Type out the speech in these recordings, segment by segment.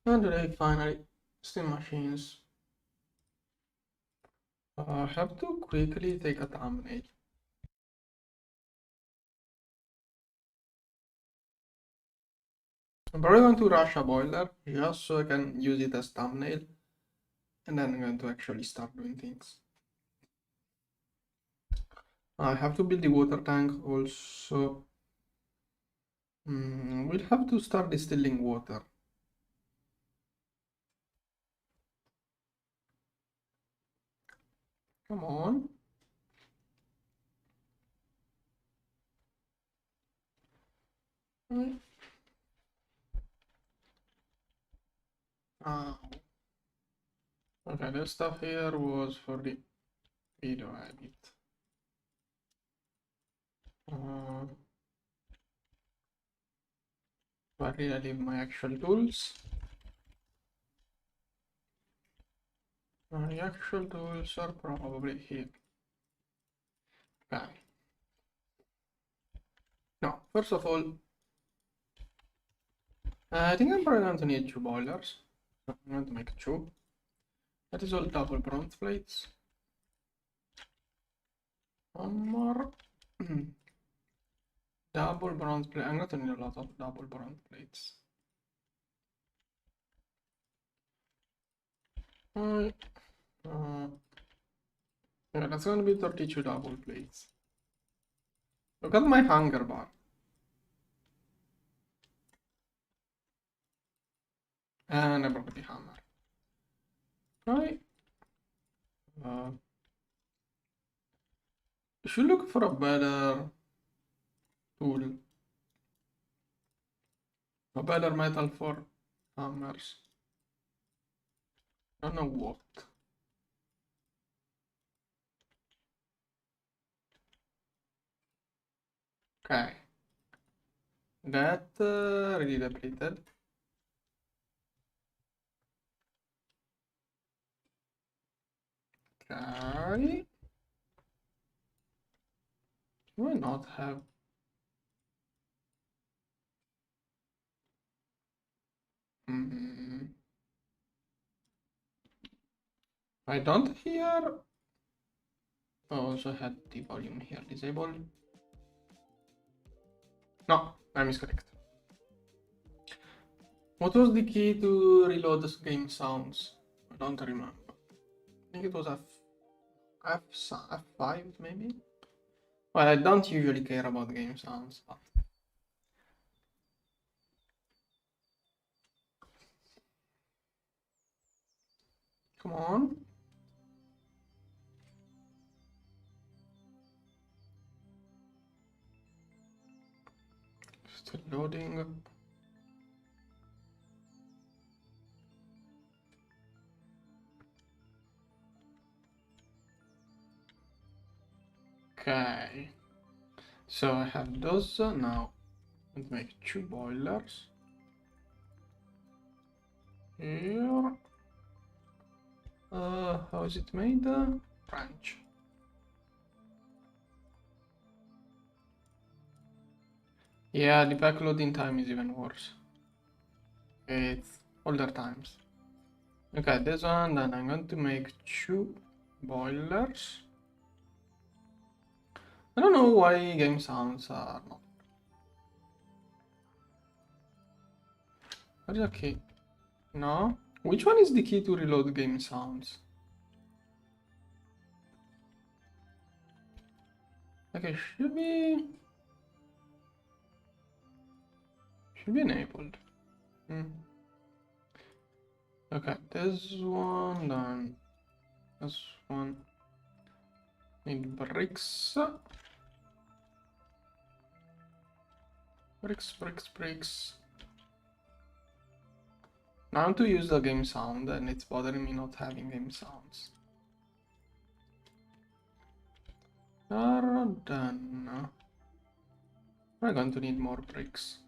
And today, finally, steam machines. I have to quickly take a thumbnail. I'm probably going to rush a boiler just so I can use it as thumbnail, and then I'm going to actually start doing things. I have to build the water tank also. We'll have to start distilling water. Come on. Ah, okay, this stuff here was for the video edit. Where did I leave my actual tools? My actual tools are probably here. Okay. No, first of all, I think I'm probably going to need 2 boilers. So I'm going to make 2. That is all double bronze plates. One more. Double bronze plate. I'm going to need a lot of double bronze plates. Yeah, that's going to be 32 double plates. Look at my hunger bar. And I broke the hammer. Right. You should look for a better tool. A better metal for hammers. I don't know what. Okay. That really depleted. Okay. Do I not have? I don't hear. I also had the volume here disabled. No, I misclicked. What was the key to reload the game sounds? I don't remember. I think it was F5 maybe? Well, I don't usually care about game sounds, but... Come on. Still loading. Okay. So I have those now. Let's make 2 boilers. Here. How is it made? French. Yeah, the pack loading time is even worse. It's older times. Okay, this one, then I'm going to make 2 boilers. I don't know why game sounds are not. What is the key? No? Which one is the key to reload game sounds? Okay, should be enabled. Okay, this one, then this one. Need bricks. Bricks. Now I want to use the game sound and it's bothering me not having game sounds. Are done. I'm going to need more bricks.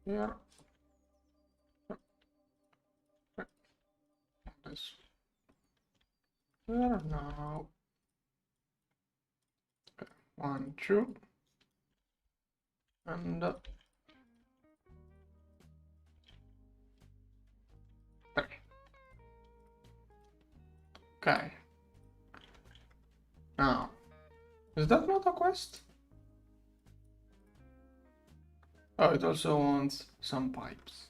Here. This. Here now. Okay. 1, 2. And Okay. Now, is that not a quest? Oh, it also wants some pipes.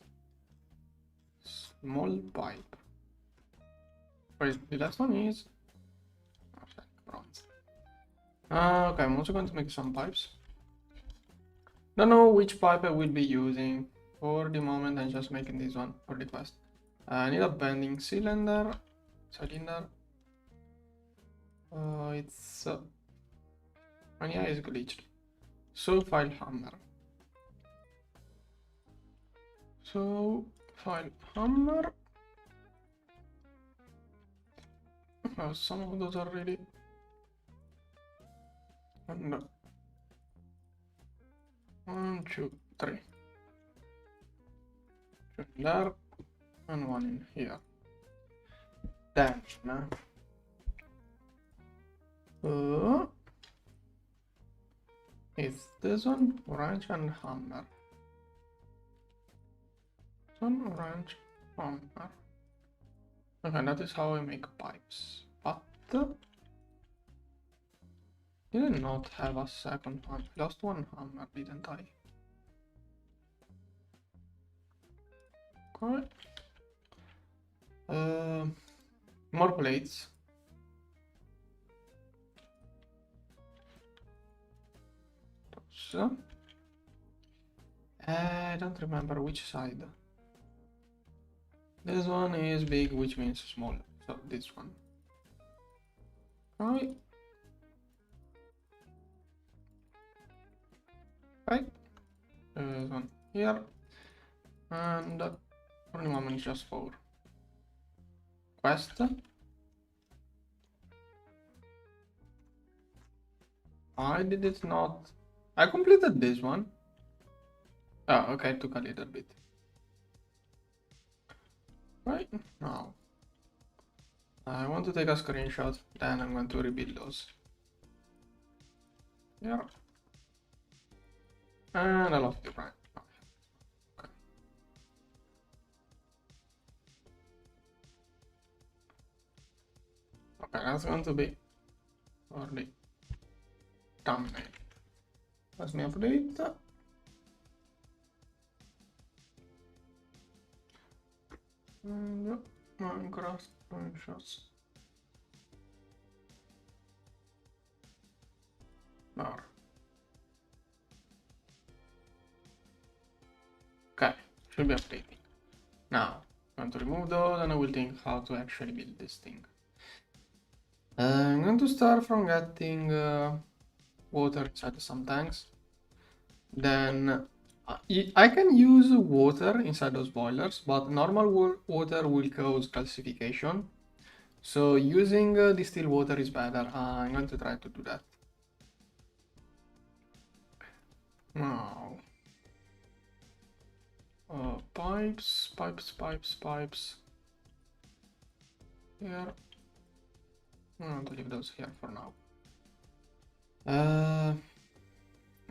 Small pipe. Wait, the last one is... Oh, sorry, bronze. Okay, I'm also going to make some pipes. Don't know which pipe I will be using. For the moment, I'm just making this one for the quest. I need a bending cylinder. It's... oh yeah, it's glitched. So, file hammer. So, file hammer. Oh, some of those are really... no. 1, 2, 3. 2 in there and 1 in here. Then it's this one, orange and hammer. This one, orange, hammer. Okay, that is how I make pipes. But did not have a second one. I lost one hammer, didn't I? Okay. More plates. So, I don't remember which side. This one is big, which means small. So this one. Right. Right. This one here. And for the moment it's just 4. Quest. I did it not. I completed this one. Oh, okay, it took a little bit. Right now, I want to take a screenshot, then I'm going to rebuild those. Yeah. And I lost it, right? Okay. Okay, that's going to be for the thumbnail. Let me update. And Minecraft screenshots. There. Okay, should be updating. Now, I'm going to remove those and I will think how to actually build this thing. I'm going to start from getting water inside some tanks. Then I can use water inside those boilers, but normal water will cause calcification. So using distilled water is better. I'm going to try to do that. Now, pipes. Here. I'm going to leave those here for now.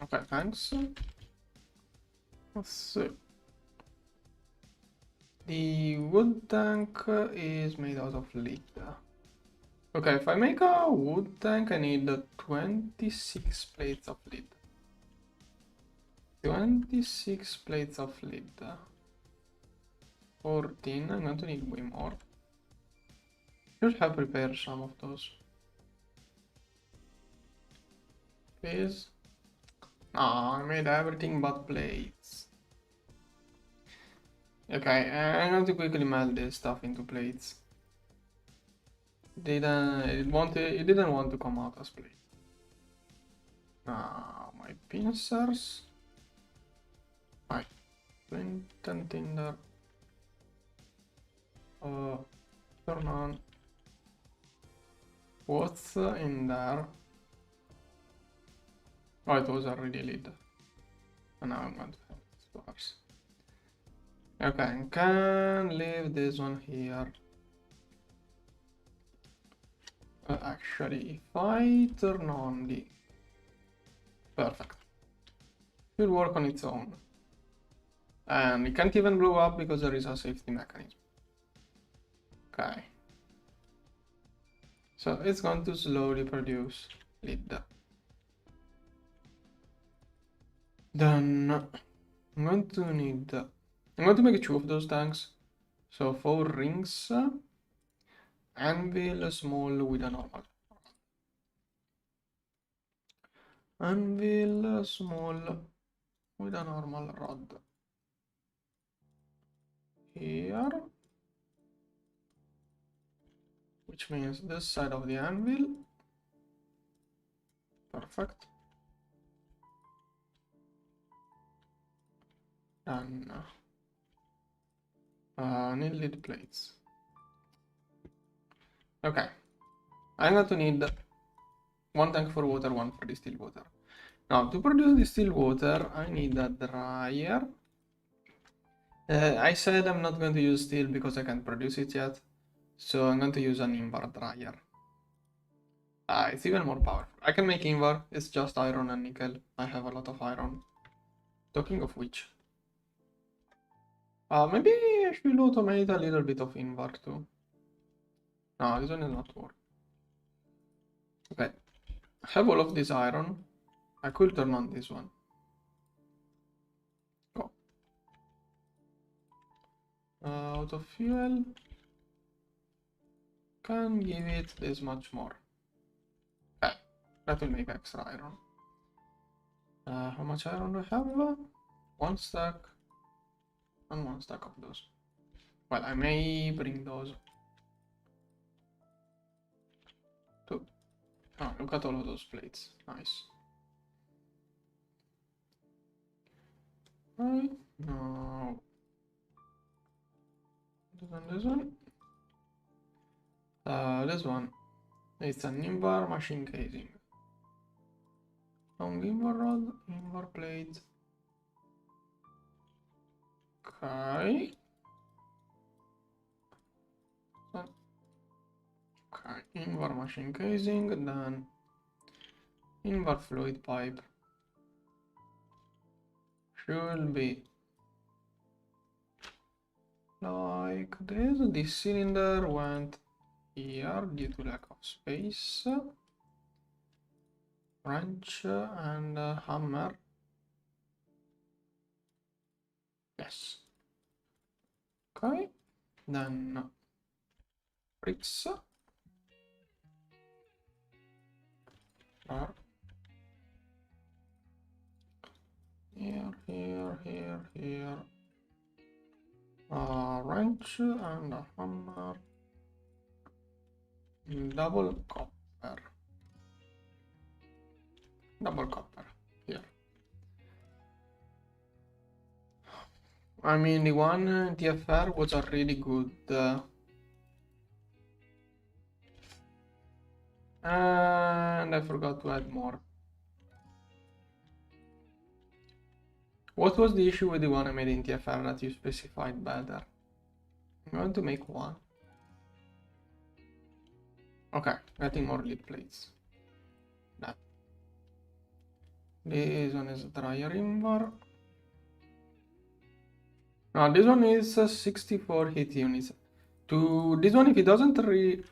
Okay, thanks. Let's see. The wood tank is made out of lead. Okay, if I make a wood tank, I need 26 plates of lead. 26 plates of lead. 14, I'm going to need way more. Should have prepared some of those. Please. Ah, I made everything but plates. Okay, I'm going to quickly melt this stuff into plates. It didn't want to come out as plate. Now my pincers. My flint and tinder. Turn on. What's in there? Oh, it was already lit. And now I'm going to have stars. Okay, I can leave this one here. Actually, if I turn on the... Perfect. It will work on its own. And it can't even blow up because there is a safety mechanism. Okay. So it's going to slowly produce lead. Then I'm going to need, I'm going to make 2 of those tanks. So 4 rings, anvil small with a normal. Anvil small with a normal rod. Here. Which means this side of the anvil. Perfect. Done. Need lead plates. Okay. I'm going to need 1 tank for water, 1 for distilled water. Now, to produce distilled water, I need a dryer. I said I'm not going to use steel because I can't produce it yet. So I'm going to use an invar dryer. It's even more powerful. I can make invar, it's just iron and nickel. I have a lot of iron. Talking of which, maybe I should automate a little bit of invar too. No, this one is not working. Okay, I have all of this iron. I could turn on this one. Go. Auto fuel. Can give it this much more. Okay, that will make extra iron. How much iron do I have? 1 stack and 1 stack of those. Well, I may bring those. 2. Oh, look at all of those plates. Nice. Right. Now, this one. This one. It's an invar machine casing. Long invar rod, invar plate. Okay. Okay, invar machine casing, then invar fluid pipe. Should be like this. This cylinder went here due to lack of space. Wrench and hammer. Yes. Okay. Then bricks. Here, here. Wrench and a hammer. Double copper. Double copper. Here. I mean, the one in TFR was a really good. And I forgot to add more. What was the issue with the one I made in TFR that you specified better? I'm going to make 1. Okay, getting more lead plates. That. This one is dryer invar. Now this one is 64 heat units. To this one, if it doesn't the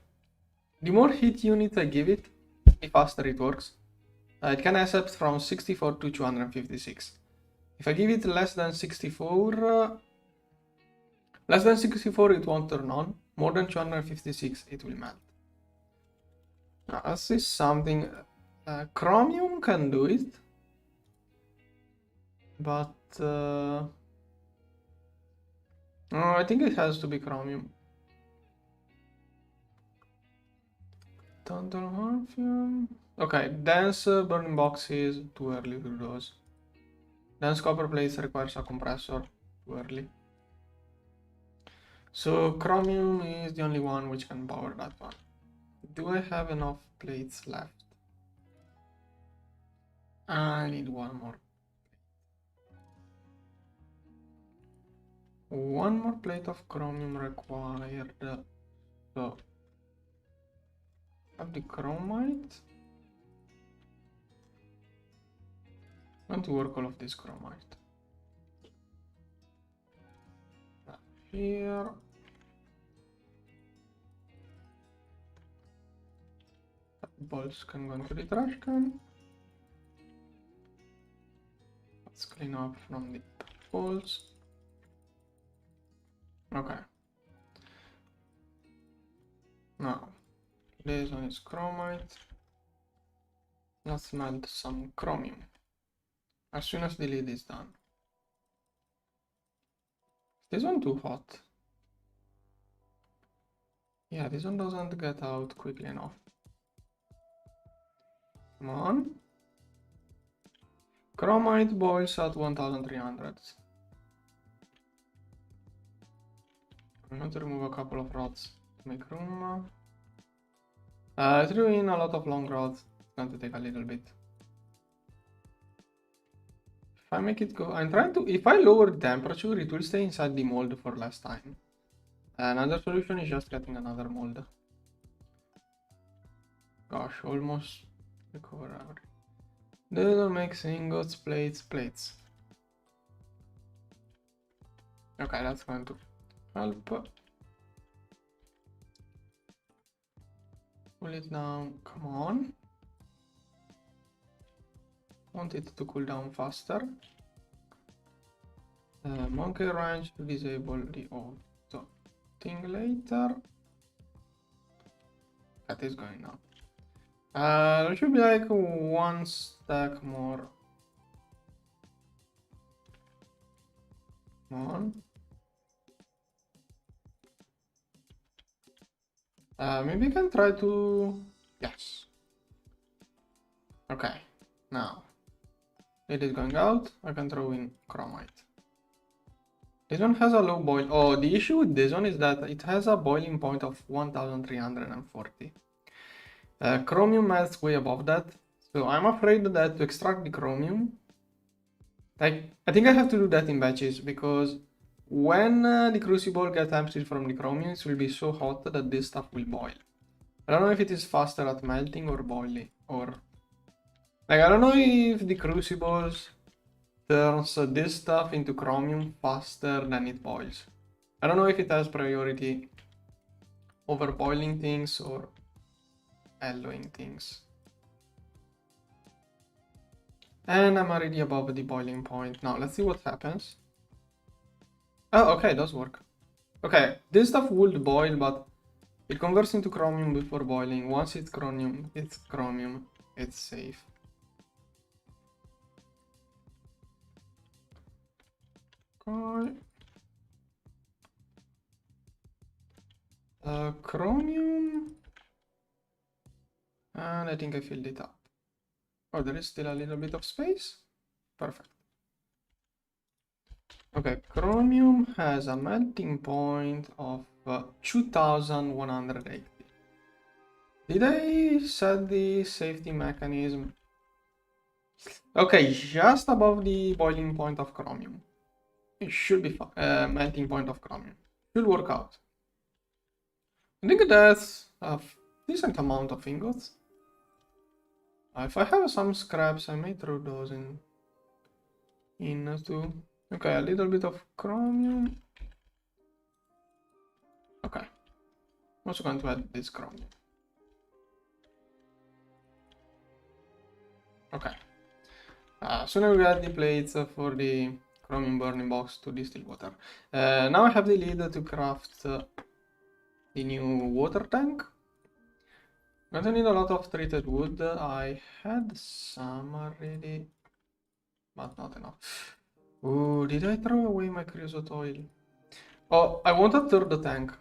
more heat units I give it, the faster it works. It can accept from 64 to 256. If I give it less than 64, it won't turn on. More than 256, it will melt. Now, this is something chromium can do it, but I think it has to be chromium. Tantalum. Okay, dense burning boxes, too early to those. Dense copper plates requires a compressor, too early. So chromium is the only one which can power that one. Do I have enough plates left? I need 1 more. 1 more plate of chromium required. So have the chromite. I'm going to work all of this chromite. Here. balls can go into the trash can. Let's clean up from the balls. Okay. Now, this one is chromite. Let's melt some chromium as soon as the lid is done. This one too hot? Yeah, this one doesn't get out quickly enough. Come on. Chromite boils at 1300. I'm going to remove a couple of rods to make room. I threw in a lot of long rods. It's going to take a little bit. If I make it go, I'm trying to, if I lower the temperature, it will stay inside the mold for less time. Another solution is just getting another mold. Gosh, almost recover everything. They don't make ingots, plates. Okay, that's going to help. Pull it down, come on. Want it to cool down faster. Monkey wrench to disable the auto thing later. That is going now. There should be like one stack more. Come on. Maybe I can try to... Yes. Okay. Now. It is going out. I can throw in chromite. This one has a low boil. Oh, the issue with this one is that it has a boiling point of 1340. Chromium melts way above that. So I'm afraid that to extract the chromium, like, I think I have to do that in batches, because when the crucible gets emptied from the chromium, it will be so hot that this stuff will boil. I don't know if it is faster at melting or boiling, or... Like, I don't know if the crucibles turns this stuff into chromium faster than it boils. I don't know if it has priority over boiling things or alloying things. And I'm already above the boiling point. Now, let's see what happens. Oh, okay, it does work. Okay, this stuff would boil, but it converts into chromium before boiling. Once it's chromium, it's safe. Okay. Chromium. And I think I filled it up. Oh, there is still a little bit of space. Perfect. Okay, chromium has a melting point of 2180. Did I set the safety mechanism? Okay, just above the boiling point of chromium. It should be melting point of chromium. Should work out. I think that's a decent amount of ingots. If I have some scraps, I may throw those in too. Okay, a little bit of chromium. Okay, I'm also going to add this chromium. Okay. Soon I will add the plates for the chromium burning box to distill water. Now I have the lid to craft the new water tank. I'm going to need a lot of treated wood. I had some already, but not enough. Oh, did I throw away my creosote oil? Oh, I want a third tank.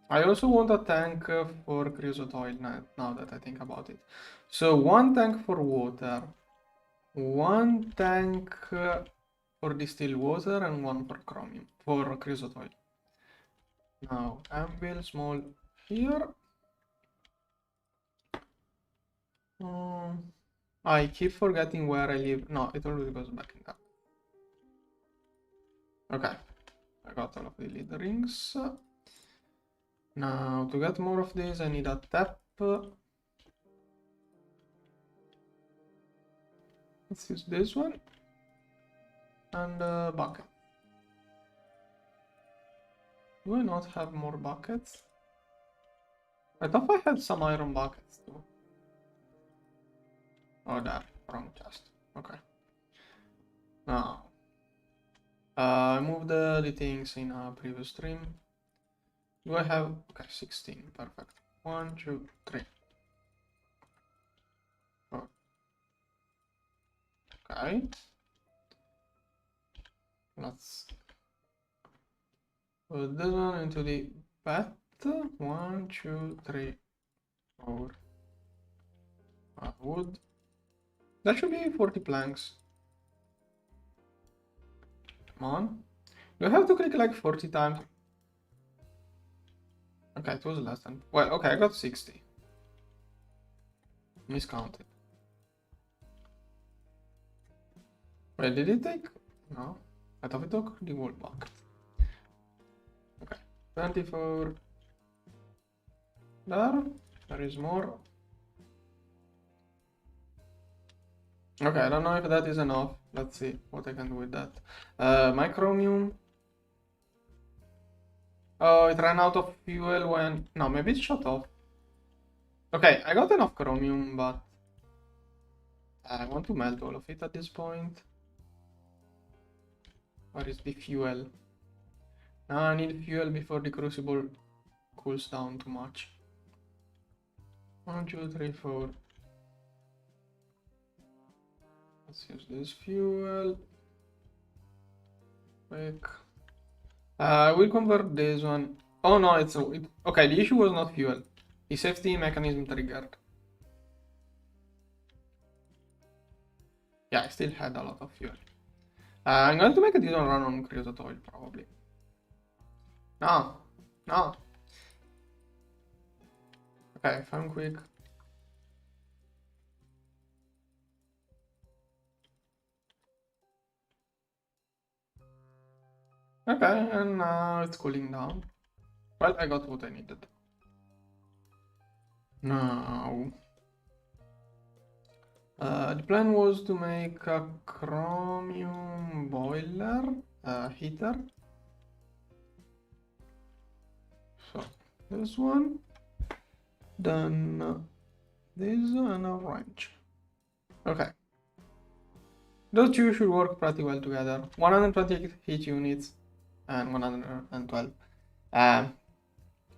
I also want a tank for creosote oil now that I think about it. So one tank for water, one tank for distilled water, and one for chromium, for creosote oil. Now, anvil small here. I keep forgetting where I live. No, it always goes back in that. Okay, I got all of the lead rings. Now, to get more of this, I need a tap. Let's use this one. And a bucket. Do I not have more buckets? I thought I had some iron buckets too. Oh, there. Wrong chest. Okay. Now. I moved the things in a previous stream. Do I have... Okay, 16. Perfect. 1, 2, 3. Oh. Okay. Let's put this one into the bed. 1, 2, 3, 4. Wood. That should be 40 planks. Come on. Do I have to click like 40 times? Okay, it was less than... Well, okay, I got 60. Miscounted. Wait, did it take... No. I thought it took the whole bucket. Okay. 24. There is more. Okay, I don't know if that is enough. Let's see what I can do with that. My chromium. Oh, it ran out of fuel when... No, maybe it shut off. Okay, I got enough chromium, but... I want to melt all of it at this point. Where is the fuel? Now I need fuel before the crucible cools down too much. 1, 2, 3, 4. Let's use this fuel. Quick. I will convert this one. Oh no, it's okay. The issue was not fuel. The safety mechanism triggered. Yeah, I still had a lot of fuel. I'm going to make this one run on creosote oil probably. No, no. Okay, if I'm quick. Okay, and now it's cooling down. Well, I got what I needed. Now, the plan was to make a chromium boiler heater. So this one, then this and a wrench. Okay. Those two should work pretty well together. 128 heat units and 112.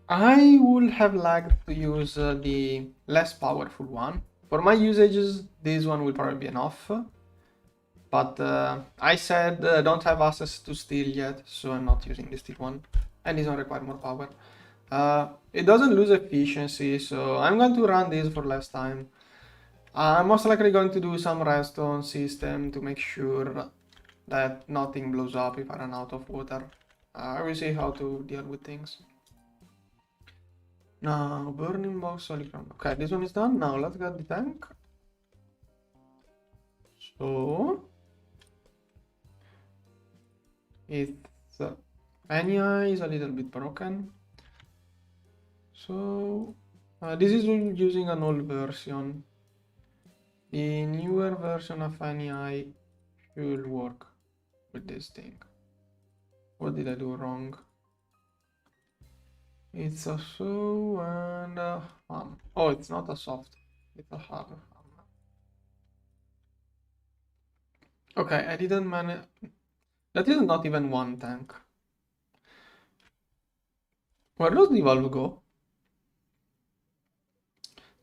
I would have liked to use the less powerful one. For my usages, this one will probably be enough. But I said don't have access to steel yet, so I'm not using the steel one. And this one requires more power. It doesn't lose efficiency, so I'm going to run this for less time. I'm most likely going to do some redstone system to make sure that nothing blows up if I run out of water. I will see how to deal with things. Now, burning box, solid ground. Okay, this one is done. Now, let's get the tank. So, it's NEI is a little bit broken. So, this is using an old version. The newer version of NEI should work with this thing. What did I do wrong? It's a saw and a ham. Oh, it's not a soft. It's a hard ham. Okay, I didn't manage. That is not even one tank. Where does the valve go?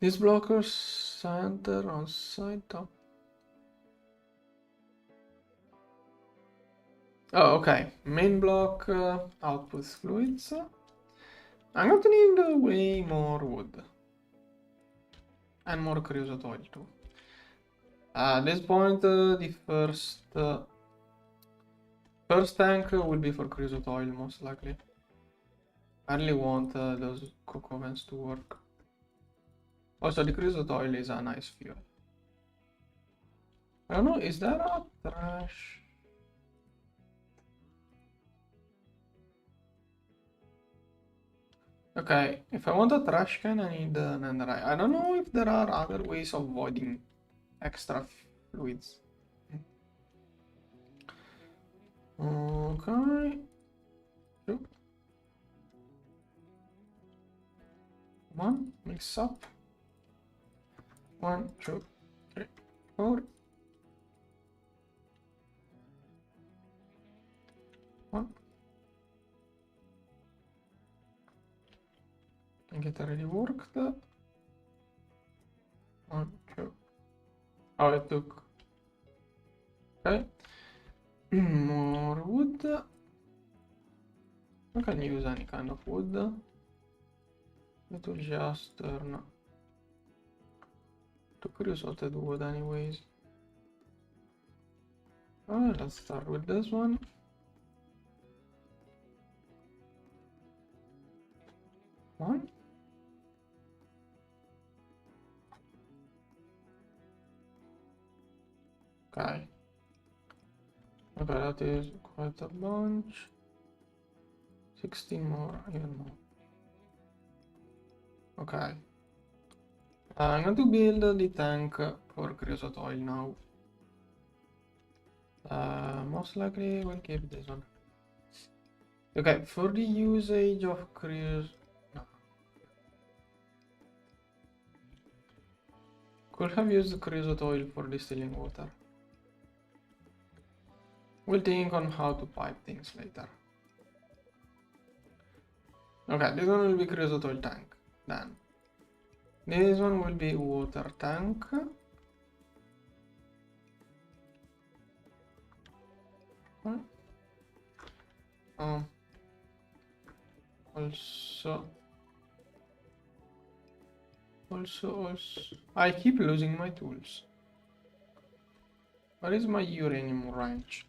This blocker center on side top. Oh, okay. Main block output fluids. I'm going to need way more wood. And more creosote oil too. At this point, the first tank will be for creosote oil most likely. I really want those coke ovens to work. Also, the creosote oil is a nice fuel. I don't know, is there a trash? Okay, if I want a trash can, I need an netherite. I don't know if there are other ways of avoiding extra fluids. Okay. on, mix up. 1, 2, 3, 4. 1. And get already worked. 1, 2. Oh, it took. Okay. More wood. I can use any kind of wood. It will just turn to creosoted wood anyways. Let's start with this one. One. Okay. Okay, that is quite a bunch. 16 more, even more. Okay. I'm going to build the tank for creosote oil now. Most likely we'll keep this one. Okay, for the usage of creosote... No. Could have used the creosote oil for distilling water. We'll think on how to pipe things later. Okay, this one will be creosote oil tank. Then this one will be water tank. Also, I keep losing my tools. Where is my uranium wrench?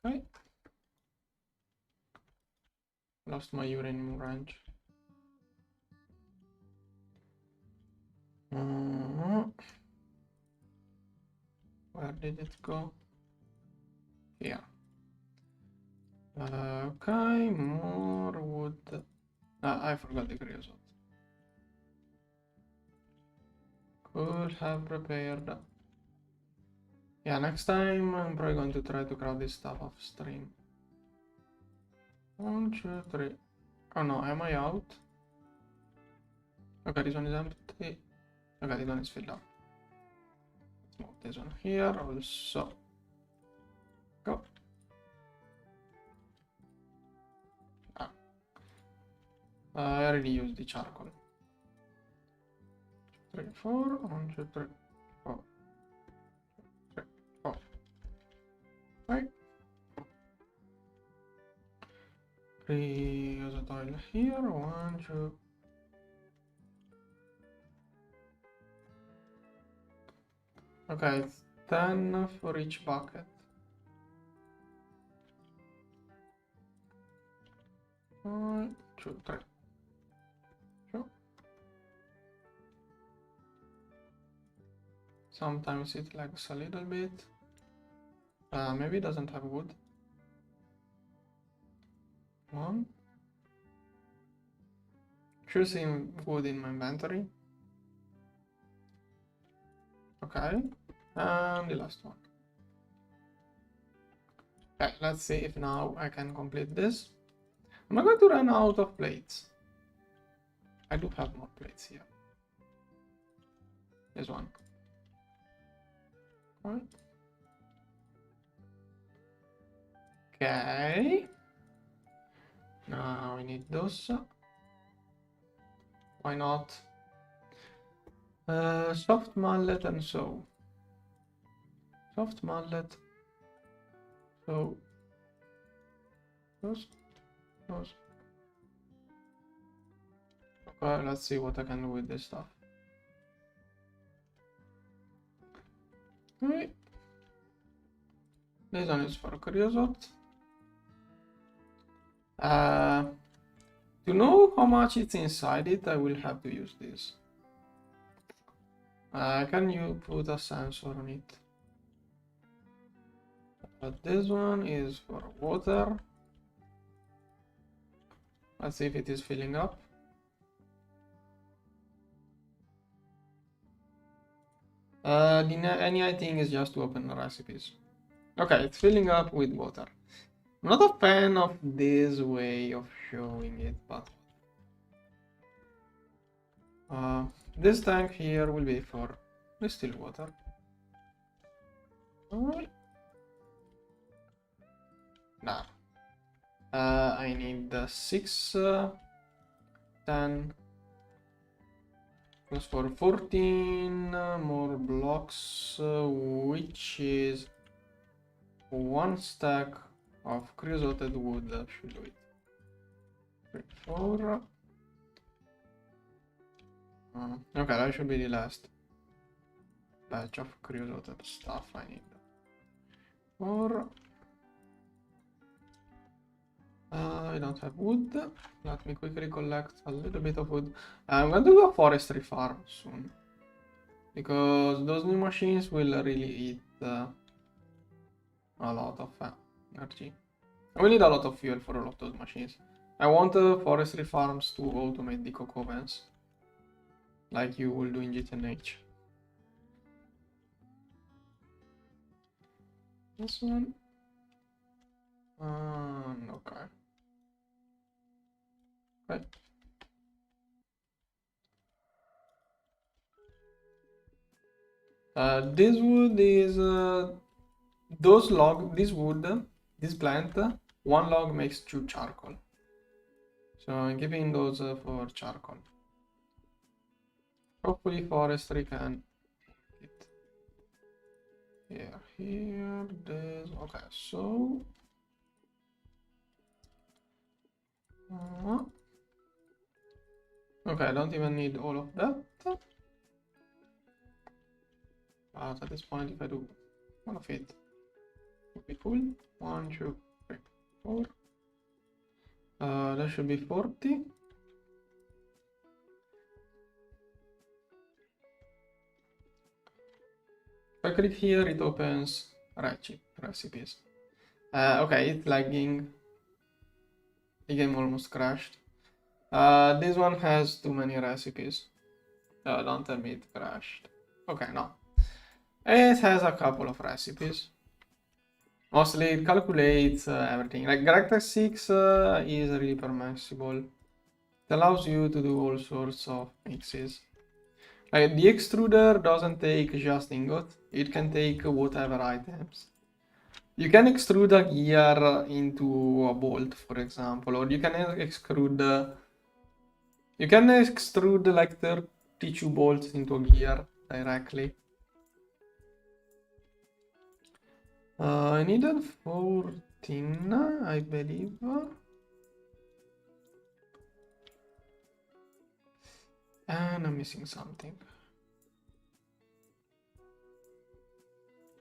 Okay. Lost my uranium wrench. Where did it go? Here. Okay, more wood. I forgot the creosote. Could have prepared. Yeah, next time I'm probably going to try to craft this stuff off stream. 1, 2, 3. Oh no, am I out? Okay, this one is empty. Okay, this one is filled up. Let's move this one here also. Go. I already used the charcoal. 3, 4. 1, 2, 3, 4. 3, 4. Right. Creosote oil here. 1, 2. Okay, it's 10 for each bucket. 1, 2, 3. Sure. Sometimes it lags a little bit. Maybe it doesn't have wood. 1. Choosing wood in my inventory. Okay, and the last one. Okay, let's see if now I can complete this. Am I going to run out of plates? I do have more plates here. This one. Right. Okay. Now we need those. Why not? Soft mallet and so. Soft mallet. So. Those. Okay, let's see what I can do with this stuff. Alright. This one is for creosote. To know how much it's inside it, I will have to use this. Can you put a sensor on it? But this one is for water. Let's see if it is filling up. Any thing is just to open the recipes. Okay, it's filling up with water. not a fan of this way of showing it, but this tank here will be for the still water. Alright. Nah. I need 6, 10, plus 4, 14 more blocks, which is 1 stack of creosoted wood. Should do it. 3, 4. Okay, that should be the last batch of creosoted stuff I need. 4. I don't have wood. Let me quickly collect a little bit of wood. I'm going to do a forestry farm soon, because those new machines will really eat a lot of energy. I will need a lot of fuel for all of those machines. I want forestry farms to automate the cocoa vents, like you will do in GT6. This one. Okay. Right. This wood is this wood, this plant, 1 log makes 2 charcoal. So I'm keeping those for charcoal. Hopefully forestry can get here, this. Okay, so okay, I don't even need all of that. But at this point, if I do one of it, would be cool. 1, 2, 3, 4. That should be 40. If I click here, it opens recipes. Okay, it's lagging. The game almost crashed. This one has too many recipes. Don't tell me it crashed. Okay, no. It has a couple of recipes. Mostly it calculates everything. Like gregtech 6 is really permissible. It allows you to do all sorts of mixes. Like the extruder doesn't take just ingot, it can take whatever items. You can extrude a gear into a bolt, for example, or you can extrude like 32 bolts into a gear directly. I needed 14, I believe. And I'm missing something.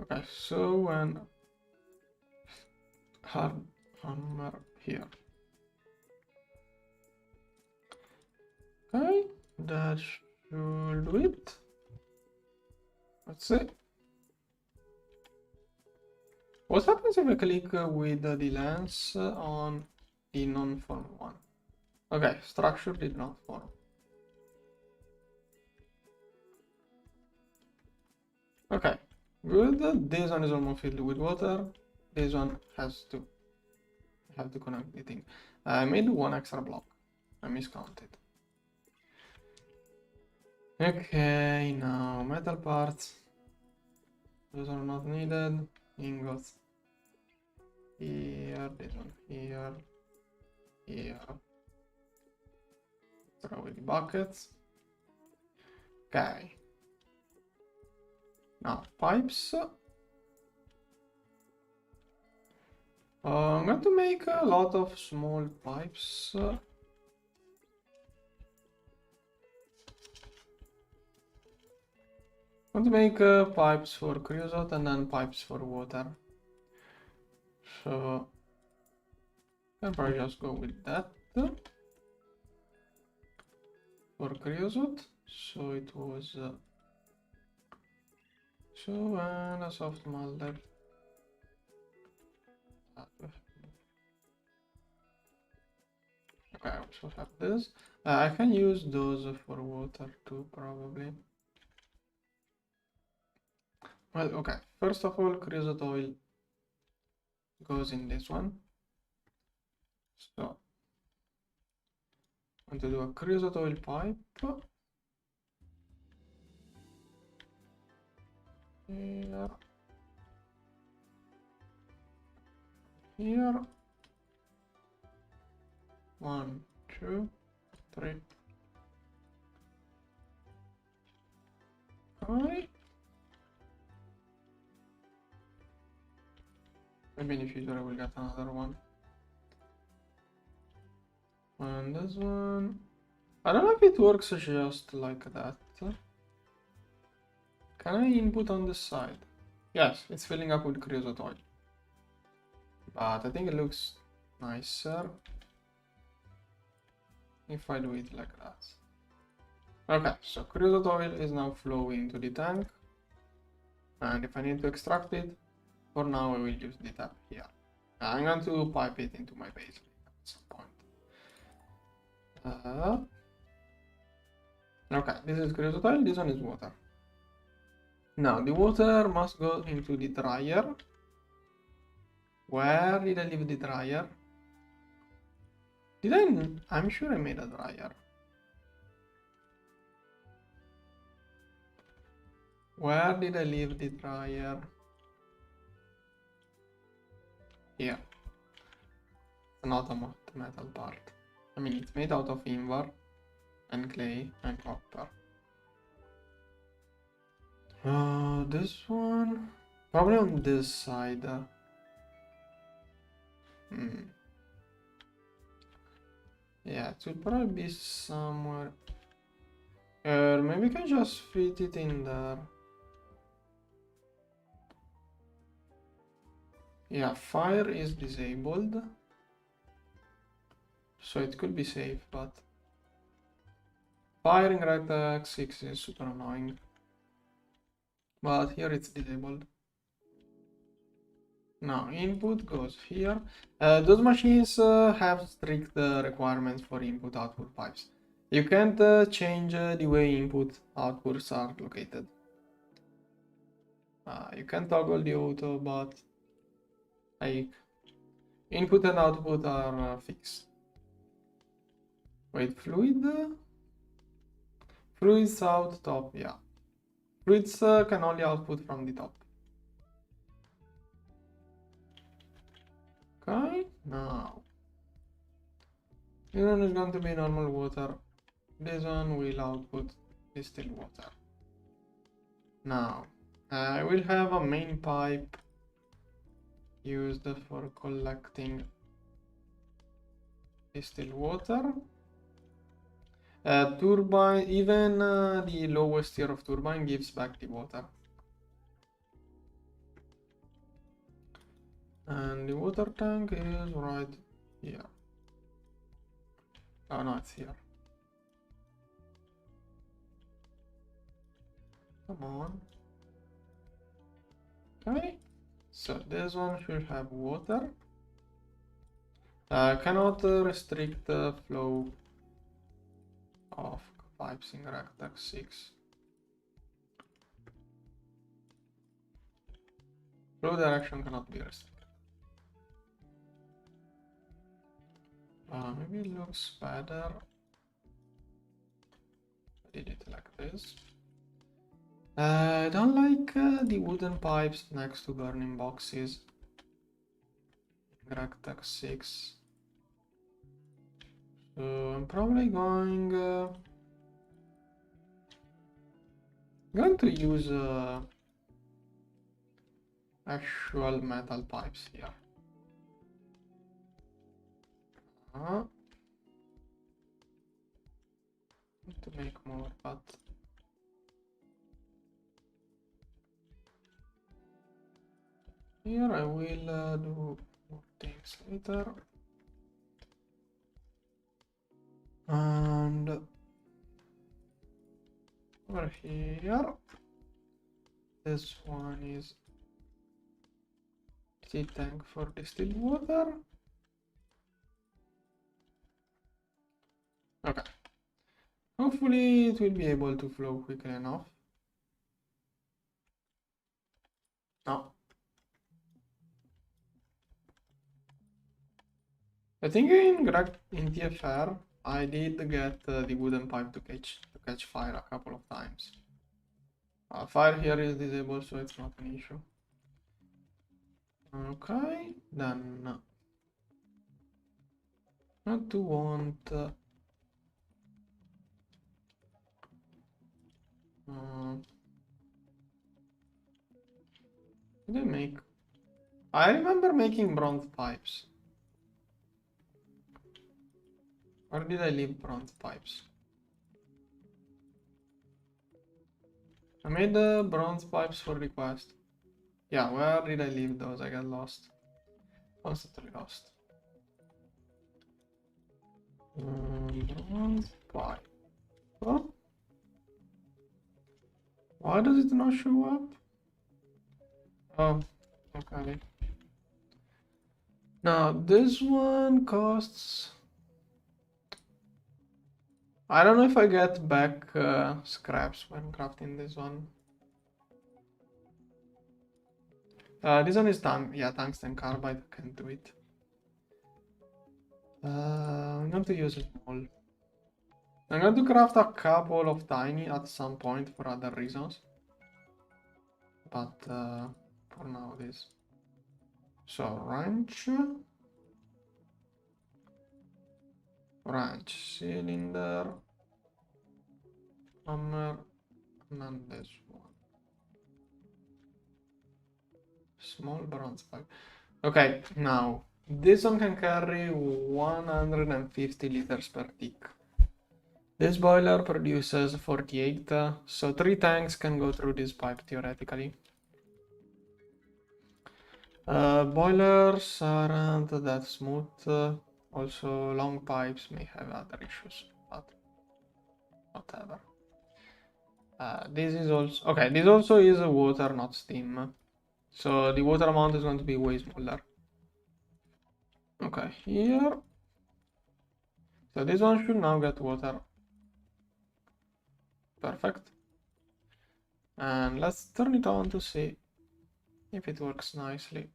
Okay, so when hammer here. Okay, that should do it. Let's see. What happens if I click with the lens on the non-form one? Okay, structure did not form. Okay, good. This one is almost filled with water. This one has to have to connect the thing. I made 1 extra block. I miscounted. Okay, now metal parts. Those are not needed. Ingots. Here, this one here. Here. Throw with the buckets. Okay. Now pipes. I'm going to make a lot of small pipes. I'm going to make pipes for creosote and then pipes for water. So I'll probably just go with that for creosote. So it was so and a soft molder. Okay, I also have this. I can use those for water too, probably. Well, okay. First of all, creosote oil goes in this one. So I'm going to do a creosote oil pipe. Here. Here. 1, 2, 3. Okay. Maybe in the future I will get another one. And this one. I don't know if it works just like that. Can I input on this side? Yes, it's filling up with creosote oil. But I think it looks nicer if I do it like that. Okay, so creosote oil is now flowing to the tank. And if I need to extract it, for now I will use the tap here. I'm going to pipe it into my base at some point. Okay, this is creosote oil, this one is water. Now the water must go into the dryer. Where did I leave the dryer? I'm sure I made a dryer. Where did I leave the dryer? Here. It's not a metal part. I mean, it's made out of invar and clay and copper. This one? Probably on this side. Yeah, it will probably be somewhere. Maybe we can just fit it in there. Yeah, fire is disabled. So it could be safe, but firing gregtech 6 is super annoying. But here it's disabled. Now input goes here. Those machines have strict requirements for input-output pipes. You can't change the way input-outputs are located. You can toggle the auto, but like input and output are fixed. Wait, fluids out top, yeah. Fluids can only output from the top. Okay, now this one is going to be normal water. This one will output distilled water. Now I will have a main pipe used for collecting distilled water. Turbine, even the lowest tier of turbine gives back the water. And the water tank is right here. Oh no, it's here. Come on. Okay, so this one should have water. Cannot restrict the flow of pipes in gregtech 6. Flow direction cannot be restricted. Maybe it looks better. I did it like this. I don't like the wooden pipes next to burning boxes. gregtech 6. So I'm probably going to use actual metal pipes here. Need to make more, but here I will do more things later. And over here, this one is the tank for distilled water. Okay. Hopefully it will be able to flow quickly enough. No. I think in TFR I did get the wooden pipe to catch fire a couple of times. Fire here is disabled, so it's not an issue. Okay, then not to want. Did I make? I remember making bronze pipes. Or did I leave bronze pipes? I made the bronze pipes for request. Yeah, where did I leave those? I got lost. Constantly lost. Bronze pipe. Oh. Why does it not show up? Oh, okay. Now this one costs. I don't know if I get back scraps when crafting this one. This one is tungsten carbide. I can't do it. I'm going to use a small. I'm going to craft a couple of tiny at some point for other reasons. But for now this. So wrench, cylinder, hammer, and then this one. Small bronze pipe. Okay, now this one can carry 150 liters per tick. This boiler produces 48, so 3 tanks can go through this pipe theoretically. Boilers aren't that smooth. Also, long pipes may have other issues, but whatever. This is also okay. This also is water, not steam. So the water amount is going to be way smaller. Okay, here. So this one should now get water. Perfect. And let's turn it on to see if it works nicely.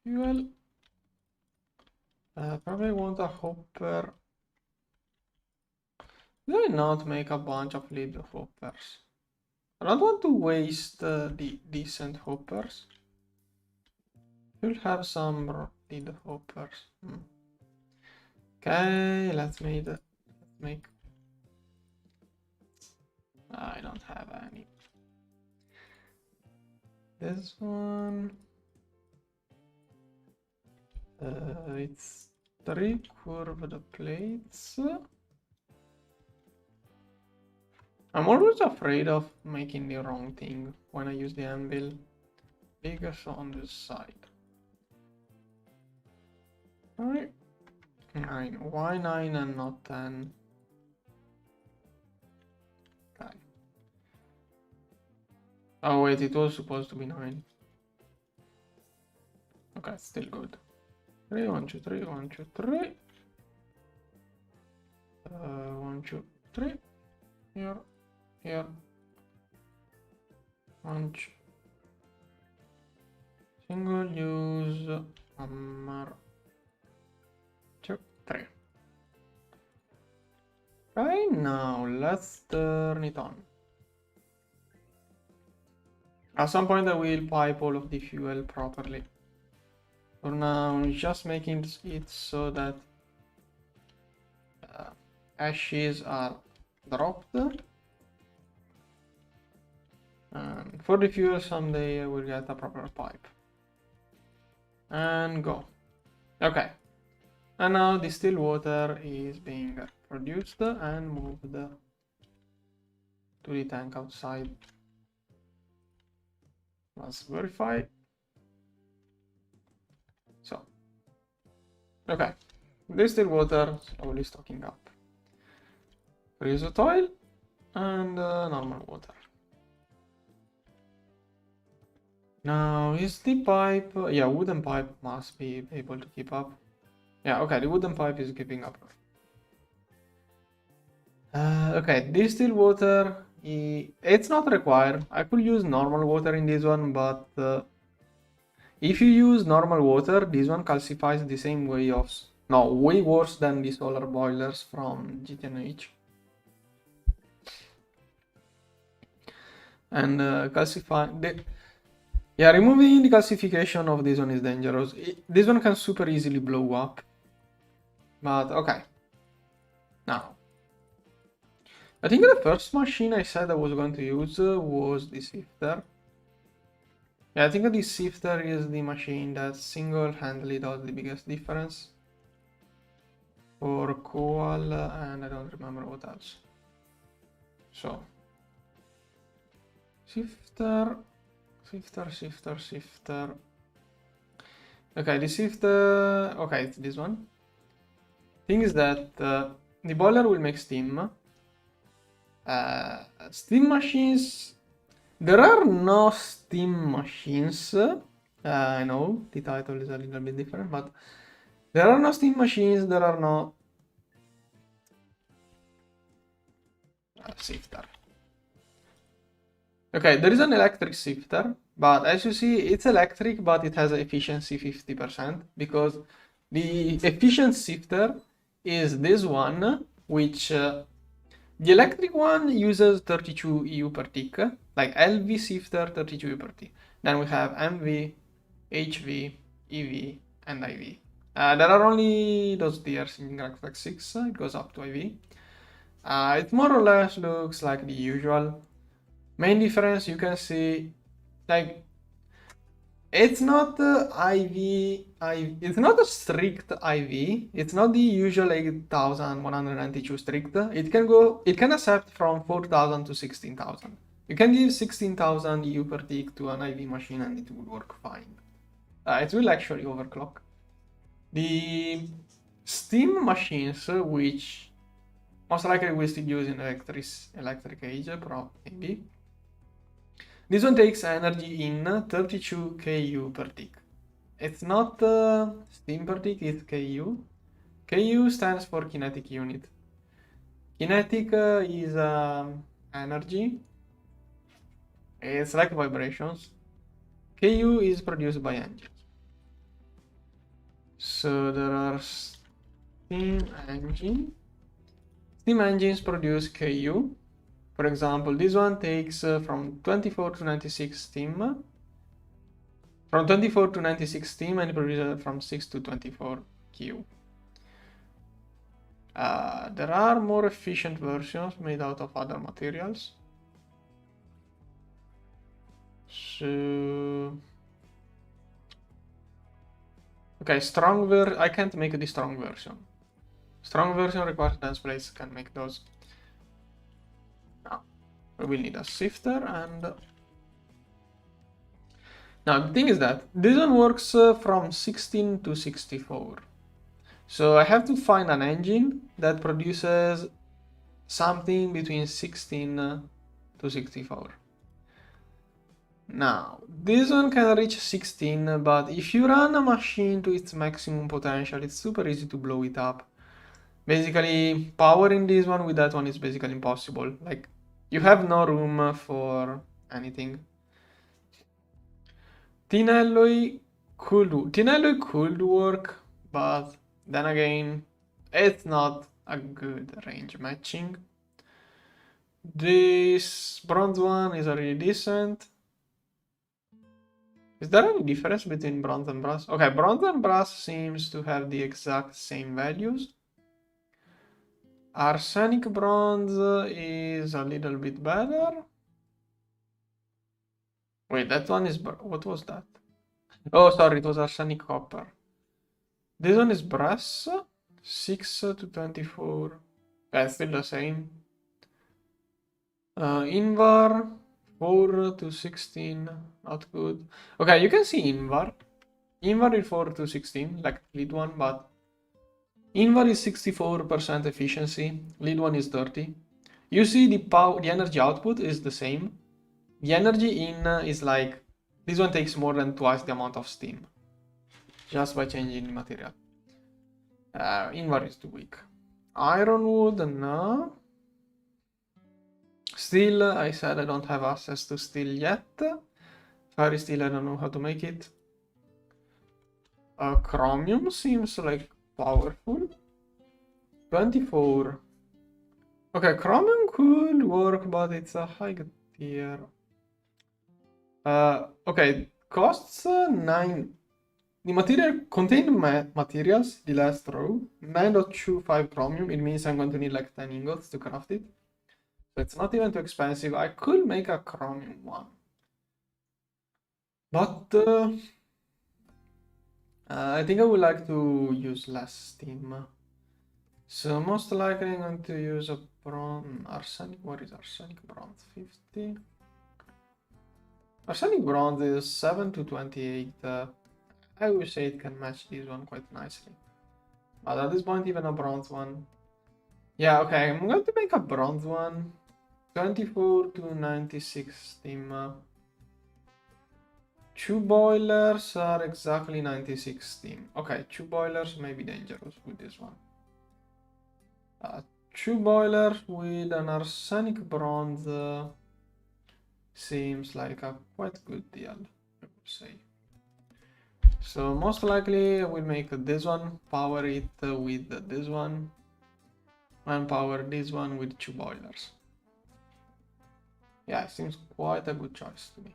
Fuel. Probably want a hopper. Do I not make a bunch of lead hoppers? I don't want to waste the decent hoppers. You'll have some lead hoppers. Okay, let's make. I don't have any. This one. It's 3 curved plates. I'm always afraid of making the wrong thing when I use the anvil. Bigger on this side. Alright. 9. Why 9 and not 10? Okay. Oh wait, it was supposed to be 9. Okay, still good. 3, 1, 2, 3, 1, 2, 3. 1, 2, 3. Here. 1, 2. Single use hammer. 2, 3. Okay, now let's turn it on. At some point I will pipe all of the fuel properly. For now, I'm just making it so that ashes are dropped. And for the fuel, someday I will get a proper pipe. And go. Okay. And now the still water is being produced and moved to the tank outside. Let's verify. So, okay. This still water slowly stocking up. Creosote oil and normal water. Now, is the pipe... yeah, wooden pipe must be able to keep up. Yeah, okay, the wooden pipe is keeping up. Okay, distilled water, it's not required. I could use normal water in this one, but If you use normal water, this one calcifies the same way of, no, way worse than the solar boilers from GT6. And yeah, removing the calcification of this one is dangerous. This one can super easily blow up. But okay. Now, I think the first machine I said I was going to use was the sifter. Yeah, I think the sifter is the machine that single-handedly does the biggest difference for coal, and I don't remember what else. So, sifter. Okay, the sifter. Okay, it's this one. Thing is that the boiler will make steam. Steam machines. There are no steam machines. I know the title is a little bit different, but there are no steam machines. There are no sifter. Okay, there is an electric sifter, but as you see, it's electric, but it has efficiency 50% because the efficient sifter is this one, which the electric one uses 32 EU per tick, like LV sifter 32 EU per tick. Then we have MV, HV, EV, and IV. There are only those tiers in GT6, 6, it goes up to IV. It more or less looks like the usual. Main difference you can see, like, it's not it's not a strict IV. It's not the usual 8,192 strict. It can accept from 4,000 to 16,000. You can give 16,000 EU per tick to an IV machine and it will work fine. It will actually overclock. The steam machines, which most likely we still use in electric age, maybe. This one takes energy in 32 KU per tick. It's not steam per tick, it's KU. KU stands for kinetic unit. Kinetic is energy. It's like vibrations. KU is produced by engines. So there are steam engines. Steam engines produce KU. For example, this one takes from 24 to 96 steam. From 24 to 96 steam and produces from 6 to 24 Q. There are more efficient versions made out of other materials. So, okay, I can't make the strong version. Strong version requires dense plates, can make those. Now, we will need a sifter and... Now, the thing is that this one works from 16 to 64. So I have to find an engine that produces something between 16 to 64. Now, this one can reach 16, but if you run a machine to its maximum potential, it's super easy to blow it up. Basically, powering this one with that one is basically impossible. Like, you have no room for anything. Tin alloy could work, but then again, it's not a good range matching. This bronze one is already decent. Is there any difference between bronze and brass? Okay, bronze and brass seems to have the exact same values. Arsenic bronze is a little bit better. Wait, that one is... What was that? Oh, sorry, it was arsenic copper. This one is brass, 6 to 24. That's still the same. Invar, 4 to 16, not good. Okay, you can see Invar. Invar is 4 to 16, like lead one, but Invar is 64% efficiency, lead one is 30. You see the energy output is the same. The energy in is like, this one takes more than twice the amount of steam, just by changing the material. Invar is too weak. Ironwood, no. Steel, I said I don't have access to steel yet. Fire steel, I don't know how to make it. Chromium seems like powerful. 24. Okay, chromium could work, but it's a high tier. Okay, costs 9. The material contained materials, the last row, 9.25 chromium. It means I'm going to need like 10 ingots to craft it. So it's not even too expensive. I could make a chromium one. But I think I would like to use less steam. So most likely I'm going to use a bronze arsenic. What is arsenic bronze? 50. Arsenic bronze is 7 to 28. I would say it can match this one quite nicely. But at this point, even a bronze one. Yeah, okay, I'm going to make a bronze one. 24 to 96 steam. 2 boilers are exactly 96 steam. Okay, 2 boilers may be dangerous with this one. 2 boilers with an arsenic bronze seems like a quite good deal, I would say. So most likely I will make this one, power it with this one, and power this one with 2 boilers. Yeah, it seems quite a good choice to me.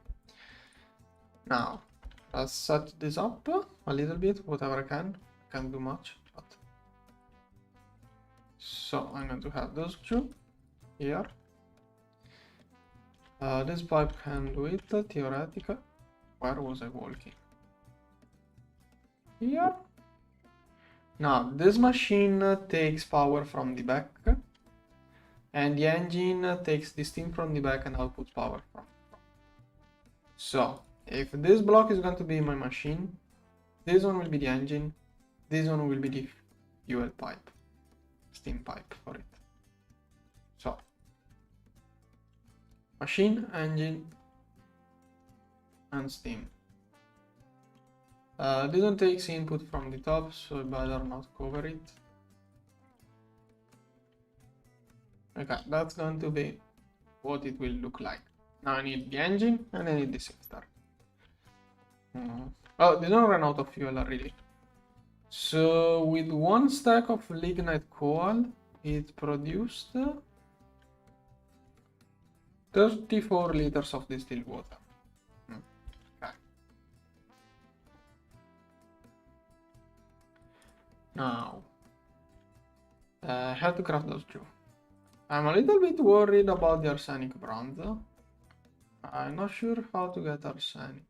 Now, let's set this up a little bit, whatever I can. Can't do much, but... So I'm going to have those 2 here. This pipe can do it, theoretically. Where was I walking? Here. Now, this machine takes power from the back, and the engine takes the steam from the back and outputs power from. So, if this block is going to be my machine, this one will be the engine, this one will be the fuel pipe, steam pipe for it. So, machine, engine, and steam. This one takes input from the top, so I better not cover it. Okay, that's going to be what it will look like. Now I need the engine and I need the shifter. Oh, they don't run out of fuel already. So with 1 stack of lignite coal, it produced 34 liters of distilled water. Okay. Now, I have to craft those 2. I'm a little bit worried about the arsenic bronze. I'm not sure how to get arsenic.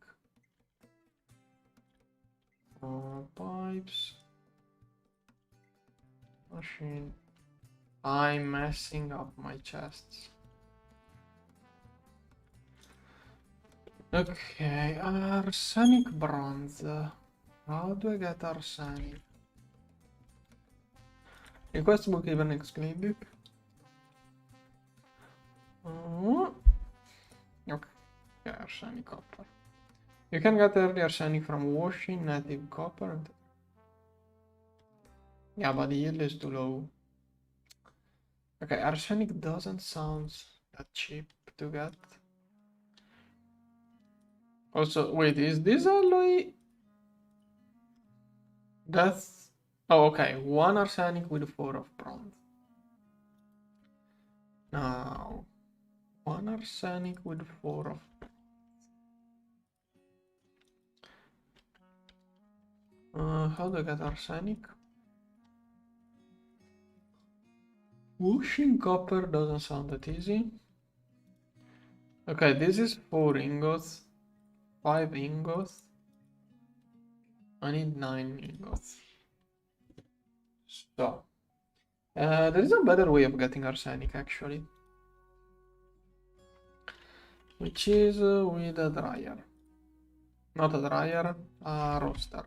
Pipes. Machine. I'm messing up my chests. Okay, arsenic bronze. How do I get arsenic? Request book even exclaimed. Okay, yeah, arsenic copper. You can get early arsenic from washing native copper. Yeah, but the yield is too low. Okay, arsenic doesn't sound that cheap to get. Also, wait, is this alloy? That's... Oh, okay, 1 arsenic with 4 of bronze. Now, 1 arsenic with 4 of... how do I get arsenic? Washing copper doesn't sound that easy. Okay, this is 4 ingots, 5 ingots. I need 9 ingots. So, there is a better way of getting arsenic actually, which is with a dryer. Not a dryer, a roaster.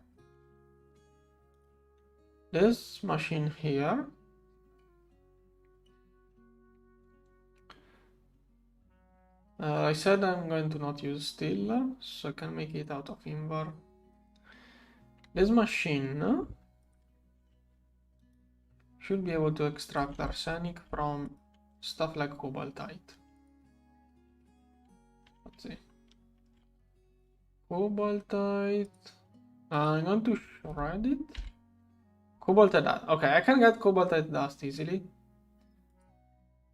This machine here I said I'm going to not use steel, so I can make it out of invar. This machine should be able to extract arsenic from stuff like cobaltite. Let's see. Cobaltite. I'm going to shred it. Cobalted dust. Okay, I can get cobalted dust easily.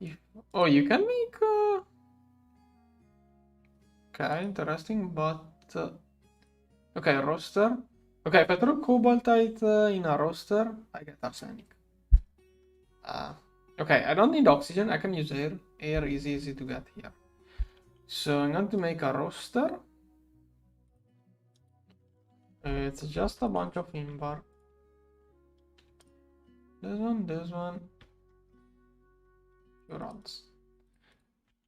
If oh, you can make. Okay, interesting, but okay, roaster. Okay, if I throw cobaltite in a roaster, I get arsenic. Okay, I don't need oxygen. I can use air. Air is easy to get here. So I'm going to make a roaster. It's just a bunch of invar. This one. Few rods.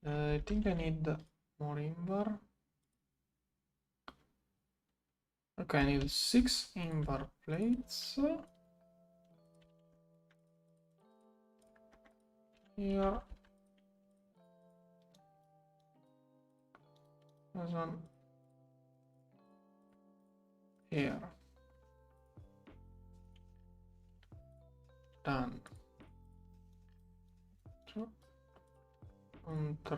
I think I need more invar. Okay, I need 6 invar plates. Here. This one. Here. Done. 2 and 3.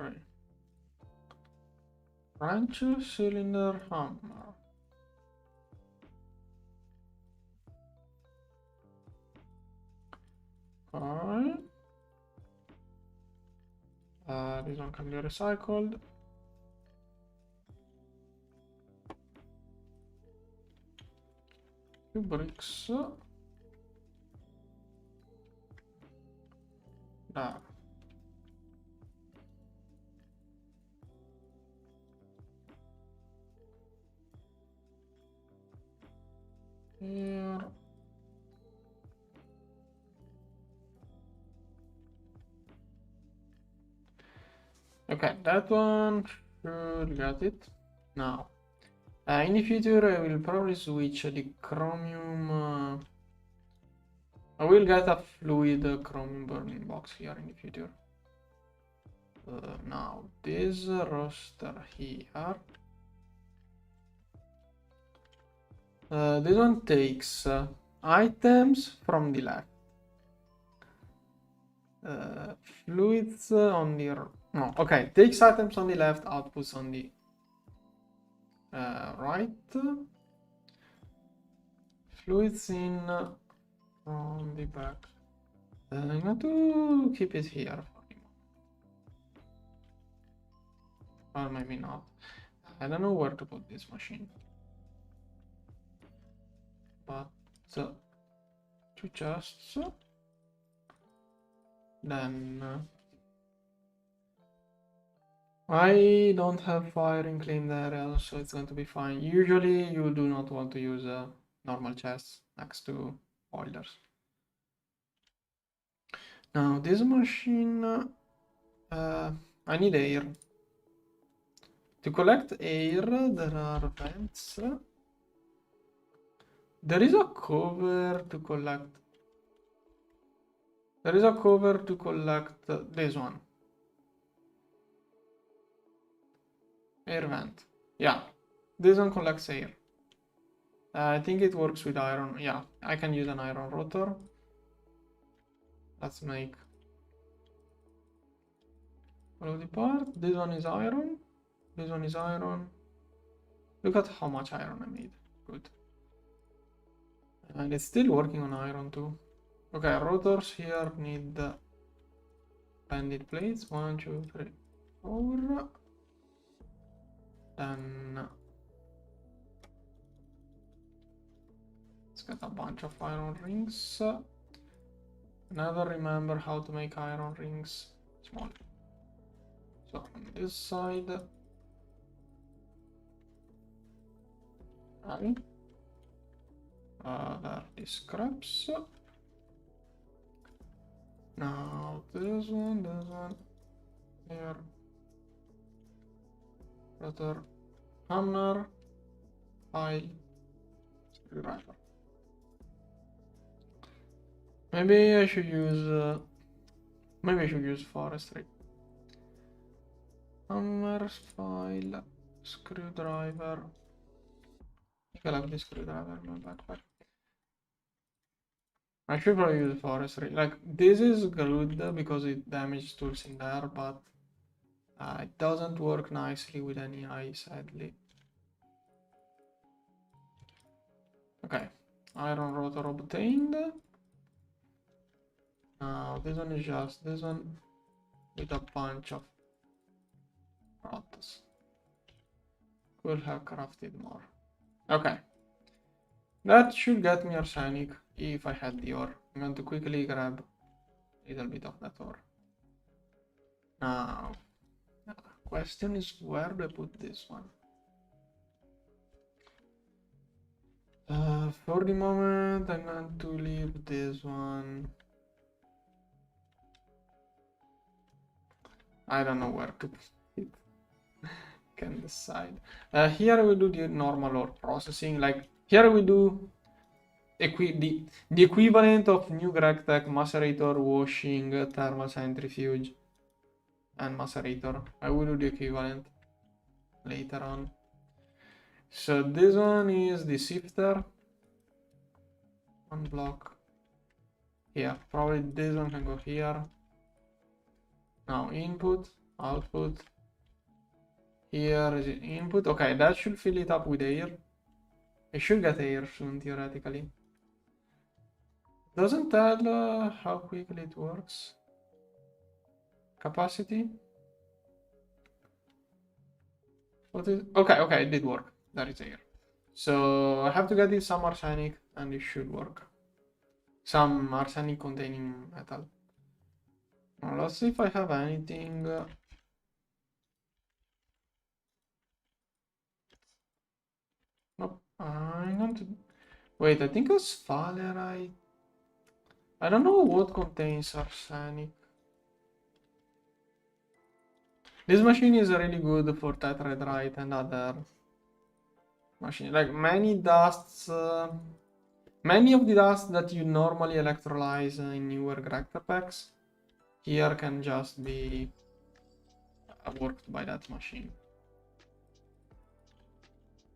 Wrench, cylinder, hammer. Okay. This one can be recycled. Few bricks. There. Here. Okay, that one should get it. Now, in the future, I will probably switch the chromium. I will get a fluid chromium burning box here in the future. Now, this roaster here. This one takes items from the left. Fluids on the no, okay, takes items on the left, outputs on the right. Fluids in from the back. I'm going to keep it here for the moment. Or maybe not. I don't know where to put this machine. But 2 chests. Then I don't have fire in claimed area, so it's going to be fine. Usually you do not want to use normal chests next to boilers. Now this machine, I need air. To collect air, there are vents. There is a cover to collect. There is a cover to collect this one. Air vent. Yeah, this one collects air. I think it works with iron. Yeah, I can use an iron rotor. Let's make all of the part. This one is iron. This one is iron. Look at how much iron I made. Good. And it's still working on iron too. Okay, rotors here need banded plates. 1, 2, 3, 4. Then let's get a bunch of iron rings. Never remember how to make iron rings. Small. So on this side, there are the scraps. Now this one, here, rotor, hammer, file, screwdriver. Maybe I should use forestry. Hammer, file, screwdriver. I can have the screwdriver in my backpack. I should probably use forestry. Like, this is good because it damages tools in there, but it doesn't work nicely with any eye, sadly. Okay, iron rotor obtained. Now this one is just this one with a bunch of rods. Could have crafted more. Okay, that should get me arsenic if I had the ore. I'm going to quickly grab a little bit of that ore. Now, the question is where do I put this one? For the moment, I'm going to leave this one. I don't know where to put it. Can decide. Here we do the normal ore processing. Like here we do the equivalent of new gregtech macerator, washing, thermal centrifuge, and macerator. I will do the equivalent later on. So this one is the sifter. One block here. Probably this one can go here. Now input, output. Here is it input. Okay, that should fill it up with air. I should get air soon, theoretically. Doesn't tell how quickly it works. Capacity. What is? Okay, it did work. That is air. So I have to get it some arsenic, and it should work. Some arsenic containing metal. Now let's see if I have anything. Nope. I'm going to wait. I think it's sphalerite. I don't know what contains arsenic. This machine is really good for tetrahedrite and other machines. Like many dusts, many of the dusts that you normally electrolyze in newer Gregtech packs here can just be worked by that machine.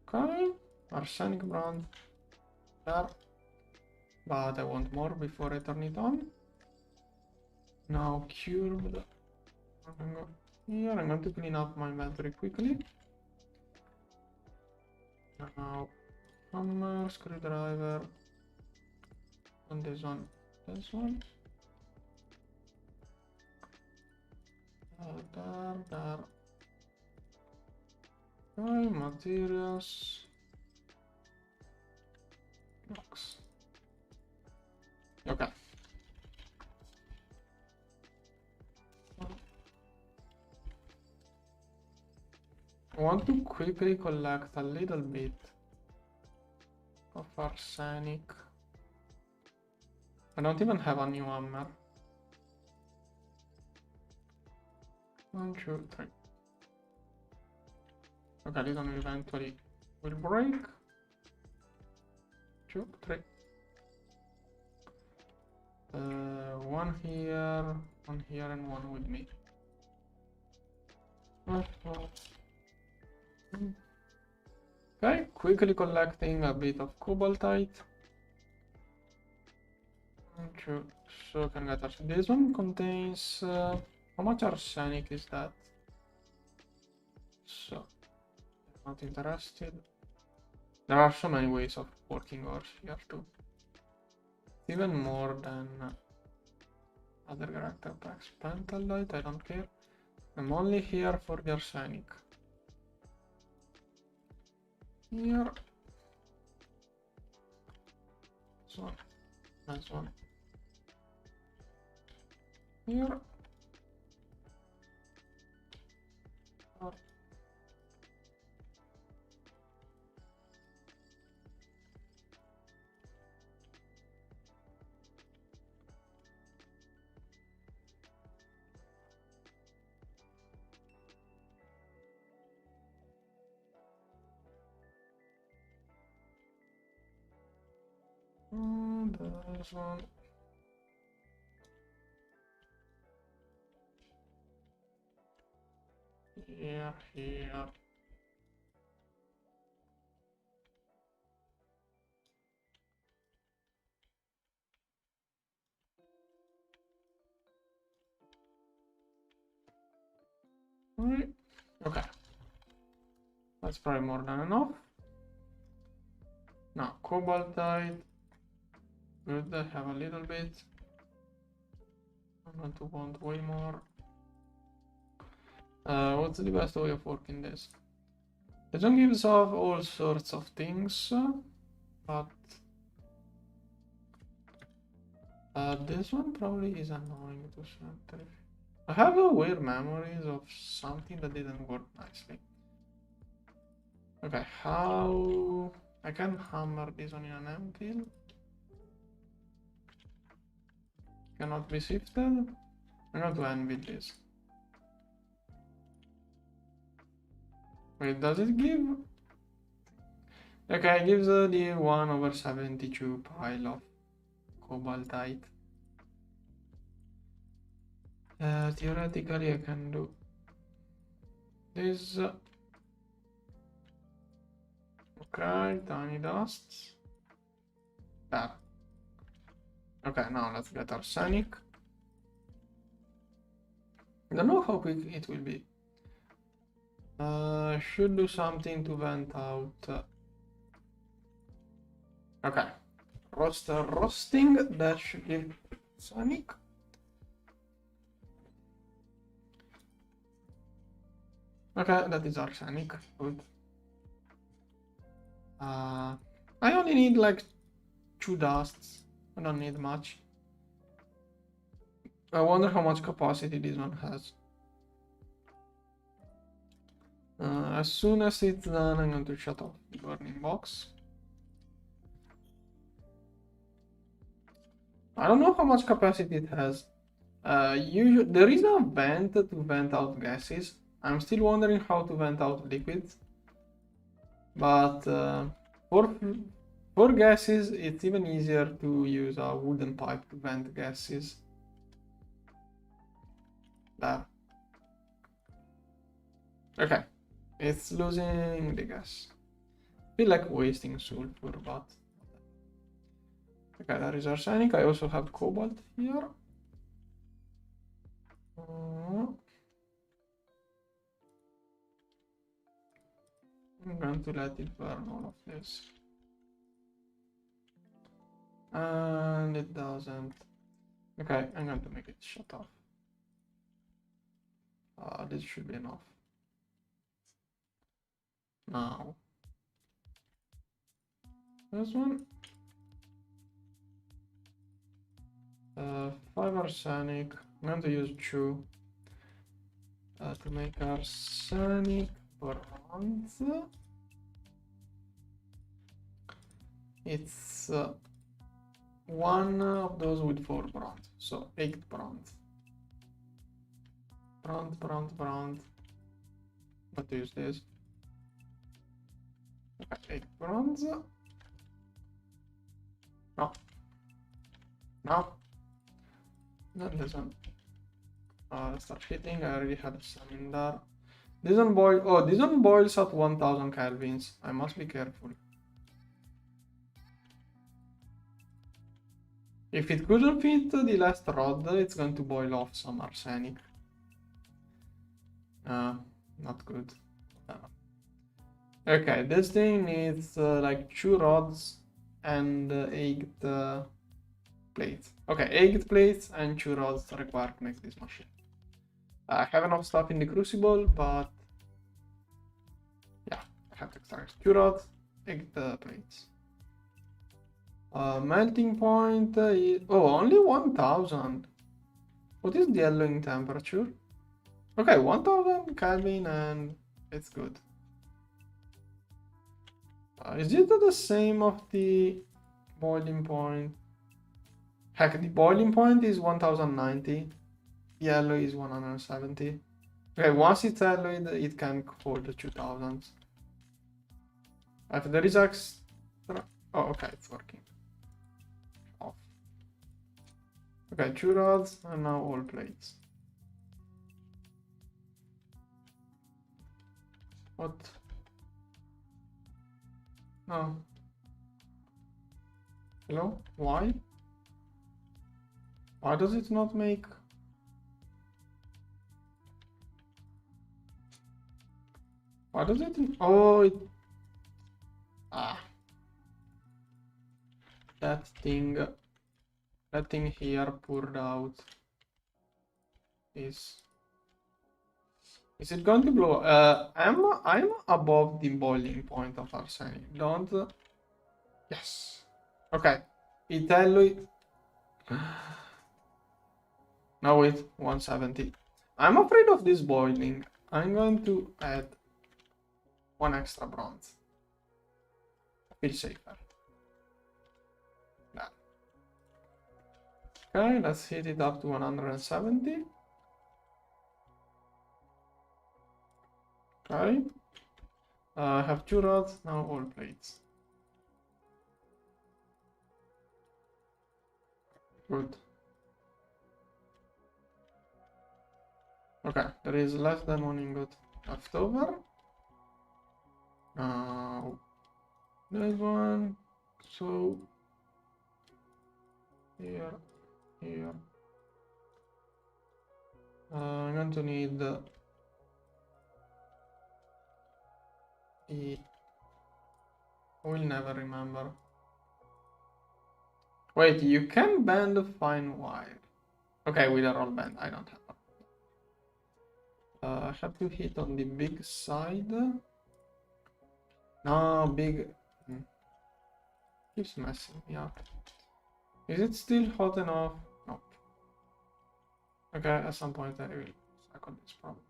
Okay, arsenic brand there, but I want more before I turn it on. Now cured. Here I'm going to clean up my inventory quickly. Now hammer, screwdriver, and this one. There. Okay, materials. Blocks. Okay. I want to quickly collect a little bit of arsenic. I don't even have a new hammer. 1, 2, 3. Okay, this one eventually will break. 2, 3. One here, and one with me. Okay, quickly collecting a bit of cobaltite. 1, 2, so can get us. This one contains how much arsenic is that? So not interested. There are so many ways of working ores here too. Even more than other Gregtech packs. Pentalite, I don't care. I'm only here for the arsenic. Here. This one. This one. Here. There's one. Here. Right. Okay. That's probably more than enough. Now, cobaltite. Good, I have a little bit. I'm going to want way more. What's the best way of working this? This one gives off all sorts of things, but this one probably is annoying to center. I have a weird memories of something that didn't work nicely. Okay, how I can hammer this one in an anvil? Cannot be shifted. I'm going to anvil this. Wait, does it give? Okay, it gives the 1/72 pile of cobaltite. Theoretically, I can do this. Okay, tiny dusts. There. Okay, now let's get arsenic. I don't know how quick it will be. Should do something to vent out. Okay. Roasting, that should give arsenic. Okay, that is arsenic. Good. I only need like 2 dusts. I don't need much. I wonder how much capacity this one has. As soon as it's done, I'm going to shut off the burning box. I don't know how much capacity it has. Usually, there is a vent to vent out gases. I'm still wondering how to vent out liquids. But for gases, it's even easier to use a wooden pipe to vent gases. There. Okay. It's losing the gas. Feel like wasting sulfur, but okay, there is arsenic. I also have cobalt here. I'm going to let it burn all of this. And it doesn't. Okay, I'm going to make it shut off. This should be enough. Now, this one. 5 arsenic. I'm going to use 2 to make arsenic bronze. It's 1 of those with 4 bronze, so 8 bronze. Bronze. What to use this? Okay, 8 bronze. No. Not this one. Start hitting. I already had some in there. This one boils. Oh, this one boils at 1000 kelvins. I must be careful. If it couldn't fit the last rod, it's going to boil off some arsenic. Not good. Okay, this thing needs like 2 rods and 8 plates. Okay, 8 plates and 2 rods required to make this machine. I have enough stuff in the crucible, but yeah, I have to extract 2 rods, 8 plates. Melting point is only 1000. What is the yellowing temperature? Okay, 1000 Kelvin and it's good. Is it the same of the boiling point? Heck, the boiling point is 1090. Yellow is 170. Okay, once it's alloyed, it can hold the 2000s. If there is extra... Oh, okay, it's working. Off. Okay, 2 rods and now all plates. What? No. Hello? Why? Why does it not make... Why does it... Oh, it... Ah. that thing here poured out is it going to blow? I'm above the boiling point of arsenic. Don't. Yes. Okay. Italy. No wait, 170. I'm afraid of this boiling. I'm going to add one extra bronze. I feel safer. Nah. Okay, let's heat it up to 170. Okay. I have 2 rods, now all plates. Good. Okay, there is less than 1 ingot left over. Now, this one, so here. I'm going to need the I will never remember. Wait, you can bend a fine wire. Okay, with a roll bend, I don't have it. I have to hit on the big side. No, big. Keeps messing me up. Is it still hot enough? Nope. Okay, at some point I will suck on this probably.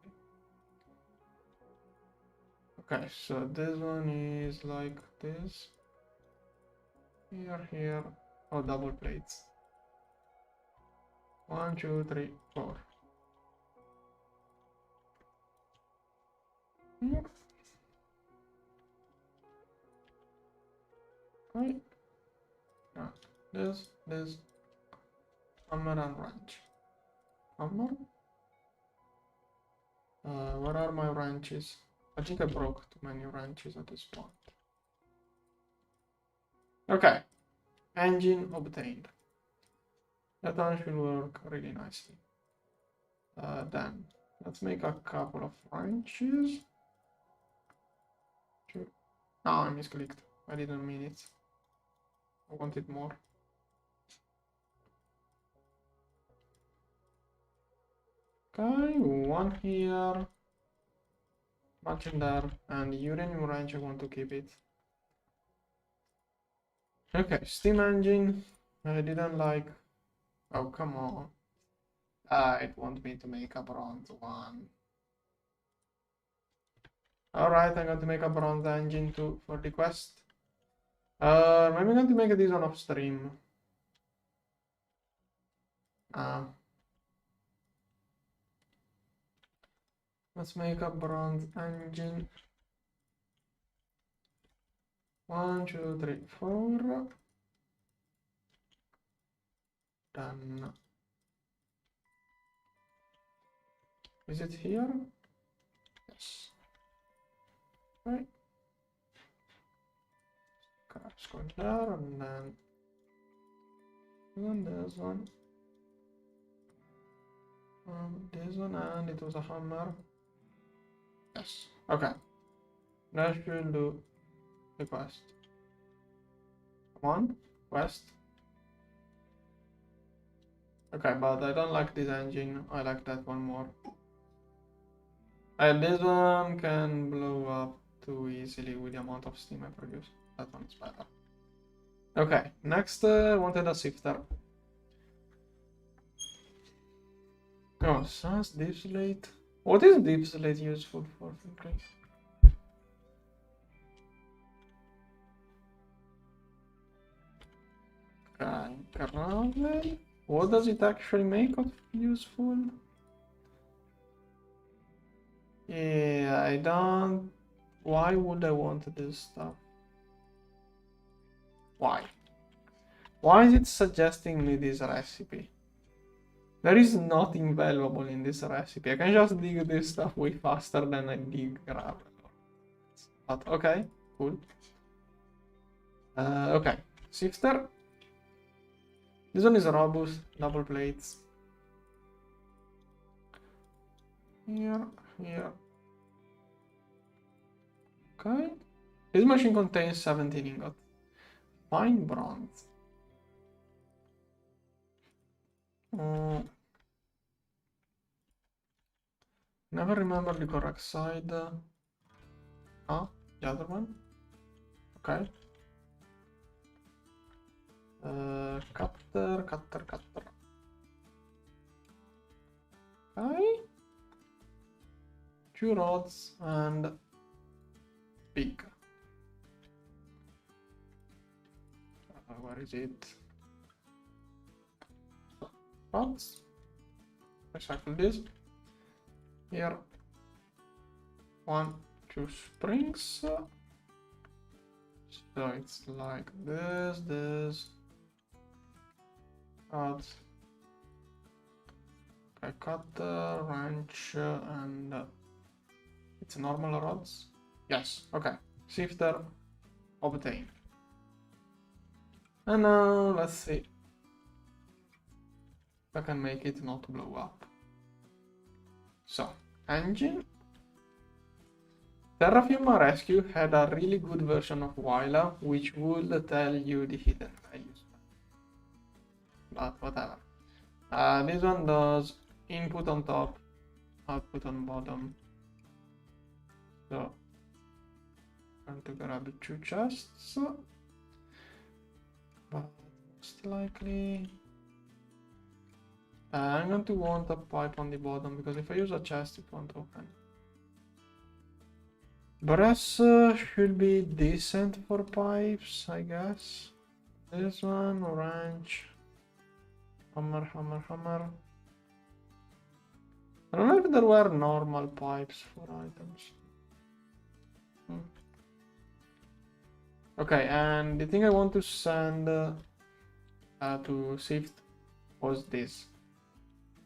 Okay, so this one is like this. Here. Oh, double plates. 1, 2, 3, 4. Here. Okay. Now, this, hammer and wrench. Hammer? Where are my wrenches? I think I broke too many wrenches at this point. Okay. Engine obtained. That one should work really nicely. Then, let's make a couple of wrenches. No, I misclicked. I didn't mean it. I wanted more. Okay, one here. Bunch in there. And the uranium wrench, I want to keep it. Okay, steam engine. I didn't like. Oh, come on. It wants me to make a bronze one. Alright, I'm going to make a bronze engine too for the quest. Maybe I'm going to make this one off stream. Let's make a bronze engine. 1, 2, 3, 4. Done. Is it here? Yes. Right. Cars going there, and then this one. This one, and it was a hammer. Yes. Okay. Now should do the quest. Come on, quest. Okay, but I don't like this engine. I like that one more. And this one can blow up too easily with the amount of steam I produce. That one is better. Okay, next I wanted a sifter. Oh, sans deep slate. What is deep slate useful for? Okay, gravel. What does it actually make of useful? Yeah, I don't. Why would I want this stuff? Why? Why is it suggesting me this recipe? There is nothing valuable in this recipe. I can just dig this stuff way faster than I dig gravel. But okay, cool. Okay, sifter. This one is robust, double plates. Here. Okay. This machine contains 17 ingots. Fine bronze. Never remember the correct side. Ah, the other one. Okay. Cutter. Okay. 2 rods and pig. Where is it? Rods. Recycle this. Here. 1, 2 springs. So it's like this. Rods. Okay, cutter, wrench, and it's normal rods. Yes, okay. Shifter obtained. And now let's see if I can make it not blow up. So, engine. Terraform Rescue had a really good version of Wila, which would tell you the hidden values. But whatever. This one does input on top, output on bottom. So, I'm going to grab 2 chests. But most likely I'm going to want a pipe on the bottom, because if I use a chest it won't open. Brass should be decent for pipes, I guess. This one, wrench, hammer. I don't know if there were normal pipes for items. Okay, and the thing I want to send to sift was this.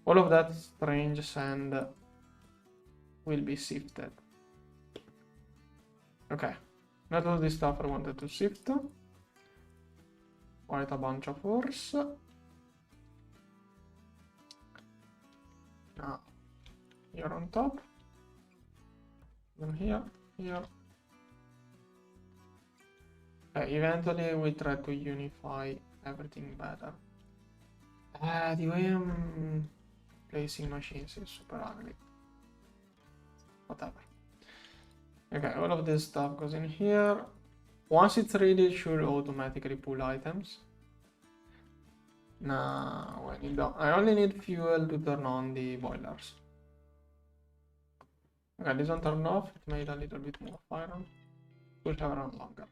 All of that strange sand will be sifted. Okay, not all this stuff I wanted to sift. Quite a bunch of ores. Now, here on top. Then here. Okay, eventually we try to unify everything better. The way I'm placing machines is super ugly. Whatever. Okay, all of this stuff goes in here. Once it's ready, it should automatically pull items. Now, I only need fuel to turn on the boilers. Okay, this one turned off. It made a little bit more iron. Will have run longer.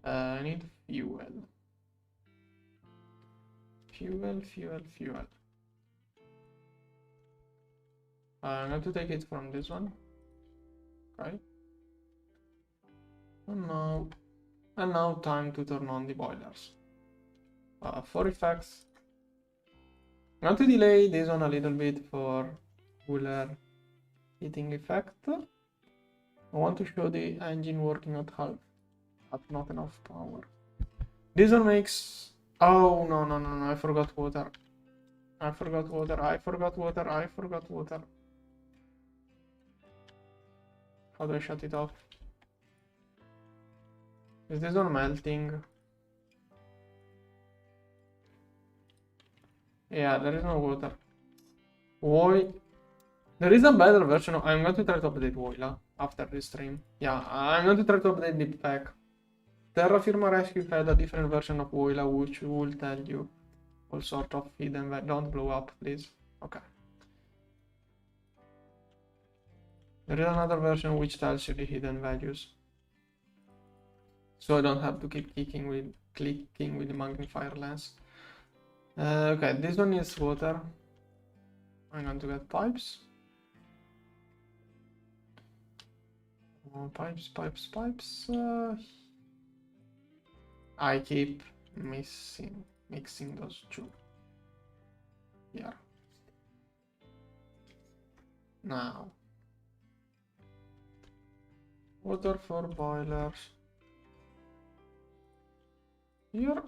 I need fuel. Fuel. I'm going to take it from this one. Okay. And now time to turn on the boilers. For effects, I'm going to delay this one a little bit for cooler heating effect. I want to show the engine working at half, at not enough power. This one makes... Oh, no, I forgot water. I forgot water. How do I shut it off? Is this one melting? Yeah, there is no water. Why? There is a better version of... I'm going to try to update Woila after this stream. Yeah, I'm going to try to update the pack. Terraform Rescue had a different version of Woila which will tell you all sort of hidden... Don't blow up, please. Okay. There is another version which tells you the hidden values. So I don't have to keep clicking with the magnifier lens. Okay, this one needs water. I'm going to get pipes. Pipes. I keep mixing those two. Here. Now. Water for boilers. Here.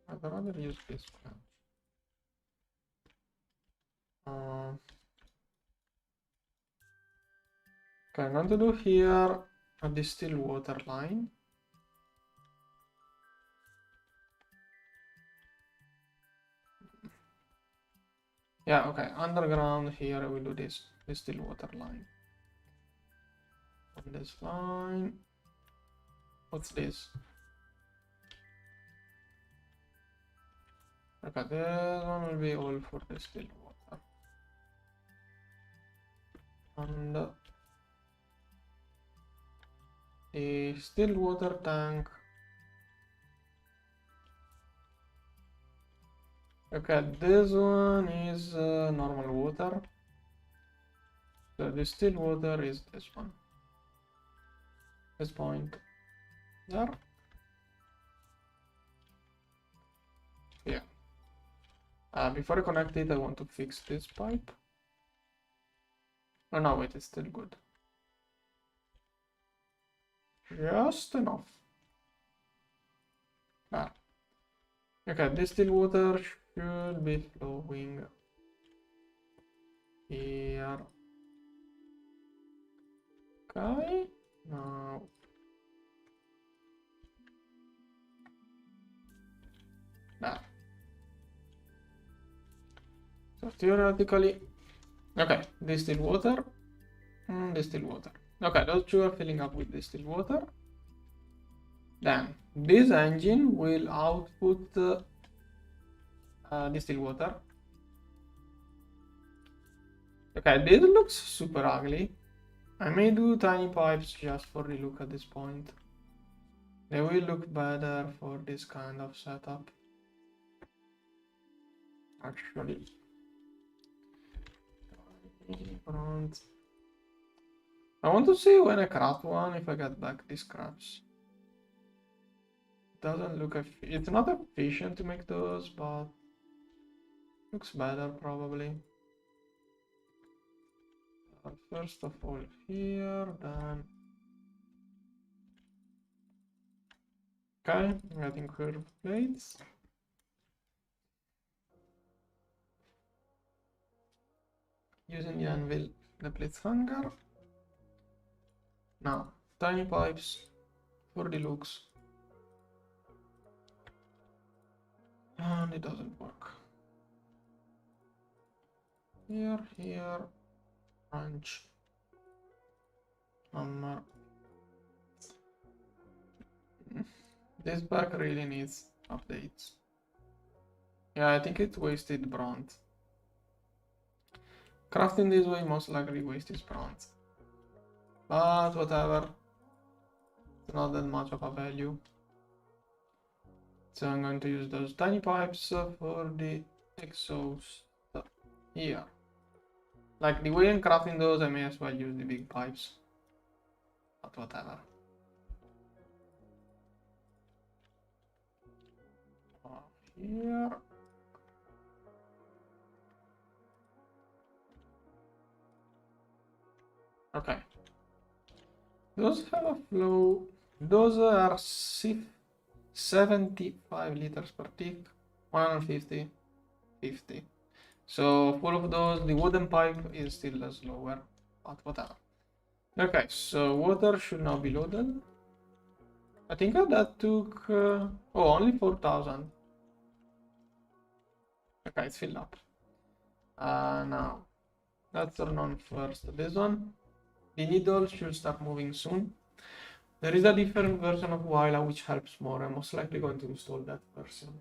I'd rather use this one. Okay, I'm going to do here a distilled water line. Yeah, okay, underground here we do this still water line. On this line, what's this? Okay, this one will be all for the still water. And the still water tank. Okay, this one is normal water. So the still water is this one. This point there. Yeah. Before I connect it, I want to fix this pipe. Oh no, wait, it's still good. Just enough. Ah. Okay, distilled water should be flowing here. Okay, now. There. So theoretically, okay, distilled water, distilled water. Okay, those two are filling up with distilled water. Then this engine will output distilled water. Okay, this looks super ugly. I may do tiny pipes just for the look at this point. They will look better for this kind of setup. Actually. I want to see when I craft one if I get back these scraps. Doesn't look it's not efficient to make those, but looks better probably. First of all here, then okay, I'm getting curved plates. Using the anvil, the plates hanger. Now, tiny pipes for the looks. And it doesn't work. Here, wrench, hammer. This back really needs updates. Yeah, I think it wasted bronze. Crafting this way most likely wastes bronze. But whatever. It's not that much of a value. So I'm going to use those tiny pipes for the exhaust here. Like the way I'm crafting those, I may as well use the big pipes. But whatever. Here. Okay. Those have a flow. Those are 75 liters per tick. 150, 50. So full of those, the wooden pipe is still slower, but whatever. Okay, so water should now be loaded. I think that took oh, only 4,000. Okay, it's filled up. Now let's turn on first this one. The needle should start moving soon. There is a different version of Wila which helps more. I'm most likely going to install that version.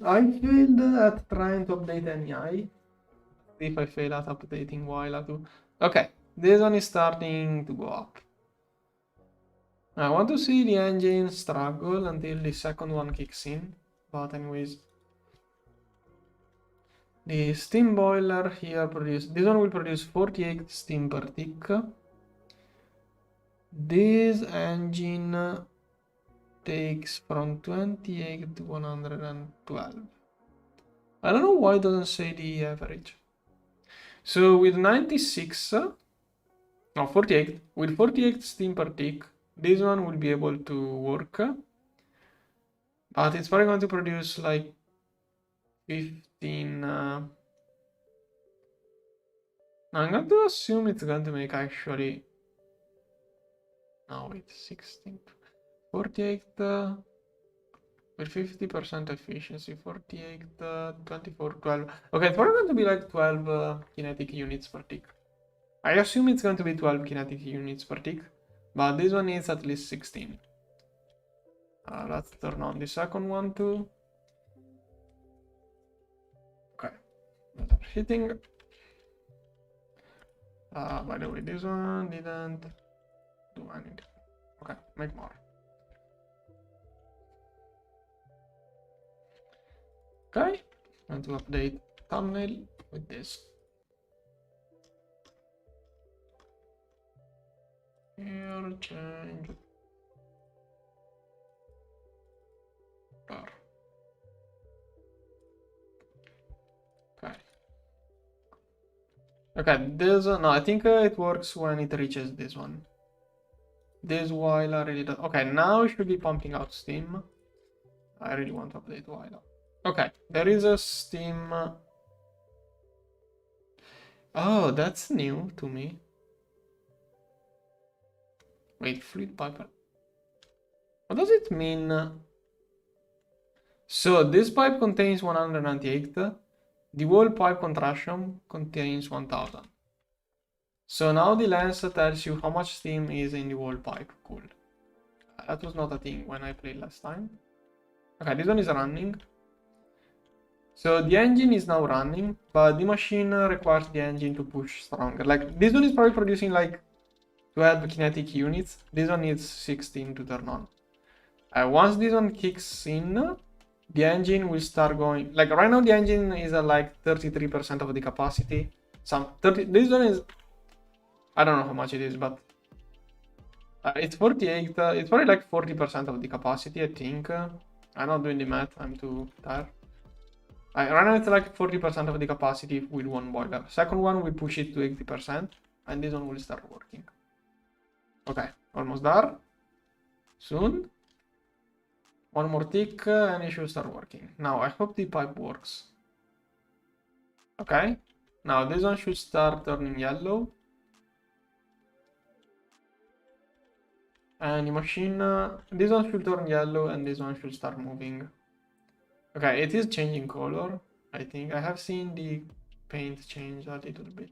I failed at trying to update NEI. If I fail at updating Wila too. Okay, this one is starting to go up. I want to see the engine struggle until the second one kicks in. But anyways, the steam boiler here this one will produce 48 steam per tick. This engine takes from 28 to 112. I don't know why it doesn't say the average. So with 96, no 48, with 48 steam per tick, this one will be able to work. But it's probably going to produce like 15. I'm going to assume it's going to make actually. No, wait, 16. 48. with 50% efficiency, 48, 24, 12. Okay, it's probably going to be like 12 kinetic units per tick. I assume it's going to be 12 kinetic units per tick, but this one needs at least 16. Let's turn on the second one too. Okay, those are hitting. By the way, this one didn't do anything. Okay, make more. Okay, going to update thumbnail with this. Here, change. Okay. Okay, this no, I think it works when it reaches this one. This Wyler really does. Okay, now it should be pumping out steam. I really want to update Wyler. Okay, there is a steam. Oh, that's new to me. Wait, fluid pipe. What does it mean? So this pipe contains 198. The wall pipe contraction contains 1000. So now the lens tells you how much steam is in the wall pipe. Cool. That was not a thing when I played last time. Okay, this one is running. So the engine is now running, but the machine requires the engine to push stronger. Like this one is probably producing like 12 kinetic units. This one needs 16 to turn on. Once this one kicks in, the engine will start going. Like right now, the engine is at like 33% of the capacity. This one is, I don't know how much it is, but it's 48. It's probably like 40% of the capacity, I think. I'm not doing the math. I'm too tired. Right now it's like 40% of the capacity with one boiler. Second one we push it to 80%, and this one will start working. Okay, almost there. Soon. One more tick and it should start working. Now I hope the pipe works. Okay, now this one should start turning yellow. And the machine, this one should turn yellow and this one should start moving. Okay, it is changing color. I think I have seen the paint change a little bit.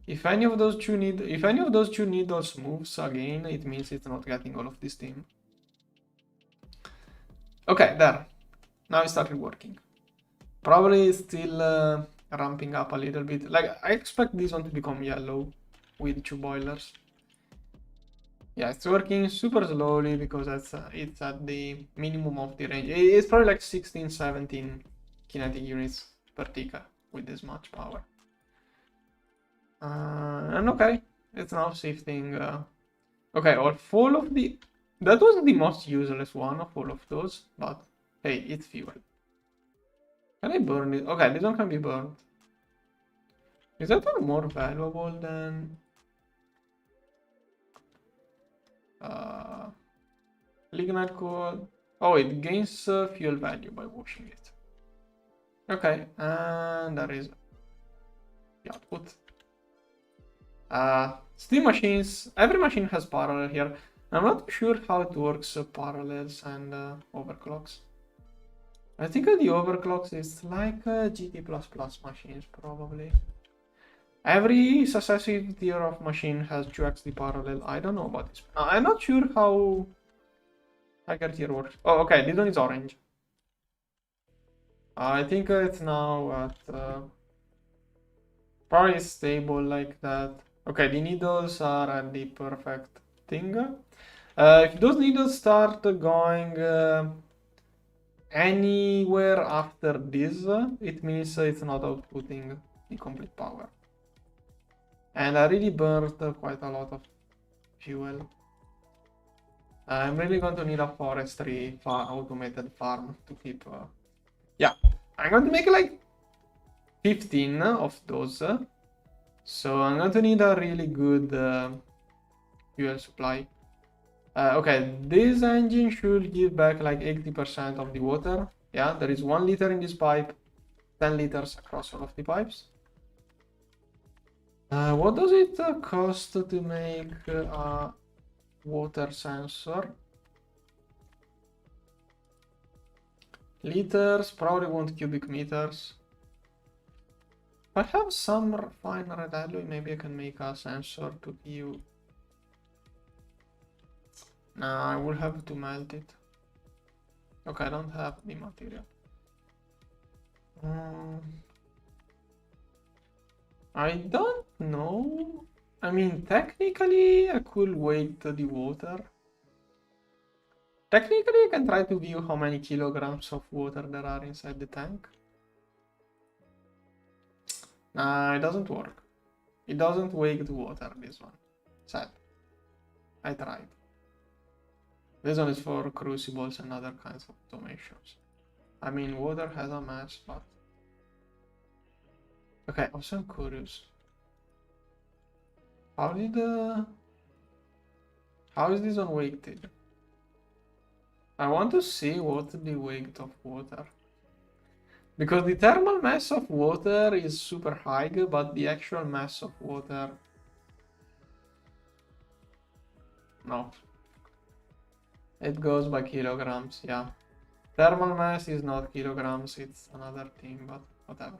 If any of those two needles moves again, it means it's not getting all of this steam. Okay, there. Now it started working. Probably still ramping up a little bit. Like I expect this one to become yellow with 2 boilers. Yeah, it's working super slowly because it's at the minimum of the range. It's probably like 16, 17 kinetic units per tick with this much power. And okay, it's now shifting. Okay, all of the... That was the most useless one of all of those, but hey, it's fuel. Can I burn it? Okay, this one can be burned. Is that one more valuable than... lignite coal? Oh, it gains fuel value by washing it. Okay, and there is the output. Steam machines, every machine has parallel here. I'm not sure how it works, parallels and overclocks. I think the overclocks is like GT++ machines, probably. Every successive tier of machine has 2x the parallel. I don't know about this. I'm not sure how higher tier works. Oh, okay, this one is orange. I think it's now at probably stable like that. Okay, the needles are at the perfect thing. If those needles start going anywhere after this, it means it's not outputting the complete power. And I really burned quite a lot of fuel. I'm really going to need a forestry automated farm to keep... Yeah, I'm going to make like 15 of those. So I'm going to need a really good fuel supply. Okay, this engine should give back like 80% of the water. Yeah, there is 1 liter in this pipe, 10 liters across all of the pipes. What does it cost to make a water sensor? Liters, probably want cubic meters. If I have some fine red alloy, maybe I can make a sensor to give. Nah, I will have to melt it. Okay, I don't have the material. I don't know. I mean, technically, I could weight the water. Technically, I can try to view how many kilograms of water there are inside the tank. Nah, it doesn't work. It doesn't weigh the water, this one. Sad. I tried. This one is for crucibles and other kinds of automations. I mean, water has a mass, but... Okay, also I'm curious. How is this one weighted? I want to see what the weight of water. Because the thermal mass of water is super high, but the actual mass of water... No. It goes by kilograms, yeah. Thermal mass is not kilograms, it's another thing, but whatever.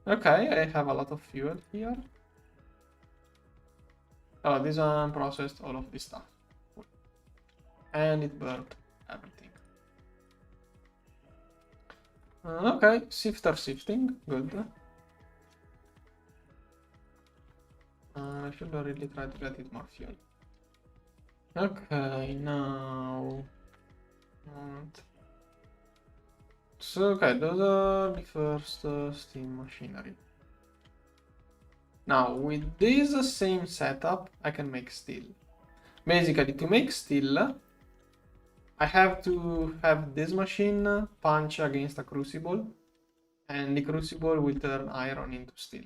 Okay, I have a lot of fuel here. Oh, this one processed all of this stuff. And it burned everything. Okay, sifter sifting, good. I should really try to get it more fuel. Okay, now... So, okay, those are the first steam machinery. Now, with this same setup, I can make steel. Basically, to make steel, I have to have this machine punch against a crucible, and the crucible will turn iron into steel.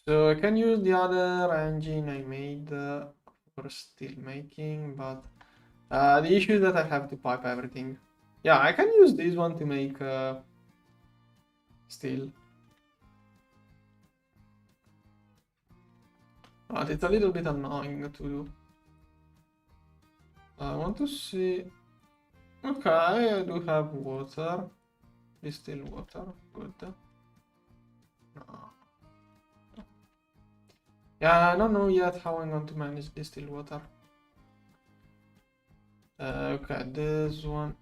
So I can use the other engine I made for steel making, but the issue is that I have to pipe everything. Yeah, I can use this one to make steel. But it's a little bit annoying to do. I want to see... Okay, I do have water. Distilled water, good. No. Yeah, I don't know yet how I'm going to manage distilled water. Okay, this one.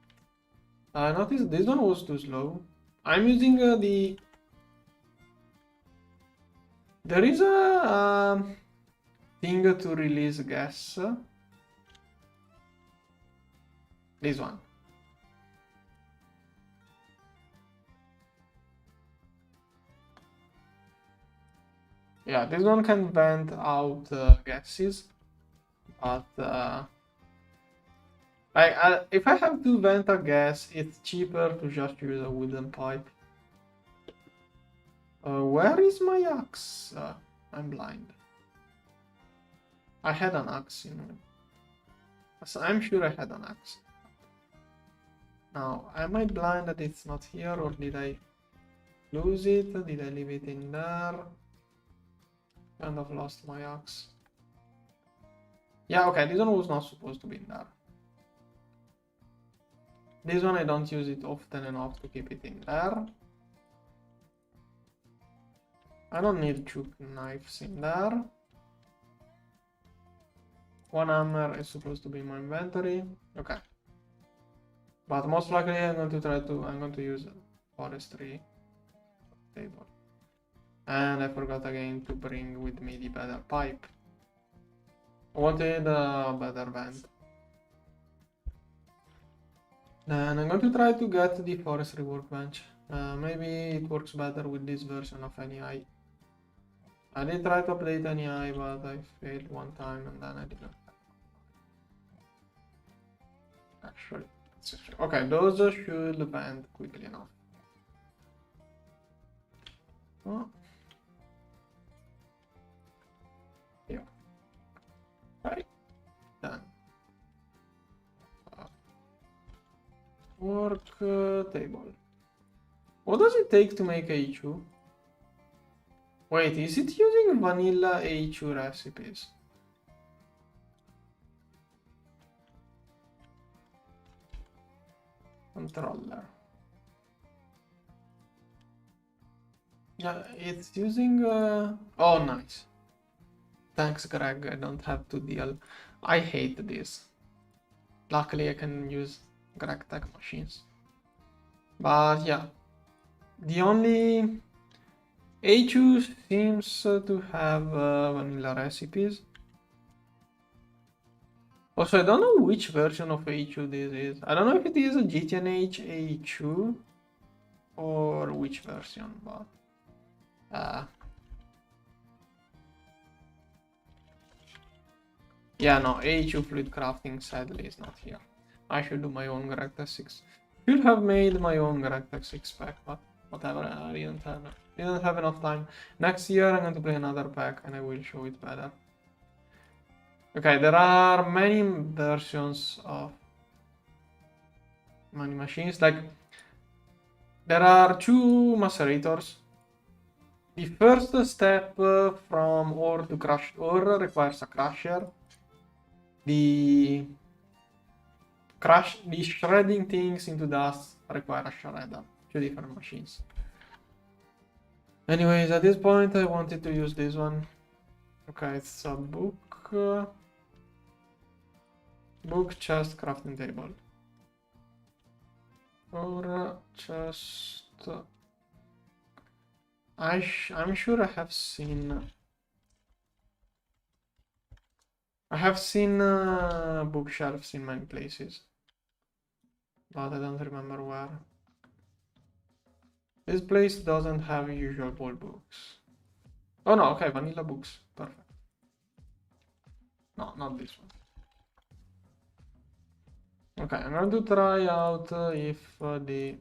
I noticed this one was too slow. I'm using the... There is a thing to release gas. This one. Yeah, this one can vent out gases, but if I have to vent a gas, it's cheaper to just use a wooden pipe. Where is my axe? I'm blind. I had an axe, you know. I'm sure I had an axe. Now, am I blind that it's not here, or did I lose it? Did I leave it in there? Kind of lost my axe. Yeah, okay, this one was not supposed to be in there. This one I don't use it often enough to keep it in there. I don't need 2 knives in there. 1 hammer is supposed to be in my inventory. Okay. But most likely I'm going to use forestry table. And I forgot again to bring with me the better pipe. I wanted a better vent. Then I'm going to try to get the forestry workbench. Maybe it works better with this version of NEI. I did try to update NEI, but I failed one time and then I didn't. Actually, okay, those should vent quickly enough. Oh. Yeah. Right. Done. Work table. What does it take to make A2? Wait, is it using vanilla A2 recipes? controller. Yeah, it's using oh nice. Thanks Greg, I don't have to deal. I hate this. Luckily I can use gregtech machines. But yeah, the only HU seems to have vanilla recipes. Also, I don't know which version of HU this is. I don't know if it is a GTNH HU or which version, but yeah, no, HU Fluid Crafting sadly is not here. I should do my own gregtech 6. Should have made my own gregtech 6 pack, but whatever, I didn't have enough time. Next year I'm going to play another pack and I will show it better. Okay, there are many versions of many machines. Like, there are 2 macerators. The first step from ore to crushed ore requires a crusher. The shredding things into dust require a shredder. 2 different machines. Anyways, at this point I wanted to use this one. Okay, it's a book. Book, chest, crafting table. Or chest. I'm sure I have seen bookshelves in many places, but I don't remember where. This place doesn't have usual ball books. Oh no, okay, vanilla books, perfect. No, not this one. Okay, I'm going to try out if the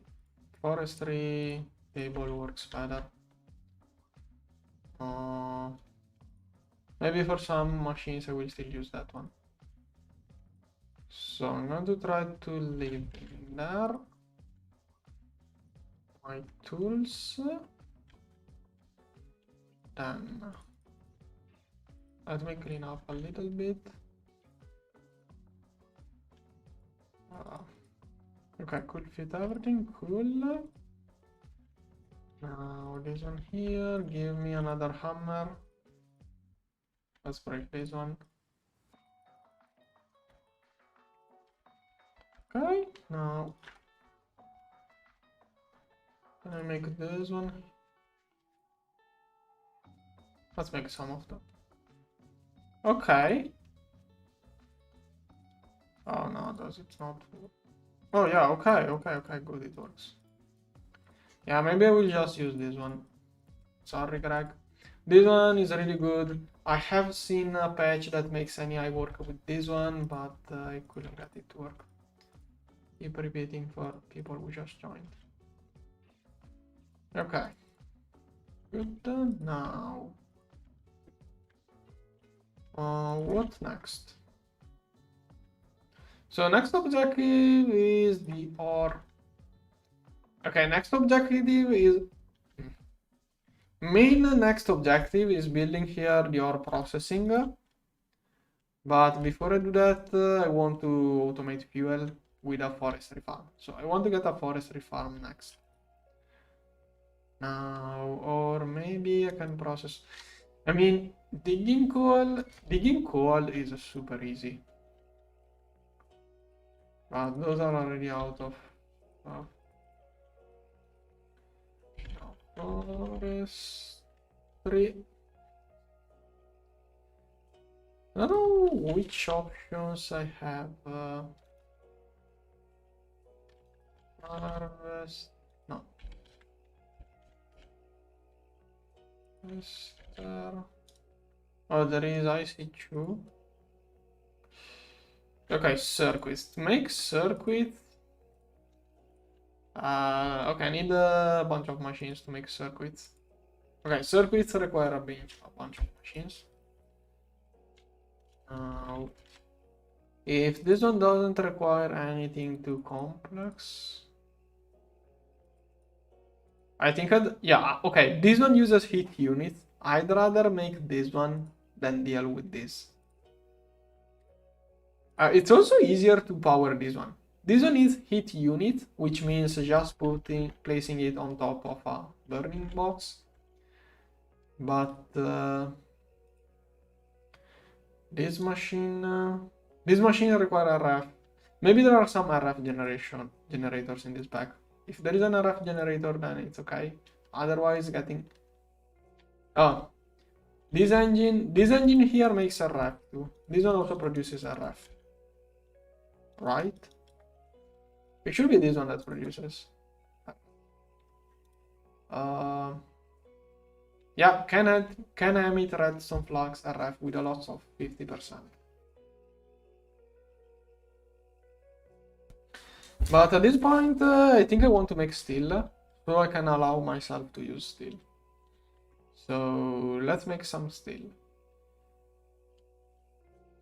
forestry table works better. Maybe for some machines I will still use that one. So I'm going to try to leave in there my tools. Then let me clean up a little bit. Okay, could fit everything, cool. Now this one here, give me another hammer. Let's break this one. Okay, now can I make this one? Let's make some of them. Okay. Oh no, does it not work? Oh yeah, okay, good, it works. Yeah, maybe I will just use this one. Sorry, Greg. This one is really good. I have seen a patch that makes any work with this one, but I couldn't get it to work. Keep repeating for people who just joined. Okay. Good. Now. What next? So next objective is the ore. Okay, next objective is next objective is building here the ore processing. But before I do that, I want to automate fuel with a forestry farm. So I want to get a forestry farm next. Now, or maybe I can process. I mean, digging coal is super easy. But those are already out of forestry. I don't know which options I have. Harvest. No. Oh, there is IC2. Okay, circuits. To make circuits. Okay, I need a bunch of machines to make circuits. Okay, circuits require a bunch of machines. Now, if this one doesn't require anything too complex, I think yeah, okay, this one uses heat units. I'd rather make this one than deal with this. It's also easier to power this one. This one is heat unit, which means just placing it on top of a burning box. But this machine require RF. Maybe there are some RF generators in this pack. If there is an RF generator, then it's okay. Otherwise, getting this engine here makes RF too. This one also produces RF, right? It should be this one that produces. Yeah, can emit redstone flux RF with a loss of 50%. But at this point, I think I want to make steel, so I can allow myself to use steel. So let's make some steel.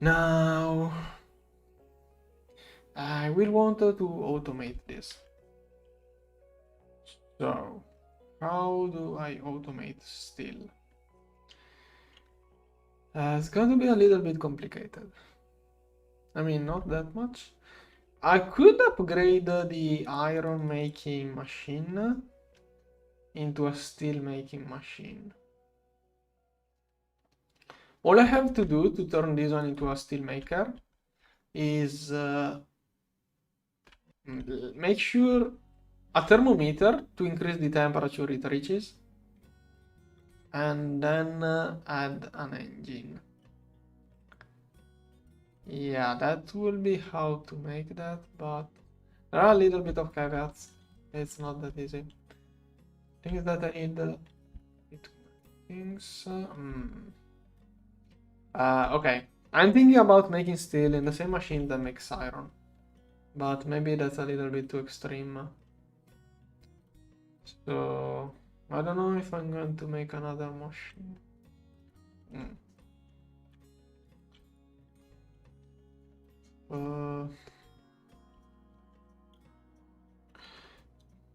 Now, I will want to automate this. So, how do I automate steel? It's going to be a little bit complicated. I mean, not that much. I could upgrade the iron making machine into a steel making machine. All I have to do to turn this one into a steel maker is make sure a thermometer to increase the temperature it reaches, and then add an engine. Yeah, that will be how to make that, but there are a little bit of caveats. It's not that easy. Thing is that I need things. Okay, I'm thinking about making steel in the same machine that makes iron, but maybe that's a little bit too extreme. So I don't know if I'm going to make another machine.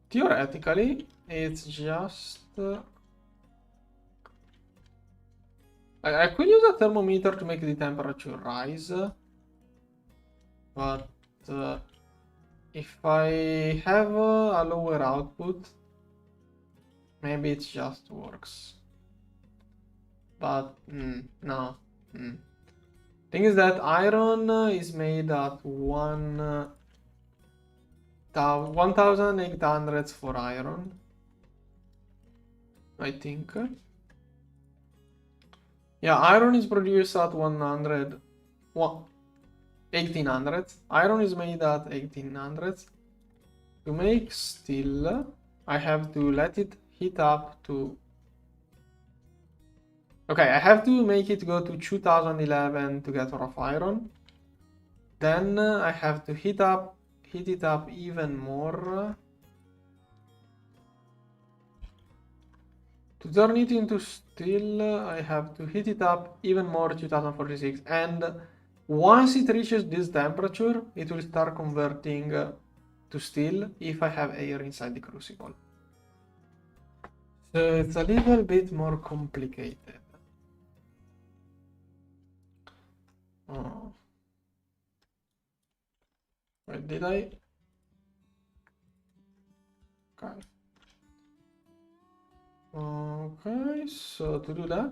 Theoretically, it's just I could use a thermometer to make the temperature rise, but if I have a lower output, maybe it just works. But no. Thing is that iron is made at 1800 for iron, I think. Yeah, iron is produced at 1800. Iron is made at 1800. To make steel, I have to let it heat up to... Okay, I have to make it go to 2011 to get rough iron. Then I have to heat it up even more to turn it into steel. I have to heat it up even more, 2046, and once it reaches this temperature, it will start converting to steel if I have air inside the crucible. So it's a little bit more complicated. Oh. Wait, did I? Okay. Okay, so to do that,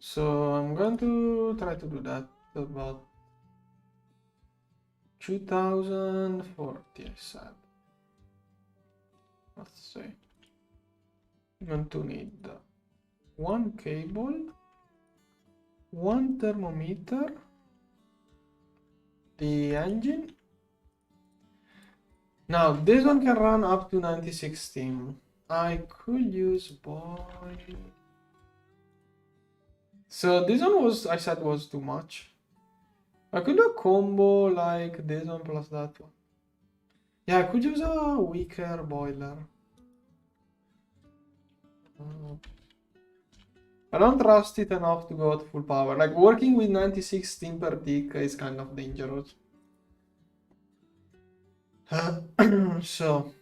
so I'm going to try to do that about 2040, I said. Let's see. I'm going to need one cable, one thermometer, the engine. Now this one can run up to 96 steam. I could use boil. So this one I said was too much. I could do a combo like this one plus that one. Yeah, I could use a weaker boiler. I don't trust it enough to go at full power. Like working with 96 steam per tick is kind of dangerous. So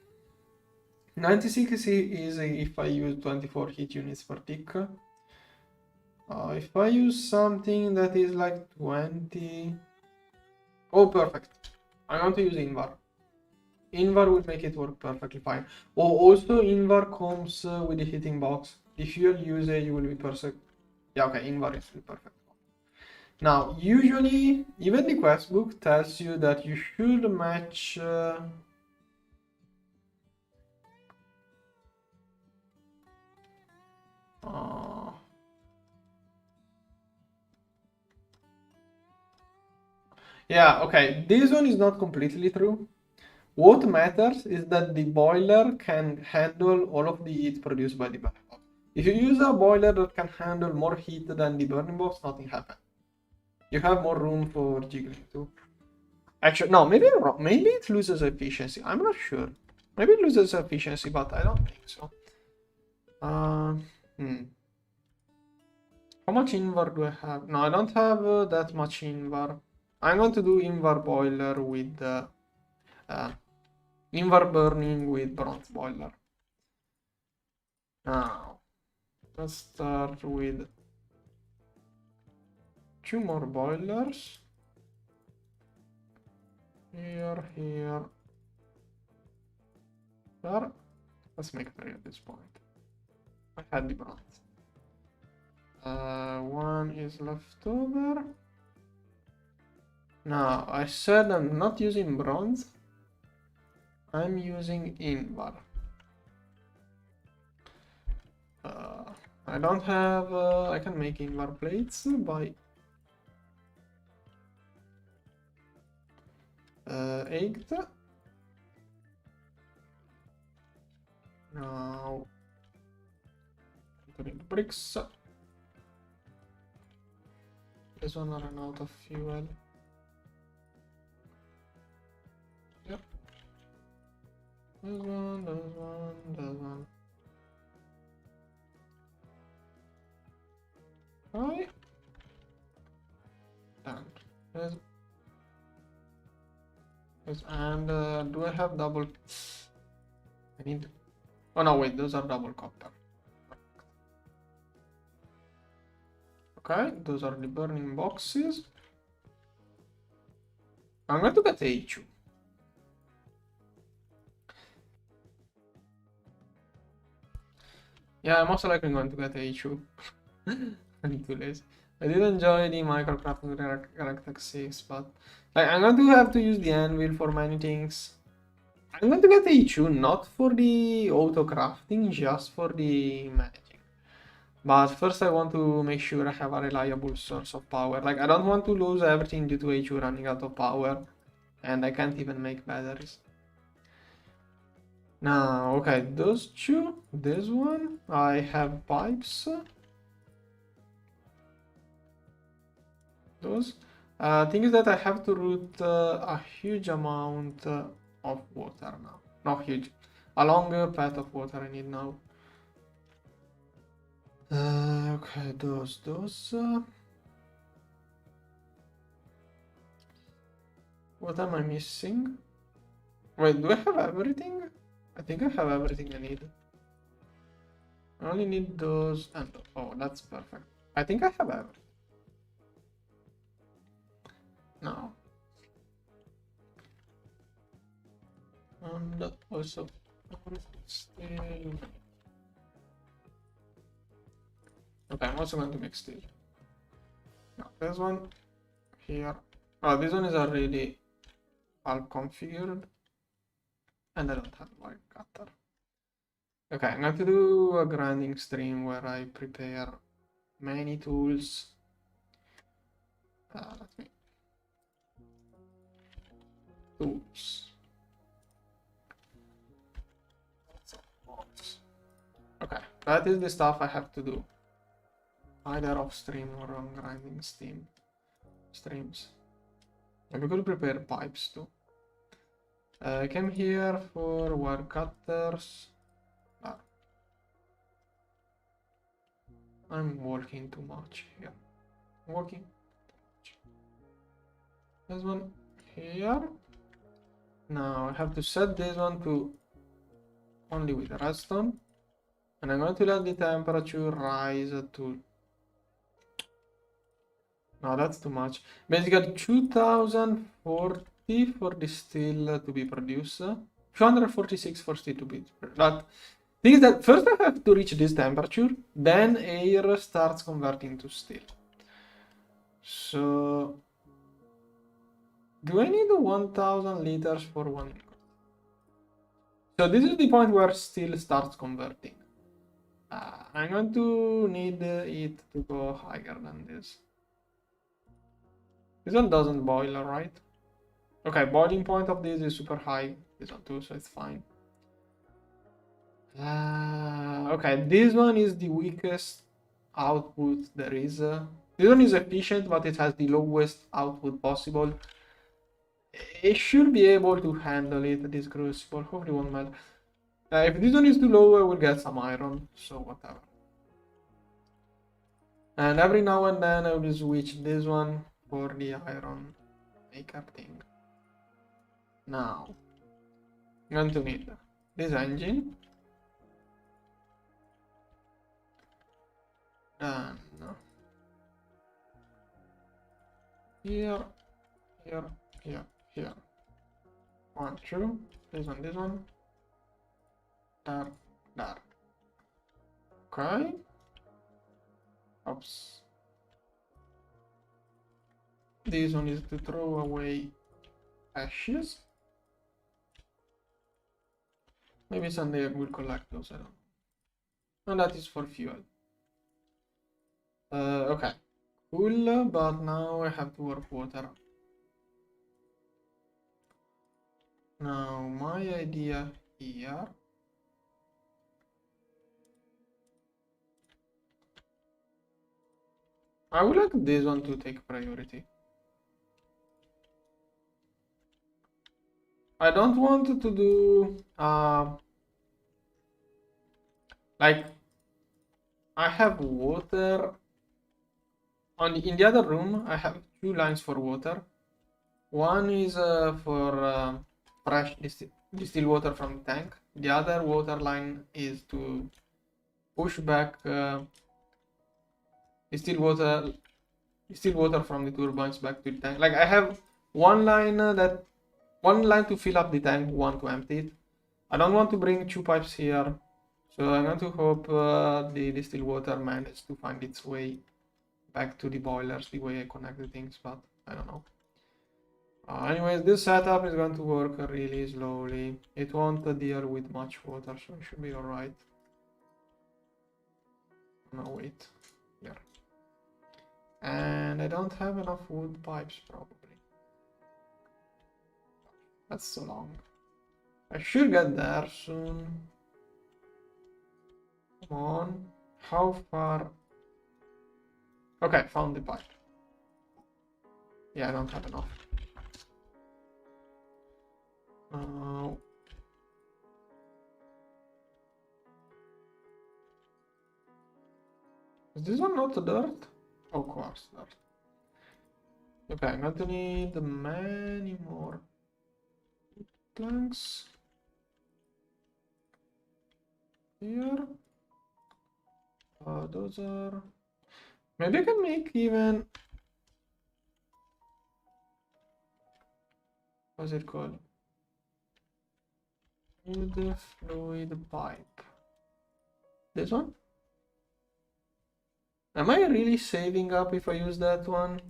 96 is if I use 24 heat units per tick. If I use something that is like 20... Oh, perfect. I'm going to use Invar. Invar will make it work perfectly fine. Oh, also Invar comes with the heating box. If you'll use it, you will be perfect. Yeah, okay, Invar is perfect. Now, usually, even the quest book tells you that you should match... Yeah, okay, this one is not completely true. What matters is that the boiler can handle all of the heat produced by the burning box. If you use a boiler that can handle more heat than the burning box, nothing happens. You have more room for jiggling too. Actually, no, maybe I'm wrong. Maybe it loses efficiency. I'm not sure. Maybe it loses efficiency, but I don't think so. How much invar do I have? No, I don't have that much invar. I'm going to do invar boiler with invar burning with bronze boiler. Now, let's start with 2 more boilers. Here. There. Let's make 3 at this point. I had the bronze. 1 is left over. Now, I said I'm not using bronze. I'm using invar. I don't have... I can make invar plates by... 8. Now... Putting bricks. This one ran out of fuel. Yep. This one. Right. Done. And do I have double? I need... Oh no, wait, those are double copper. Okay, those are the burning boxes. I'm going to get H2. Yeah, I'm also likely going to get H2. I'm too lazy. I did enjoy the Minecraft with gregtech 6, but like, I'm going to have to use the anvil for many things. I'm going to get H2 not for the auto crafting, just for the managing. But first I want to make sure I have a reliable source of power. Like, I don't want to lose everything due to H2 running out of power. And I can't even make batteries. Now, okay, those 2. This one, I have pipes. Those. Thing is that I have to route a huge amount of water now. Not huge. A longer path of water I need now. Okay, those. What am I missing? Wait, do I have everything? I think I have everything I need. I only need those and... Oh, that's perfect. I think I have everything. No. And also... steel. Okay, I'm also going to make steel. Now, this one here. Oh, this one is already all configured. And I don't have wire cutter. Okay, I'm going to do a grinding stream where I prepare many tools. Let me... Tools. Okay, that is the stuff I have to do. Either off stream or on grinding streams. And we could prepare pipes too. I came here for wire cutters. I'm walking too much here. Walking. This one here. Now I have to set this one to only with redstone. And I'm going to let the temperature rise to No, that's too much. Basically, 2040 for the steel to be produced. 246 for steel to be. But thing is that first I have to reach this temperature, then air starts converting to steel. So, do I need 1000 liters for one ingot? So this is the point where steel starts converting. I'm going to need it to go higher than this. This one doesn't boil, right? Okay, boiling point of this is super high. This one too, so it's fine. Okay, this one is the weakest output there is. This one is efficient, but it has the lowest output possible. It should be able to handle it, this crucible. Hopefully it won't melt. If this one is too low, I will get some iron, so whatever. And every now and then I will switch this one for the iron maker thing. Now, I'm going to need this engine. Then here, here, here, here. 1, 2, this one. There, there. Okay. Oops. This one is to throw away ashes. Maybe someday I will collect those, I don't know. And that is for fuel. Okay. Cool, but now I have to work water. Now, my idea here. I would like this one to take priority. I don't want to do like I have water in the other room. I have 2 lines for water. One is for fresh distilled water from the tank. The other water line is to push back distilled water from the turbines back to the tank. Like I have one line to fill up the tank, one to empty it. I don't want to bring 2 pipes here, so I'm going to hope the distilled water manages to find its way back to the boilers the way I connect the things, but I don't know. Anyways, this setup is going to work really slowly. It won't deal with much water, so it should be alright. No, wait. Here. And I don't have enough wood pipes, probably. That's so long. I should get there soon. Come on. How far? Okay, found the pipe. Yeah, I don't have enough. Is this one not dirt? Oh, quartz dirt. Okay, I'm going to need many more planks. Here. Those are... Maybe I can make even... What's it called? Wood fluid pipe. This one? Am I really saving up if I use that one?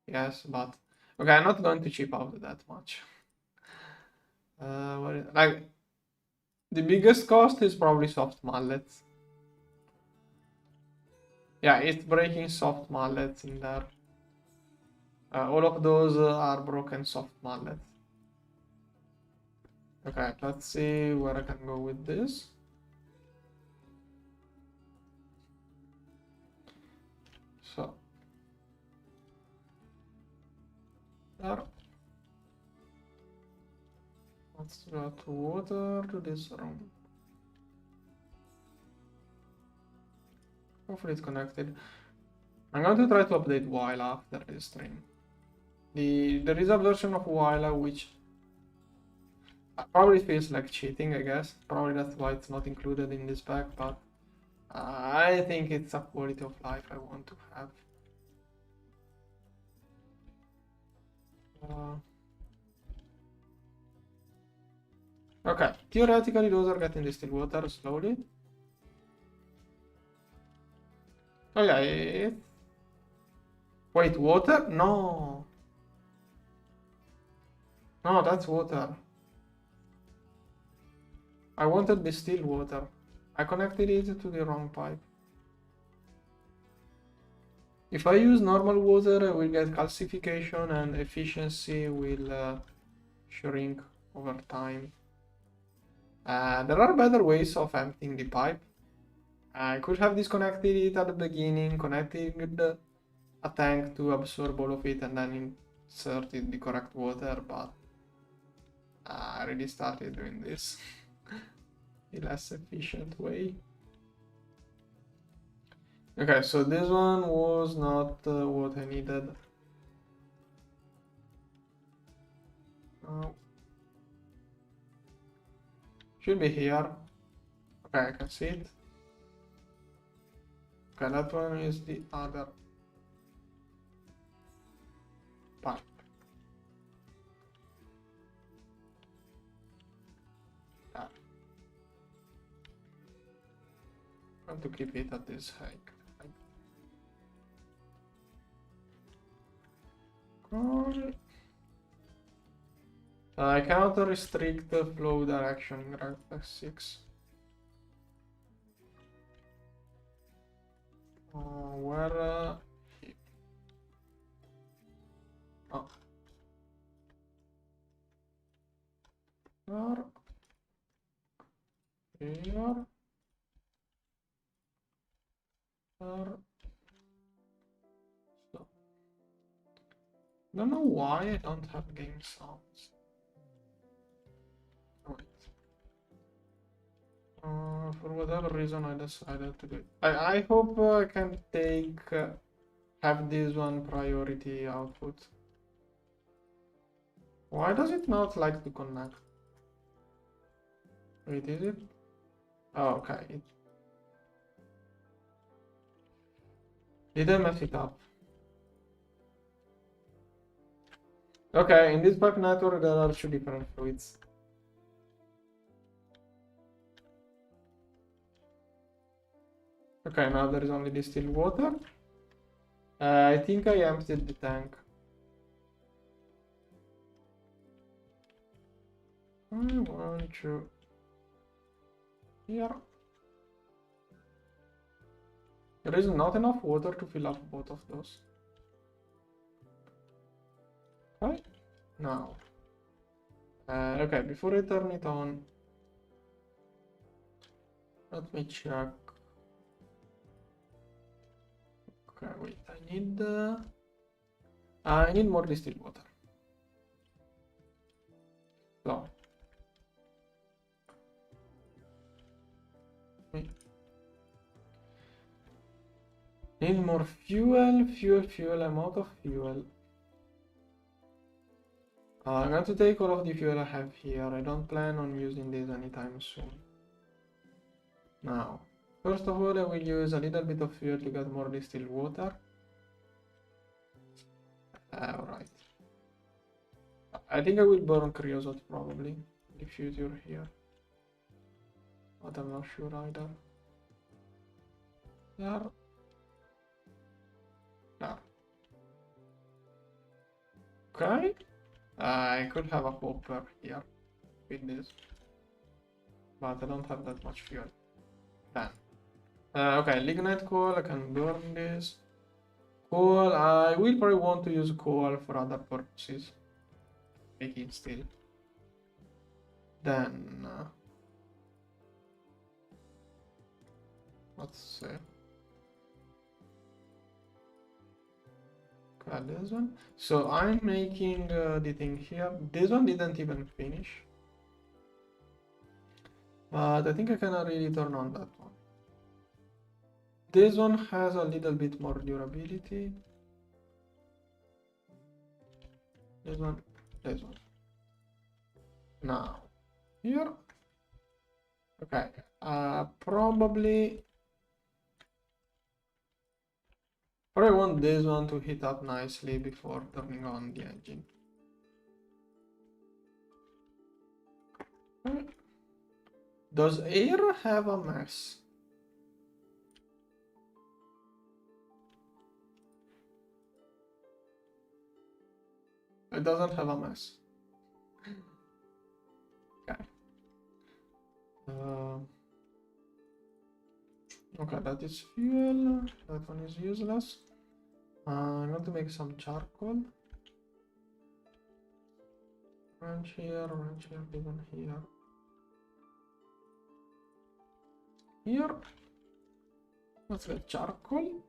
Yes, but... Okay, I'm not going to chip out that much. Like... The biggest cost is probably soft mallets. Yeah, it's breaking soft mallets in there. All of those are broken soft mallets. Okay, let's see where I can go with this. So, there. Let's go to water to this room. Hopefully it's connected. I'm going to try to update Wila after this stream. There is a version of Wila which probably feels like cheating, I guess. Probably that's why it's not included in this pack, but I think it's a quality of life I want to have. Okay, theoretically those are getting distilled water slowly. Okay. Wait, water? No. No, that's water. I wanted distilled water. I connected it to the wrong pipe. If I use normal water, I will get calcification and efficiency will shrink over time. There are better ways of emptying the pipe. I could have disconnected it at the beginning, connecting a tank to absorb all of it and then inserted the correct water, but I already started doing this. The less efficient way. Okay, so this one was not what I needed. Should be here. Okay, I can see it. Okay, that one is the other pipe. Yeah. I'm going to keep it at this height. Cool. I cannot restrict the flow direction in gregtech 6. Where? Oh. Here. Here. Here. So. Don't know why I don't have game sounds. Wait. For whatever reason, I decided to do it. I hope I can have this one priority output. Why does it not like to connect? Wait, is it? Oh, okay. It didn't mess it up. Okay, in this pipe network there are two different fluids. Okay, now there is only distilled water. I think I emptied the tank. I want to here. There is not enough water to fill up both of those. Okay, now. Okay, before I turn it on, let me check. Okay, wait, I need more distilled water. So, wait. Need more fuel, I'm out of fuel. I'm going to take all of the fuel I have here. I don't plan on using this anytime soon. Now, first of all, I will use a little bit of fuel to get more distilled water. Alright. I think I will burn creosote probably in the future here. But I'm not sure either. There. There. Okay. I could have a hopper here with this. But I don't have that much fuel. Then. Okay, lignite coal, I can burn this. Coal, I will probably want to use coal for other purposes. Making steel. Then, let's see. Okay, this one. So I'm making the thing here. This one didn't even finish. But I think I can really turn on that one. This one has a little bit more durability. This one. Now, here. Okay, probably want this one to heat up nicely before turning on the engine. Does air have a mass? It doesn't have a mass. Okay. Okay, that is fuel. That one is useless. I'm going to make some charcoal. Wrench here, even here. Here. Let's get charcoal.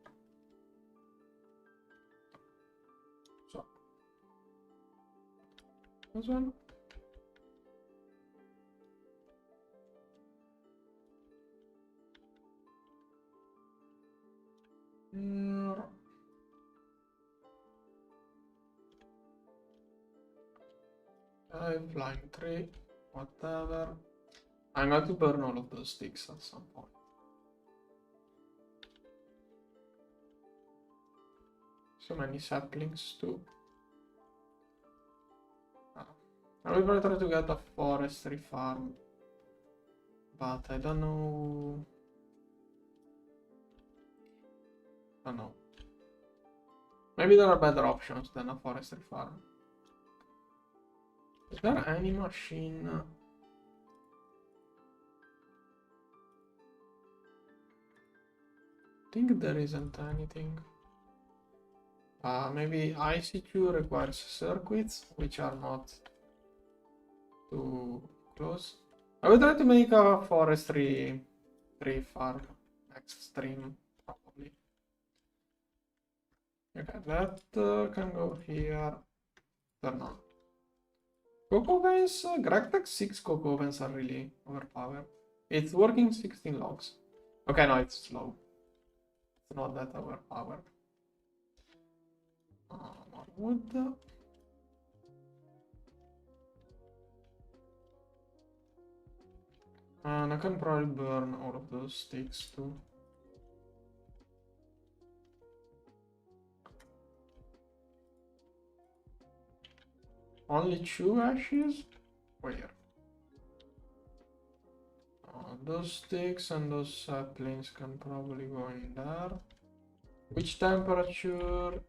So, this one. Here. Flying tree. Whatever. I'm going to burn all of those sticks at some point. So many saplings too. I will try to get a forestry farm, but I don't know. I don't know. Maybe there are better options than a forestry farm. Is there any machine? I think there isn't anything. Maybe ICQ requires circuits, which are not too close. I will try to make a forestry tree farm next stream, probably. Okay, that can go here. Turn on. Cocoa ovens, gregtech 6 cocoa ovens are really overpowered. It's working 16 logs. Okay, no, it's slow. It's not that overpowered. More wood. And I can probably burn all of those sticks too. Only 2 ashes? Where? Those sticks and those saplings can probably go in there. Which temperature?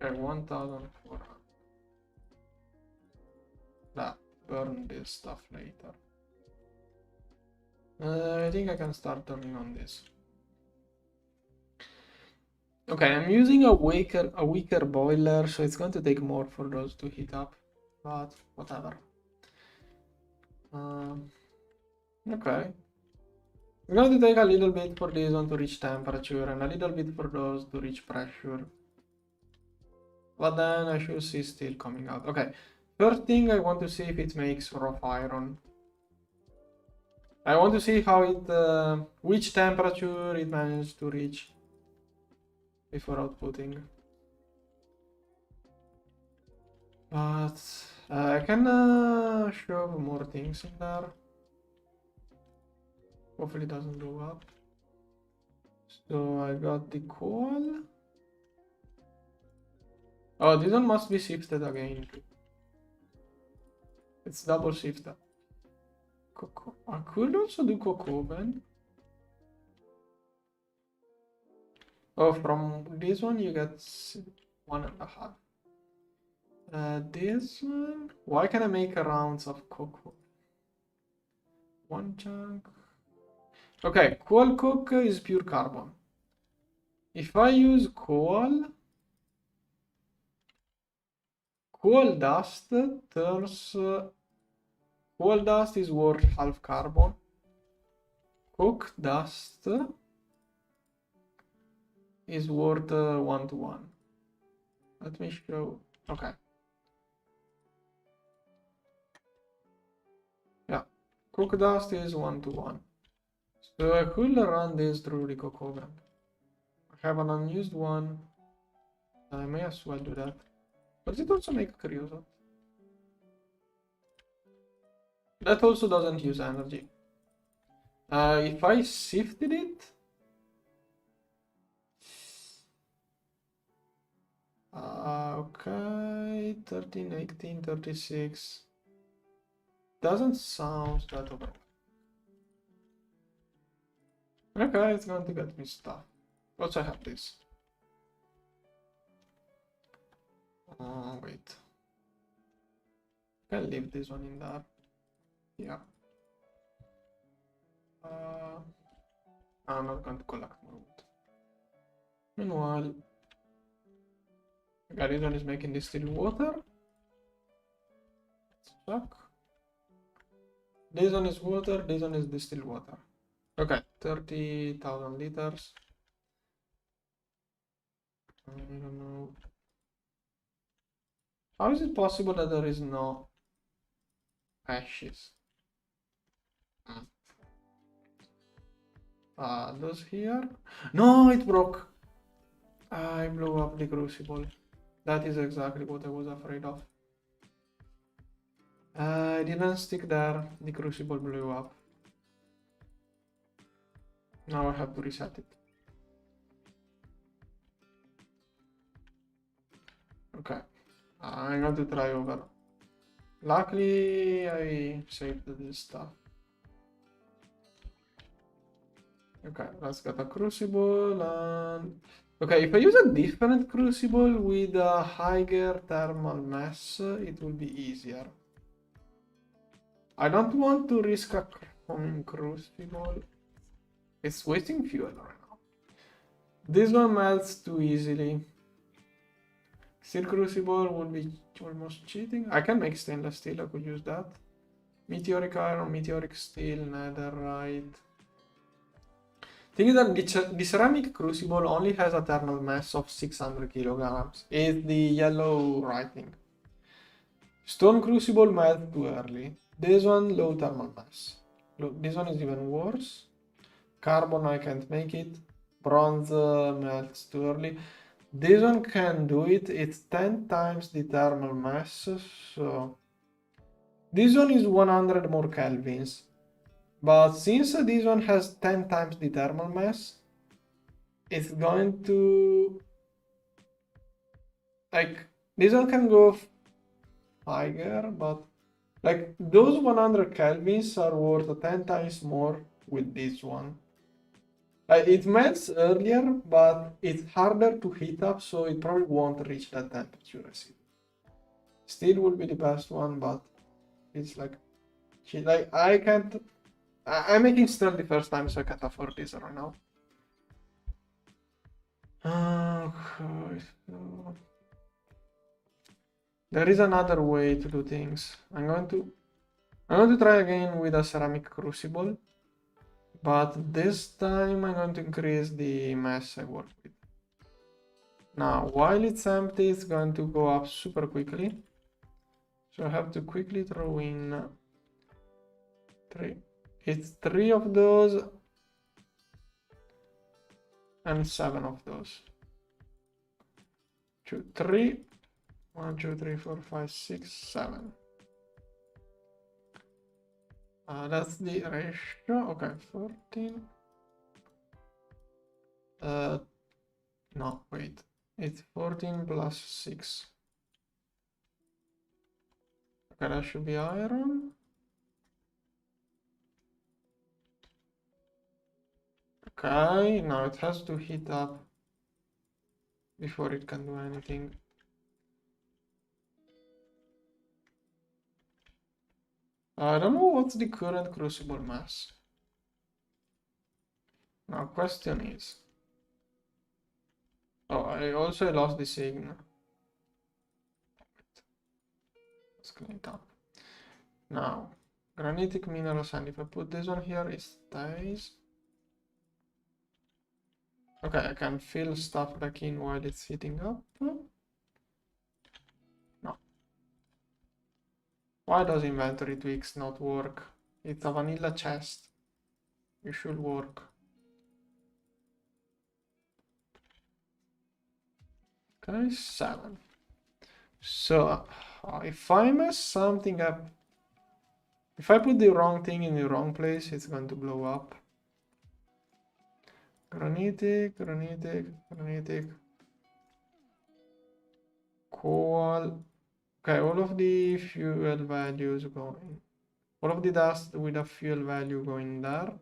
Okay, 1400. That, burn this stuff later. I think I can start turning on this. Okay, I'm using a weaker boiler, so it's going to take more for those to heat up, but whatever. Okay. I'm going to take a little bit for this one to reach temperature and a little bit for those to reach pressure. But then I should see steel coming out. Okay, first thing I want to see if it makes rough iron. I want to see how it, which temperature it managed to reach before outputting. But I can shove more things in there. Hopefully it doesn't blow up. So I got the coal. Oh, this one must be shifted again. It's double shifted. Cocoa. I could also do cocoa oven. Oh, from this one you get 1.5. This one. Why can I make rounds of cocoa? One chunk. Okay, coal cook is pure carbon. If I use coal dust turns. Coal dust is worth half carbon. Coke dust is worth 1 to 1. Let me show. Okay. Yeah, cook dust is 1 to 1. So I could run this through the coke oven. I have an unused one. I may as well do that. Does it also make creosote? That also doesn't use energy. If I shifted it, okay, 13, 18, 36. doesn't sound that overwhelming. Okay, it's going to get me stuff. Also, I have this. Oh, wait. Can leave this one in there. Yeah. I'm not going to collect more wood. Meanwhile, this one is making distilled water. Let's check. This one is water, this one is distilled water. Okay, 30,000 liters. I don't know. How is it possible that there is no ashes? Those here? No, it broke. I blew up the crucible. That is exactly what I was afraid of. I didn't stick there. The crucible blew up. Now I have to reset it. Okay. I'm going to try over. Luckily, I saved this stuff. Okay, let's get a crucible and... Okay, if I use a different crucible with a higher thermal mass, it will be easier. I don't want to risk a chrome crucible. It's wasting fuel right now. This one melts too easily. Steel crucible would be almost cheating. I can make stainless steel, I could use that. Meteoric iron, meteoric steel, netherite. Thing is that the ceramic crucible only has a thermal mass of 600 kilograms. It's the yellow writing. Stone crucible melts too early. This one low thermal mass. Look, this one is even worse. Carbon I can't make it. Bronze melts too early. This one can do it. It's 10 times the thermal mass. So this one is 100 more kelvins. But since this one has 10 times the thermal mass, it's going to... Like, this one can go higher, but... Like, those 100 kelvins are worth 10 times more with this one. It melts earlier, but it's harder to heat up, so it probably won't reach that temperature I see. Steel will be the best one, but it's like... Like, I can't... I'm making steel the first time, so I can't afford this right now. Okay, so... There is another way to do things. I'm going to try again with a ceramic crucible, but this time I'm going to increase the mass I work with. Now, while it's empty, it's going to go up super quickly. So I have to quickly throw in 3. It's 3 of those and 7 of those. 2, 3. 1, 2, 3, 4, 5, 6, 7. That's the ratio. Okay, 14. No, wait. It's 14 plus 6. Okay, that should be iron. Okay, now it has to heat up before it can do anything. I don't know what's the current crucible mass. Now, question is... Oh, I also lost the signal. Let's clean it up. Now, granitic mineral sand. If I put this one here, it stays. Okay, I can fill stuff back in while it's heating up. No. Why does inventory tweaks not work? It's a vanilla chest. It should work. Okay, 7. So, if I mess something up, if I put the wrong thing in the wrong place, it's going to blow up. Granitic, granitic, granitic. Coal. Okay, all of the fuel values going. All of the dust with a fuel value going there.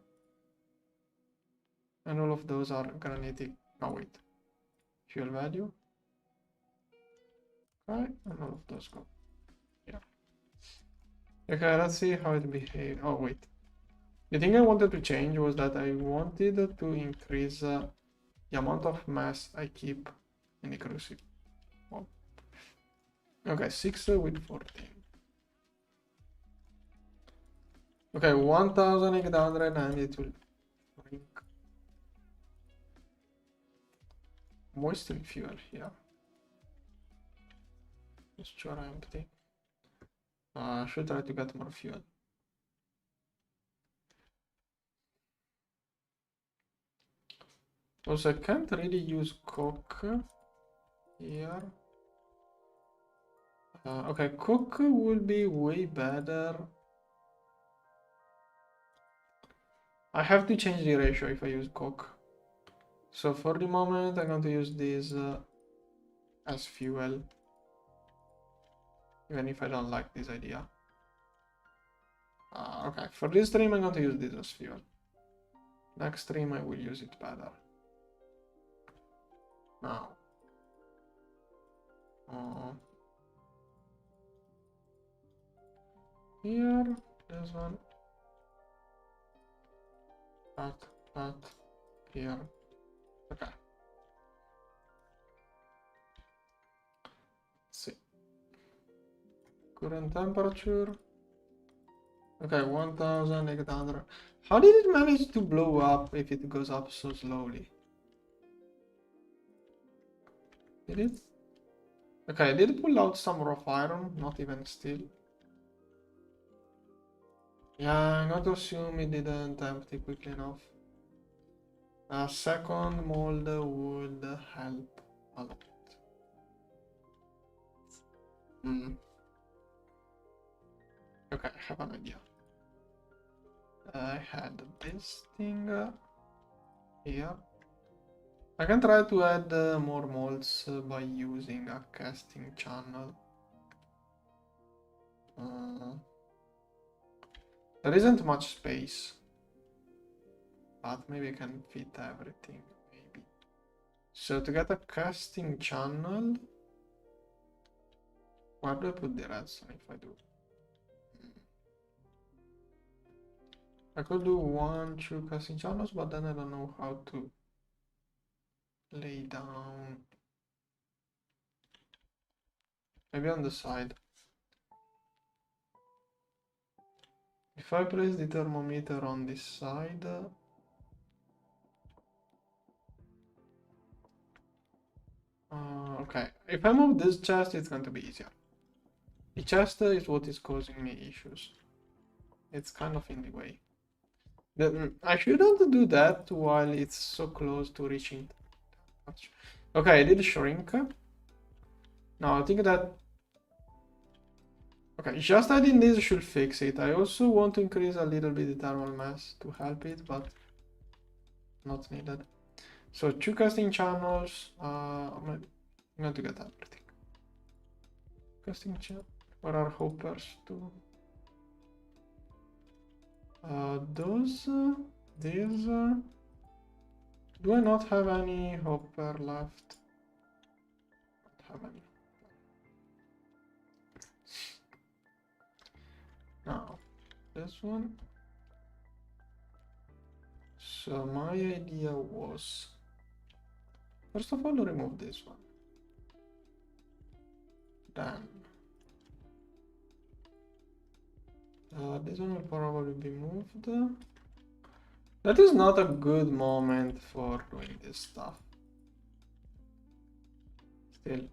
And all of those are granitic. Oh wait. Fuel value. Okay, and all of those go. Yeah. Okay, let's see how it behaves. Oh wait. The thing I wanted to change was that I wanted to increase the amount of mass I keep in the crucible. Oh. Okay, 6 with 14. Okay, 1800 and it will bring moisture fuel here. Just sure empty. I should try to get more fuel. Also, I can't really use coke here. Okay, coke will be way better. I have to change the ratio if I use coke. So for the moment, I'm going to use this as fuel, even if I don't like this idea. Okay, for this stream, I'm going to use this as fuel. Next stream, I will use it better. Now. Here, this one. That, here. Okay. Let's see. Current temperature. Okay, 1800. How did it manage to blow up if it goes up so slowly? Did it? Okay, did it pull out some rough iron? Not even steel. Yeah, I'm going to assume it didn't empty quickly enough. A second mold would help a lot. Okay, I have an idea. I had this thing here. I can try to add more molds by using a casting channel. There isn't much space, but maybe I can fit everything, maybe. So to get a casting channel, where do I put the redstone if I do? I could do 1, 2 casting channels, but then I don't know how to lay down. Maybe on the side. If I place the thermometer on this side, okay. If I move this chest, it's going to be easier. The chest is what is causing me issues. It's kind of in the way. I shouldn't do that while it's so close to reaching. Okay, I did shrink. Now I think that... Okay, just adding this should fix it. I also want to increase a little bit the thermal mass to help it, but not needed. So 2 casting channels. I'm going to get everything. Casting channel. Where are hoppers too? Those. These. Do I not have any hopper left? Don't have any. Now, this one. So my idea was, first of all, remove this one. Then this one will probably be moved. That is not a good moment for doing this stuff. Still,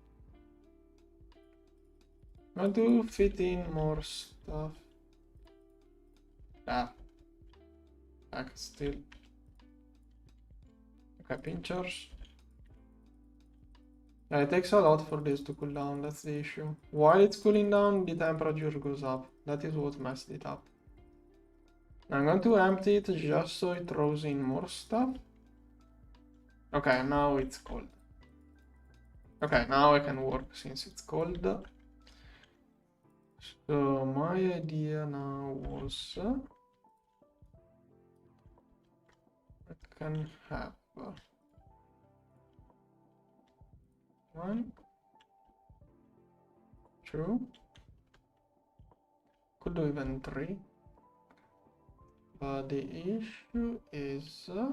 I do fit in more stuff. Yeah, back still. Okay, pinchers. Yeah, it takes a lot for this to cool down, that's the issue. While it's cooling down, the temperature goes up. That is what messed it up. I'm going to empty it just so it throws in more stuff. Okay, now it's cold. Okay, now I can work since it's cold. So my idea now was I can have 1, 2, could do even 3, but the issue is I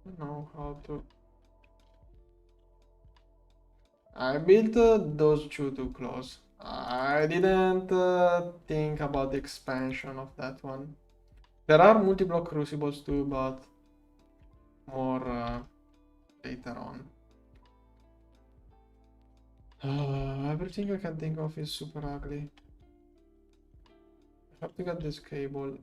don't know how to. I built those two too close. I didn't think about the expansion of that one. There are multi-block crucibles too, but more later on. Everything I can think of is super ugly. I have to get this cable.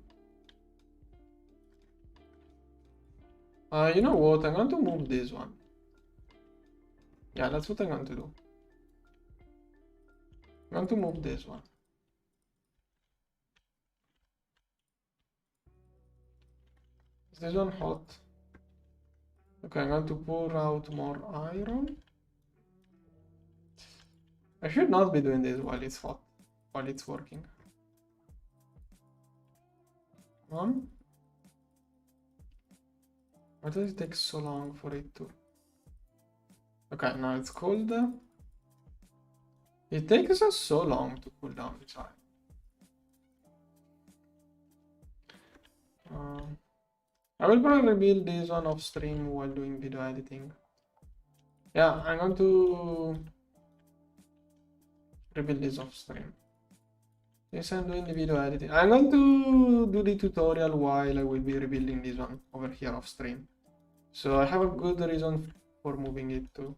You know what? I'm going to move this one. Yeah, that's what I'm going to do. I'm going to move this one. Is this one hot? Okay, I'm going to pour out more iron. I should not be doing this while it's hot, while it's working. Why does it take so long for it to... Okay, now it's cold. It takes us so long to cool down the time. I will probably rebuild this one off stream while doing video editing. Yeah, I'm going to rebuild this off stream. Since I'm doing the video editing, I'm going to do the tutorial while I will be rebuilding this one over here off stream. So I have a good reason for moving it too.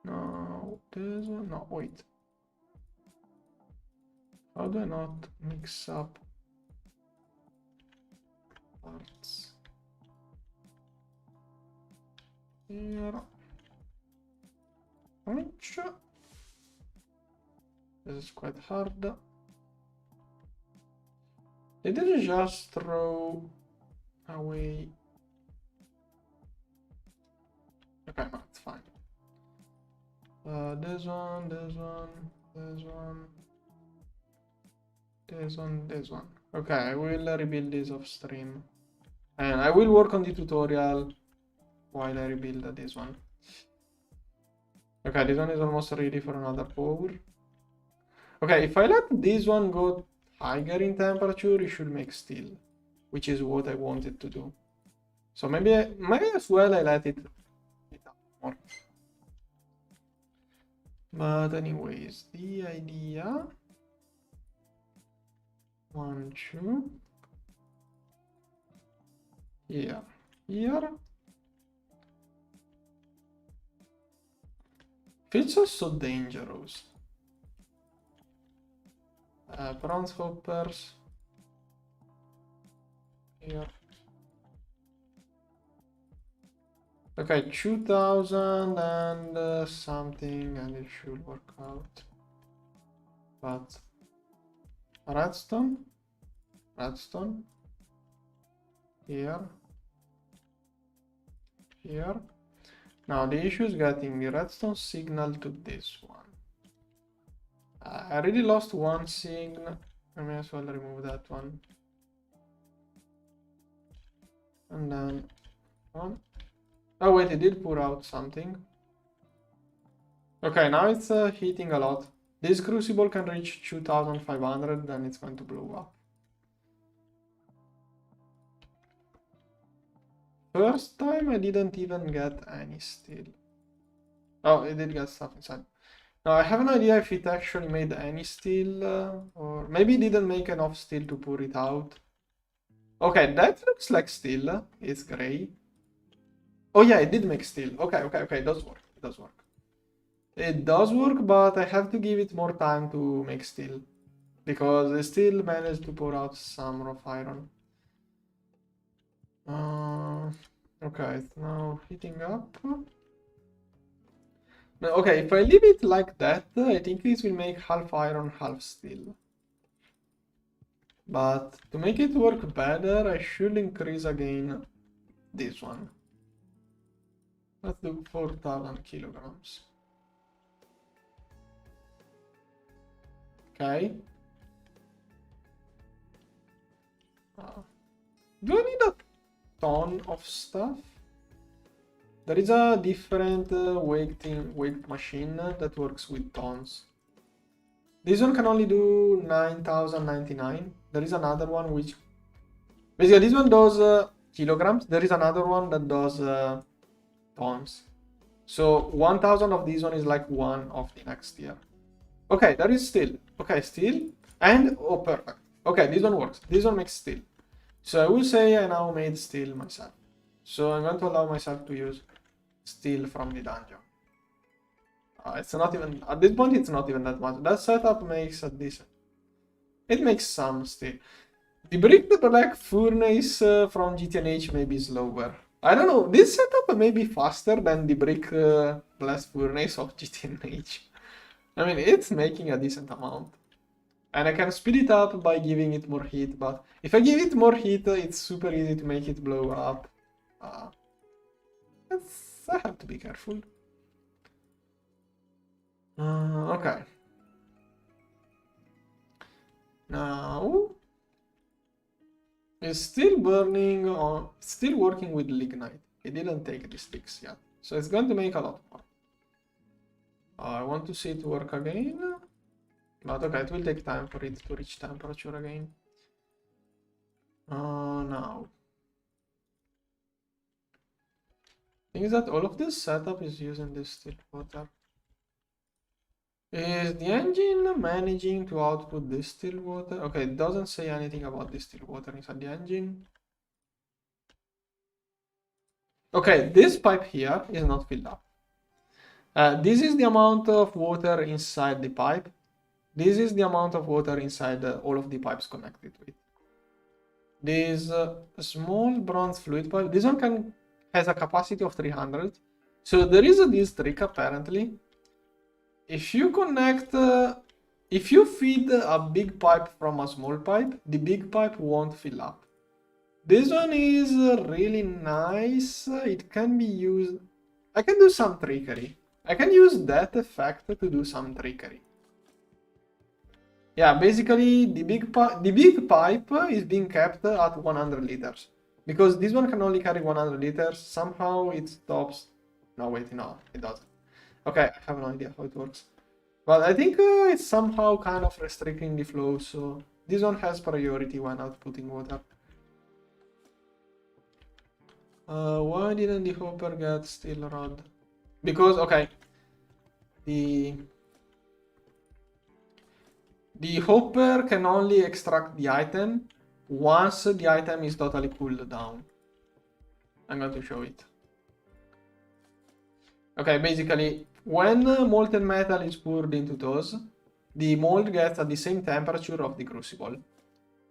No, this one, no, wait. How do I not mix up parts? Here. Which? This is quite hard. Did it just throw away? Okay, no, it's fine. This one, this one, this one, this one, this one. Okay, I will rebuild this off stream. And I will work on the tutorial while I rebuild this one. Okay, this one is almost ready for another pour. Okay, if I let this one go higher in temperature, it should make steel, which is what I wanted to do. So maybe as well I let it more. But anyways, the idea... 1, 2... Here. Feels so dangerous. Bronze hoppers. Here. Okay, 2000 and something, and it should work out. But redstone. Here. Now the issue is getting the redstone signal to this one. I already lost one signal. I may as well remove that one. And then one. Oh wait, it did pour out something. Okay, now it's heating a lot. This crucible can reach 2500, then it's going to blow up. First time I didn't even get any steel. Oh, it did get stuff inside. Now I have an idea if it actually made any steel, or maybe it didn't make enough steel to pour it out. Okay, that looks like steel. It's gray. Oh yeah, it did make steel. Okay, it does work. It does work, but I have to give it more time to make steel, because it still managed to pour out some rough iron. Okay, it's now heating up. Now, okay, if I leave it like that, I think this will make half iron, half steel. But to make it work better, I should increase again this one. Let's do 4,000 kilograms. Okay. Do I need a ton of stuff? There is a different weight machine that works with tons. This one can only do 9,099. There is another one which... Basically, this one does kilograms. There is another one that does tons. So 1,000 of this one is like one of the next tier. Okay, there is steel. Okay, steel. And, oh, perfect. Okay, this one works. This one makes steel. So I will say I now made steel myself. So I'm going to allow myself to use steel from the dungeon. It's not even, at this point, it's not even that much. That setup makes a decent. It makes some steel. The brick black furnace from GT6 may be slower. I don't know, this setup may be faster than the brick blast furnace of GT6. I mean, it's making a decent amount. And I can speed it up by giving it more heat, but if I give it more heat, it's super easy to make it blow up. I have to be careful. Okay. Now it's still burning on, still working with lignite. It didn't take the sticks yet, so it's going to make a lot more. I want to see it work again, but okay, it will take time for it to reach temperature again. Now, thing is that all of this setup is using this still water. Is the engine managing to output distilled water? Okay, it doesn't say anything about distilled water inside the engine. Okay, this pipe here is not filled up. This is the amount of water inside the pipe. This is the amount of water inside all of the pipes connected to it. This small bronze fluid pipe, this one has a capacity of 300. So there is this trick apparently. If you connect, if you feed a big pipe from a small pipe, the big pipe won't fill up. This one is really nice. It can be used. I can do some trickery. I can use that effect to do some trickery. Yeah, basically the big pipe is being kept at 100 liters. Because this one can only carry 100 liters. Somehow it stops. No, wait, no, it doesn't. Okay, I have no idea how it works. But I think it's somehow kind of restricting the flow, so this one has priority when outputting water. Why didn't the hopper get steel rod? Because, okay, the hopper can only extract the item once the item is totally cooled down. I'm going to show it. Okay, basically, when molten metal is poured into those, the mold gets at the same temperature of the crucible.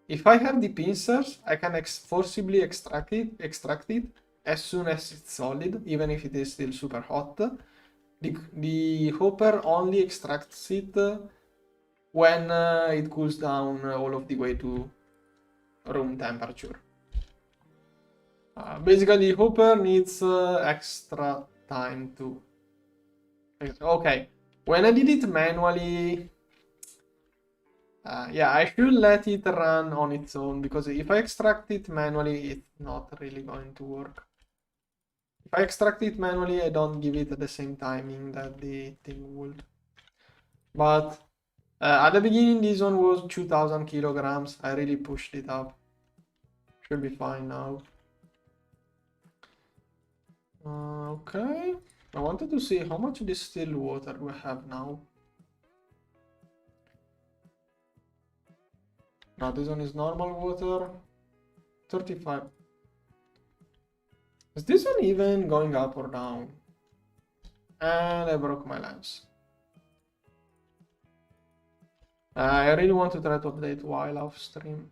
If I have the pincers, I can forcibly extract it as soon as it's solid, even if it is still super hot. The hopper only extracts it when it cools down all of the way to room temperature. Basically, the hopper needs extra time to... Okay, when I did it manually, yeah, I should let it run on its own, because if I extract it manually, it's not really going to work. If I extract it manually, I don't give it the same timing that the thing would. But at the beginning, this one was 2,000 kilograms. I really pushed it up. Should be fine now. Okay. I wanted to see how much distilled water we have now. Now this one is normal water. 35. Is this one even going up or down? And I broke my lens. I really want to try to update while off stream.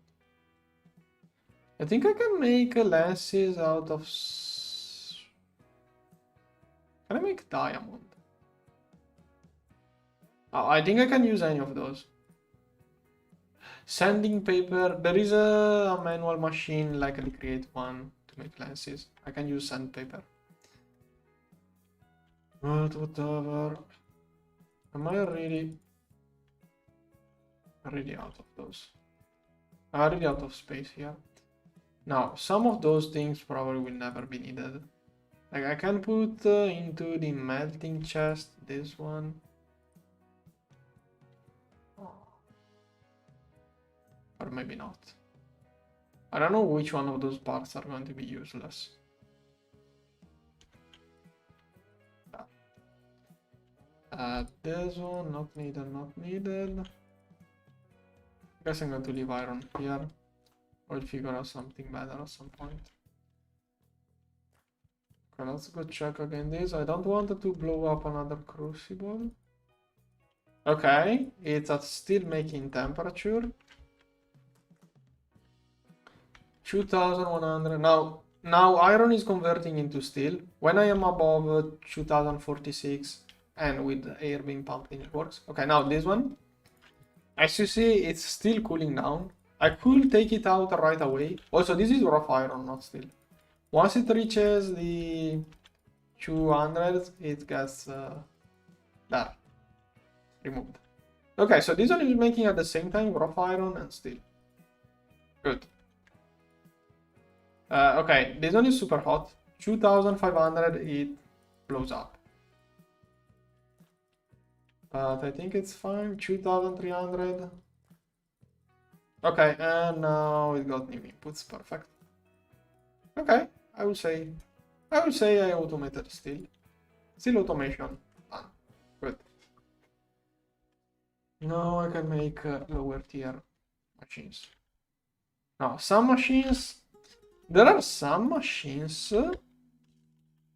I think I can make lenses out of... Can I make diamond? Oh, I think I can use any of those. Sanding paper. There is a manual machine, like I create one to make lenses. I can use sandpaper. But whatever. Am I really out of those? I'm really out of space here. Now, some of those things probably will never be needed. Like I can put into the melting chest this one. Or maybe not. I don't know which one of those parts are going to be useless. This one, not needed, not needed. I guess I'm going to leave iron here. I'll figure out something better at some point. Okay, let's go check again this. I don't want it to blow up another crucible. Okay, it's at steel making temperature. 2100. Now iron is converting into steel. When I am above 2046 and with the air being pumped in, it works. Okay, now this one. As you see, it's still cooling down. I could take it out right away. Also, this is rough iron, not steel. Once it reaches the 200, it gets there, removed. Okay, so this one is making at the same time rough iron and steel. Good. Okay, this one is super hot. 2500, it blows up. But I think it's fine. 2300. Okay, and now it got new inputs. Perfect. Okay, I will say I automated still. Still automation. Done. Good. Now I can make lower tier machines. Now, some machines. There are some machines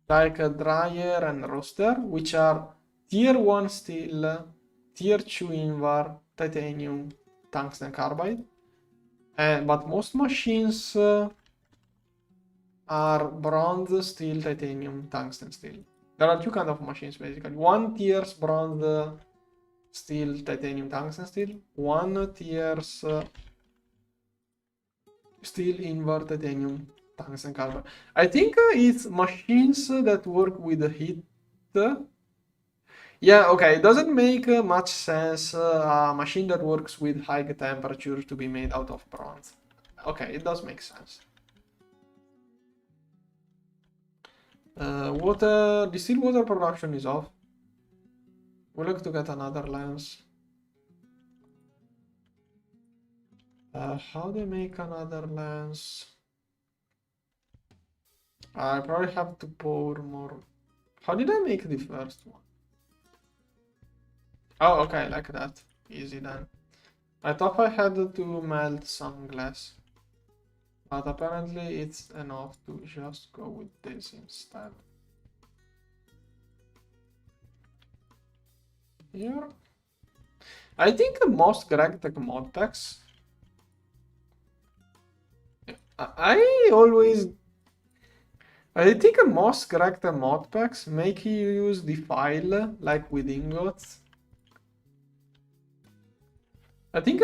like a dryer and roaster, which are tier 1 steel, tier 2 invar, titanium, tungsten carbide. But most machines are bronze, steel, titanium, tungsten, steel. There are two kinds of machines basically. One tiers bronze, steel, titanium, tungsten, steel. One tiers steel, invar, titanium, tungsten, carbide. I think it's machines that work with heat. Yeah, okay, it doesn't make much sense a machine that works with high temperature to be made out of bronze. Okay, it does make sense. Water, distilled water production is off. We'll look to get another lens. How do I make another lens? I probably have to pour more. How did I make the first one? Oh, okay, like that. Easy then. I thought I had to melt some glass. But apparently it's enough to just go with this instead. Here. I think most gregtech modpacks. I think most gregtech modpacks make you use the file like with ingots. I think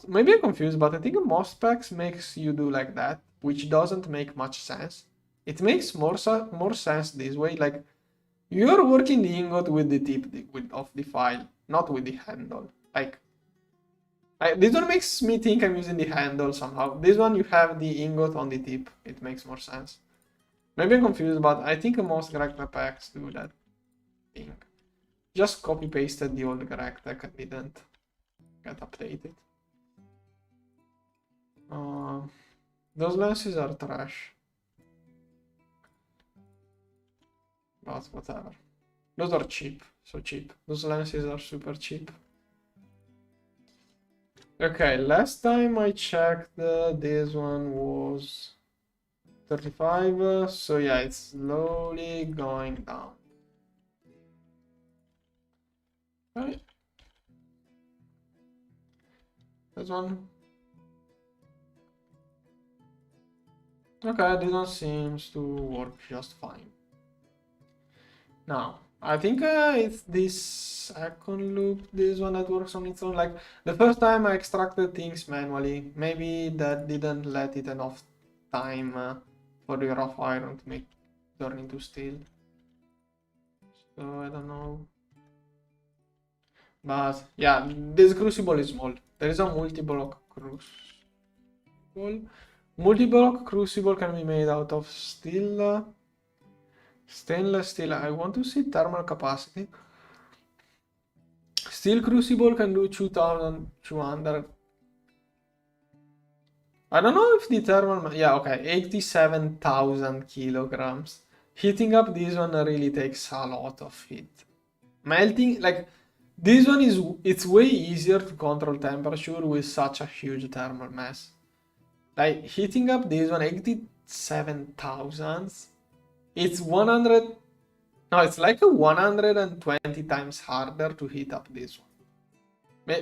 maybe I'm confused, but I think most packs makes you do like that, which doesn't make much sense. It makes more sense this way, like you're working the ingot with the tip of the file, not with the handle. Like this one makes me think I'm using the handle somehow. This one you have the ingot on the tip. It makes more sense. Maybe I'm confused, but I think most gregtech packs do that thing. Just copy pasted the old gregtech and didn't get updated. Those lenses are trash. But whatever. Those are cheap. So cheap. Those lenses are super cheap. Okay, last time I checked, this one was 35. So yeah, it's slowly going down. Okay. This one. Okay, this one seems to work just fine. Now, I think it's this second loop, this one that works on its own. Like the first time I extracted things manually, maybe that didn't let it enough time for the rough iron to make turn into steel. So I don't know. But yeah, this crucible is small. There is a multi-block crucible. Multi-block crucible can be made out of steel, stainless steel. I want to see thermal capacity. Steel crucible can do 2200. I don't know if the thermal. Yeah, okay, 87,000 kilograms. Heating up this one really takes a lot of heat. Melting, like, this one is. It's way easier to control temperature with such a huge thermal mass. Like, heating up this one, 87,000. It's 100. No, it's like a 120 times harder to heat up this one.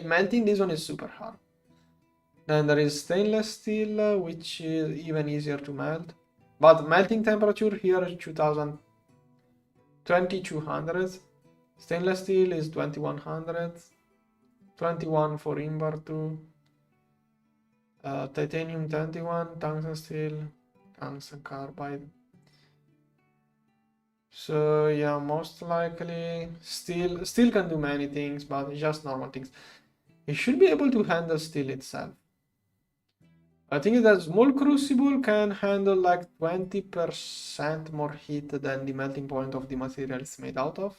Melting this one is super hard. Then there is stainless steel, which is even easier to melt. But melting temperature here is 2200. Stainless steel is 2100. 21 for invar 2. Titanium 21, tungsten steel, tungsten carbide. So yeah, most likely steel can do many things, but just normal things. It should be able to handle steel itself. I think that small crucible can handle like 20% more heat than the melting point of the material it's made out of.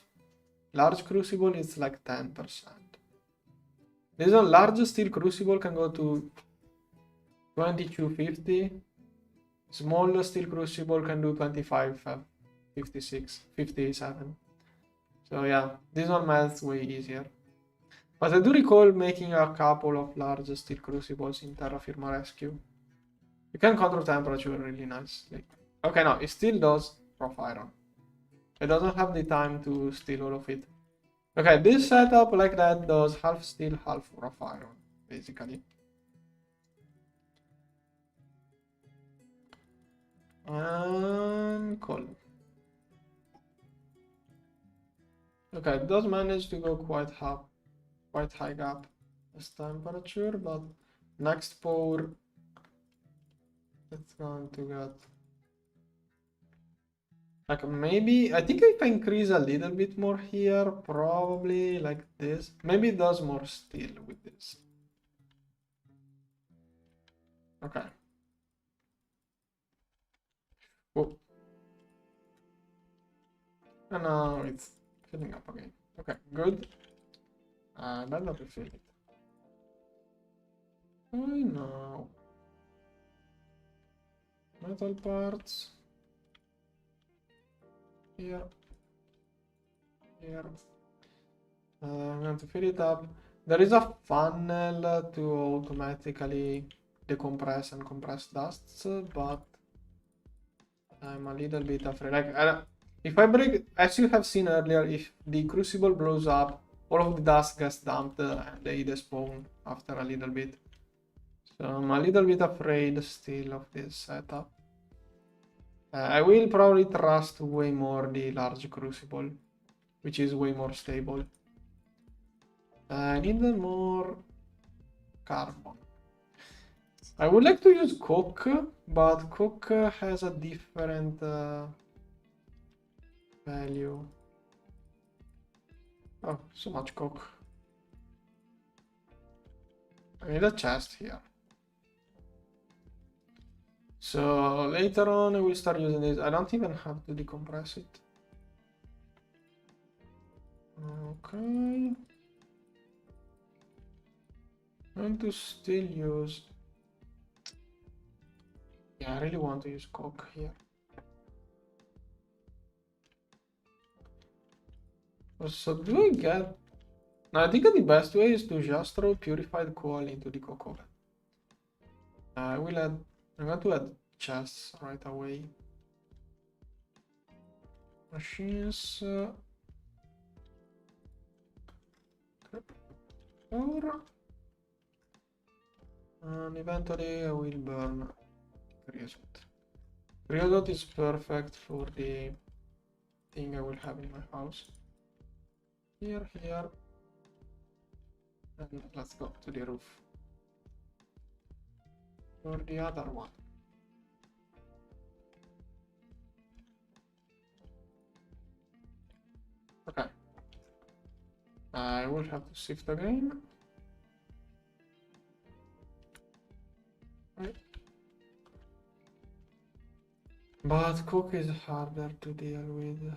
Large crucible is like 10%. This one, large steel crucible can go to 2250. Small steel crucible can do 25, 56, 57. So yeah, this one melts way easier. But I do recall making a couple of large steel crucibles in Terra Firma Rescue. You can control temperature really nicely. Okay, no, it still does rough iron. It doesn't have the time to steal all of it. Okay, this setup like that does half steel, half rough iron, basically. And cool. Okay, it does manage to go quite high up as temperature, but next pour it's going to get like maybe I think if I increase a little bit more here, probably like this, maybe it does more steel with this. Okay. Oh. And now it's filling up again. Okay, good. Better refill it. I know. Metal parts. Here. Here. I'm going to fill it up. There is a funnel to automatically decompress and compress dusts, but I'm a little bit afraid. Like, if I break, as you have seen earlier, if the crucible blows up, all of the dust gets dumped and they despawn after a little bit. So I'm a little bit afraid still of this setup. I will probably trust way more the large crucible, which is way more stable. I need more carbon. I would like to use coke, but coke has a different value. Oh, so much coke. I need a chest here. So later on I will start using this. I don't even have to decompress it. Okay. I'm going to still use... Yeah, I really want to use coke here. So do I get... No, I think the best way is to just throw purified coal into the coke oven. I will add... I'm going to add chests right away. Machines... Or... And eventually I will burn creosote. Creosote is perfect for the thing I will have in my house. Here, and let's go to the roof. Or the other one. Okay. I will have to shift again. Right. But cook is harder to deal with.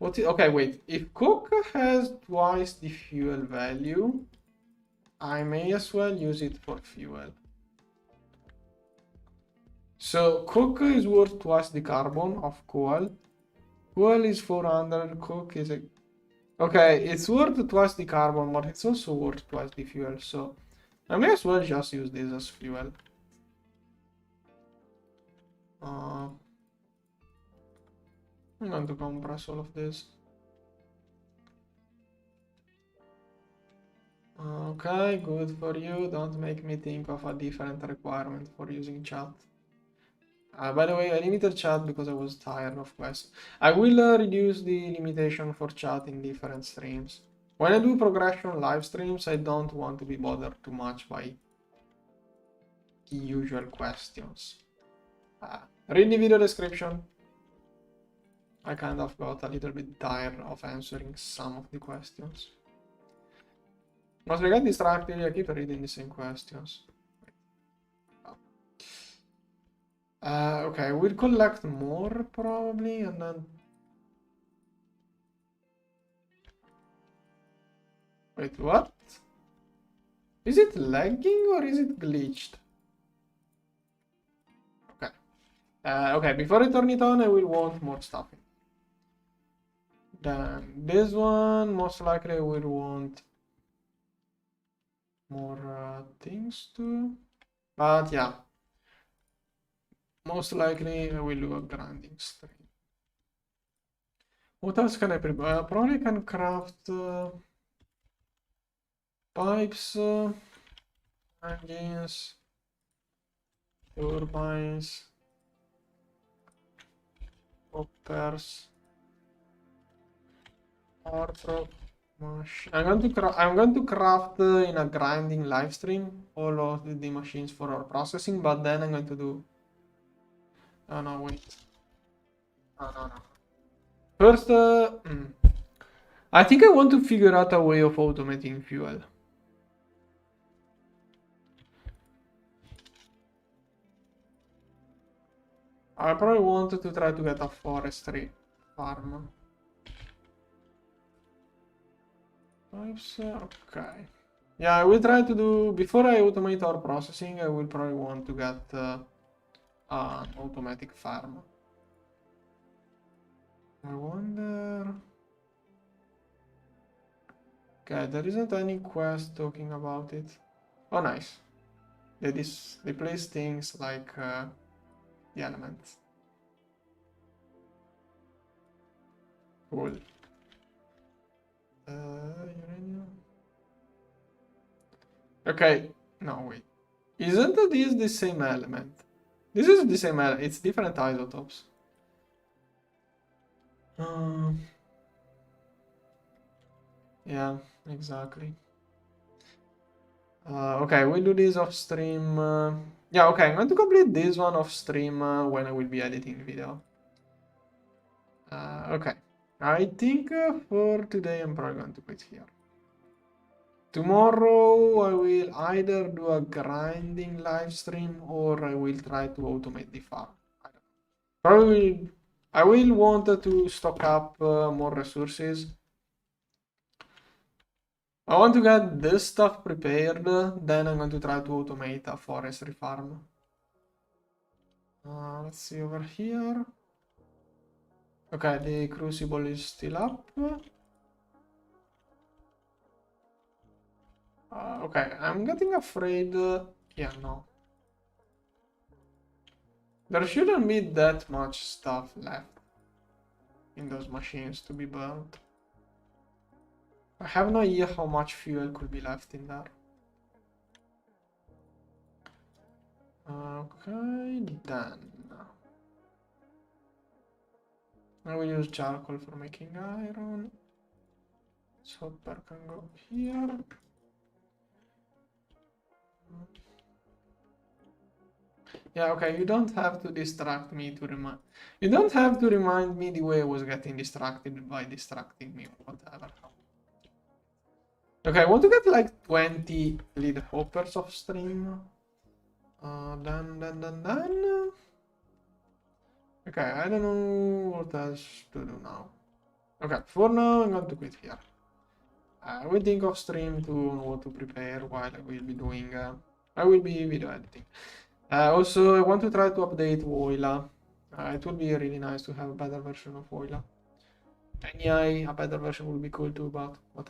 Okay, wait. If cook has twice the fuel value, I may as well use it for fuel. So cook is worth twice the carbon of coal. Coal is 400, cook is okay, it's worth twice the carbon, but it's also worth twice the fuel, so I may as well just use this as fuel. I'm going to compress all of this. Okay, good for you. Don't make me think of a different requirement for using chat. By the way, I limited chat because I was tired of quests. I will reduce the limitation for chat in different streams. When I do progression live streams, I don't want to be bothered too much by the usual questions. Read the video description. I kind of got a little bit tired of answering some of the questions. Once I get distracted, I keep reading the same questions. Okay, we'll collect more probably, and then... Wait, what? Is it lagging or is it glitched? Okay. Okay, before I turn it on, I will want more stuff. Then this one, most likely I will want more things too. But yeah, most likely I will do a grinding stream. What else can I prepare? Probably can craft pipes, engines, turbines, hoppers, hardtop. I'm going to craft in a grinding live stream all of the machines for our processing, but then I'm going to do... Oh no, wait. No. First, I think I want to figure out a way of automating fuel. I probably wanted to try to get a forestry farm. Okay. Yeah, I will try to do... Before I automate our processing, I will probably want to get an automatic farm. I wonder... Okay, there isn't any quest talking about it. Oh, nice. They place things like the elements. Cool. Uranium. Okay, no, wait. Isn't this the same element? This is the same element, it's different isotopes. Yeah, exactly. Okay, we'll do this off stream. Yeah, okay, I'm going to complete this one off stream when I will be editing the video. Okay, I think for today I'm probably going to quit here. Tomorrow I will either do a grinding live stream or I will try to automate the farm. Probably I will want to stock up more resources. I want to get this stuff prepared, then I'm going to try to automate a forestry farm. Let's see over here. Okay, the crucible is still up. Okay, I'm getting afraid. Yeah, no. There shouldn't be that much stuff left in those machines to be burnt. I have no idea how much fuel could be left in there. Okay, then. I will use charcoal for making iron. Hopper can go here. Yeah, okay, you don't have to distract me to remind... You don't have to remind me the way I was getting distracted by distracting me or whatever. Okay, I want to get like 20 lead hoppers off stream. Then... Okay, I don't know what else to do now. Okay, for now I'm going to quit here. I will think of stream to what to prepare while I will be doing... I will be video editing. Also, I want to try to update Voila. It would be really nice to have a better version of Voila. And yeah, a better version would be cool too, but whatever.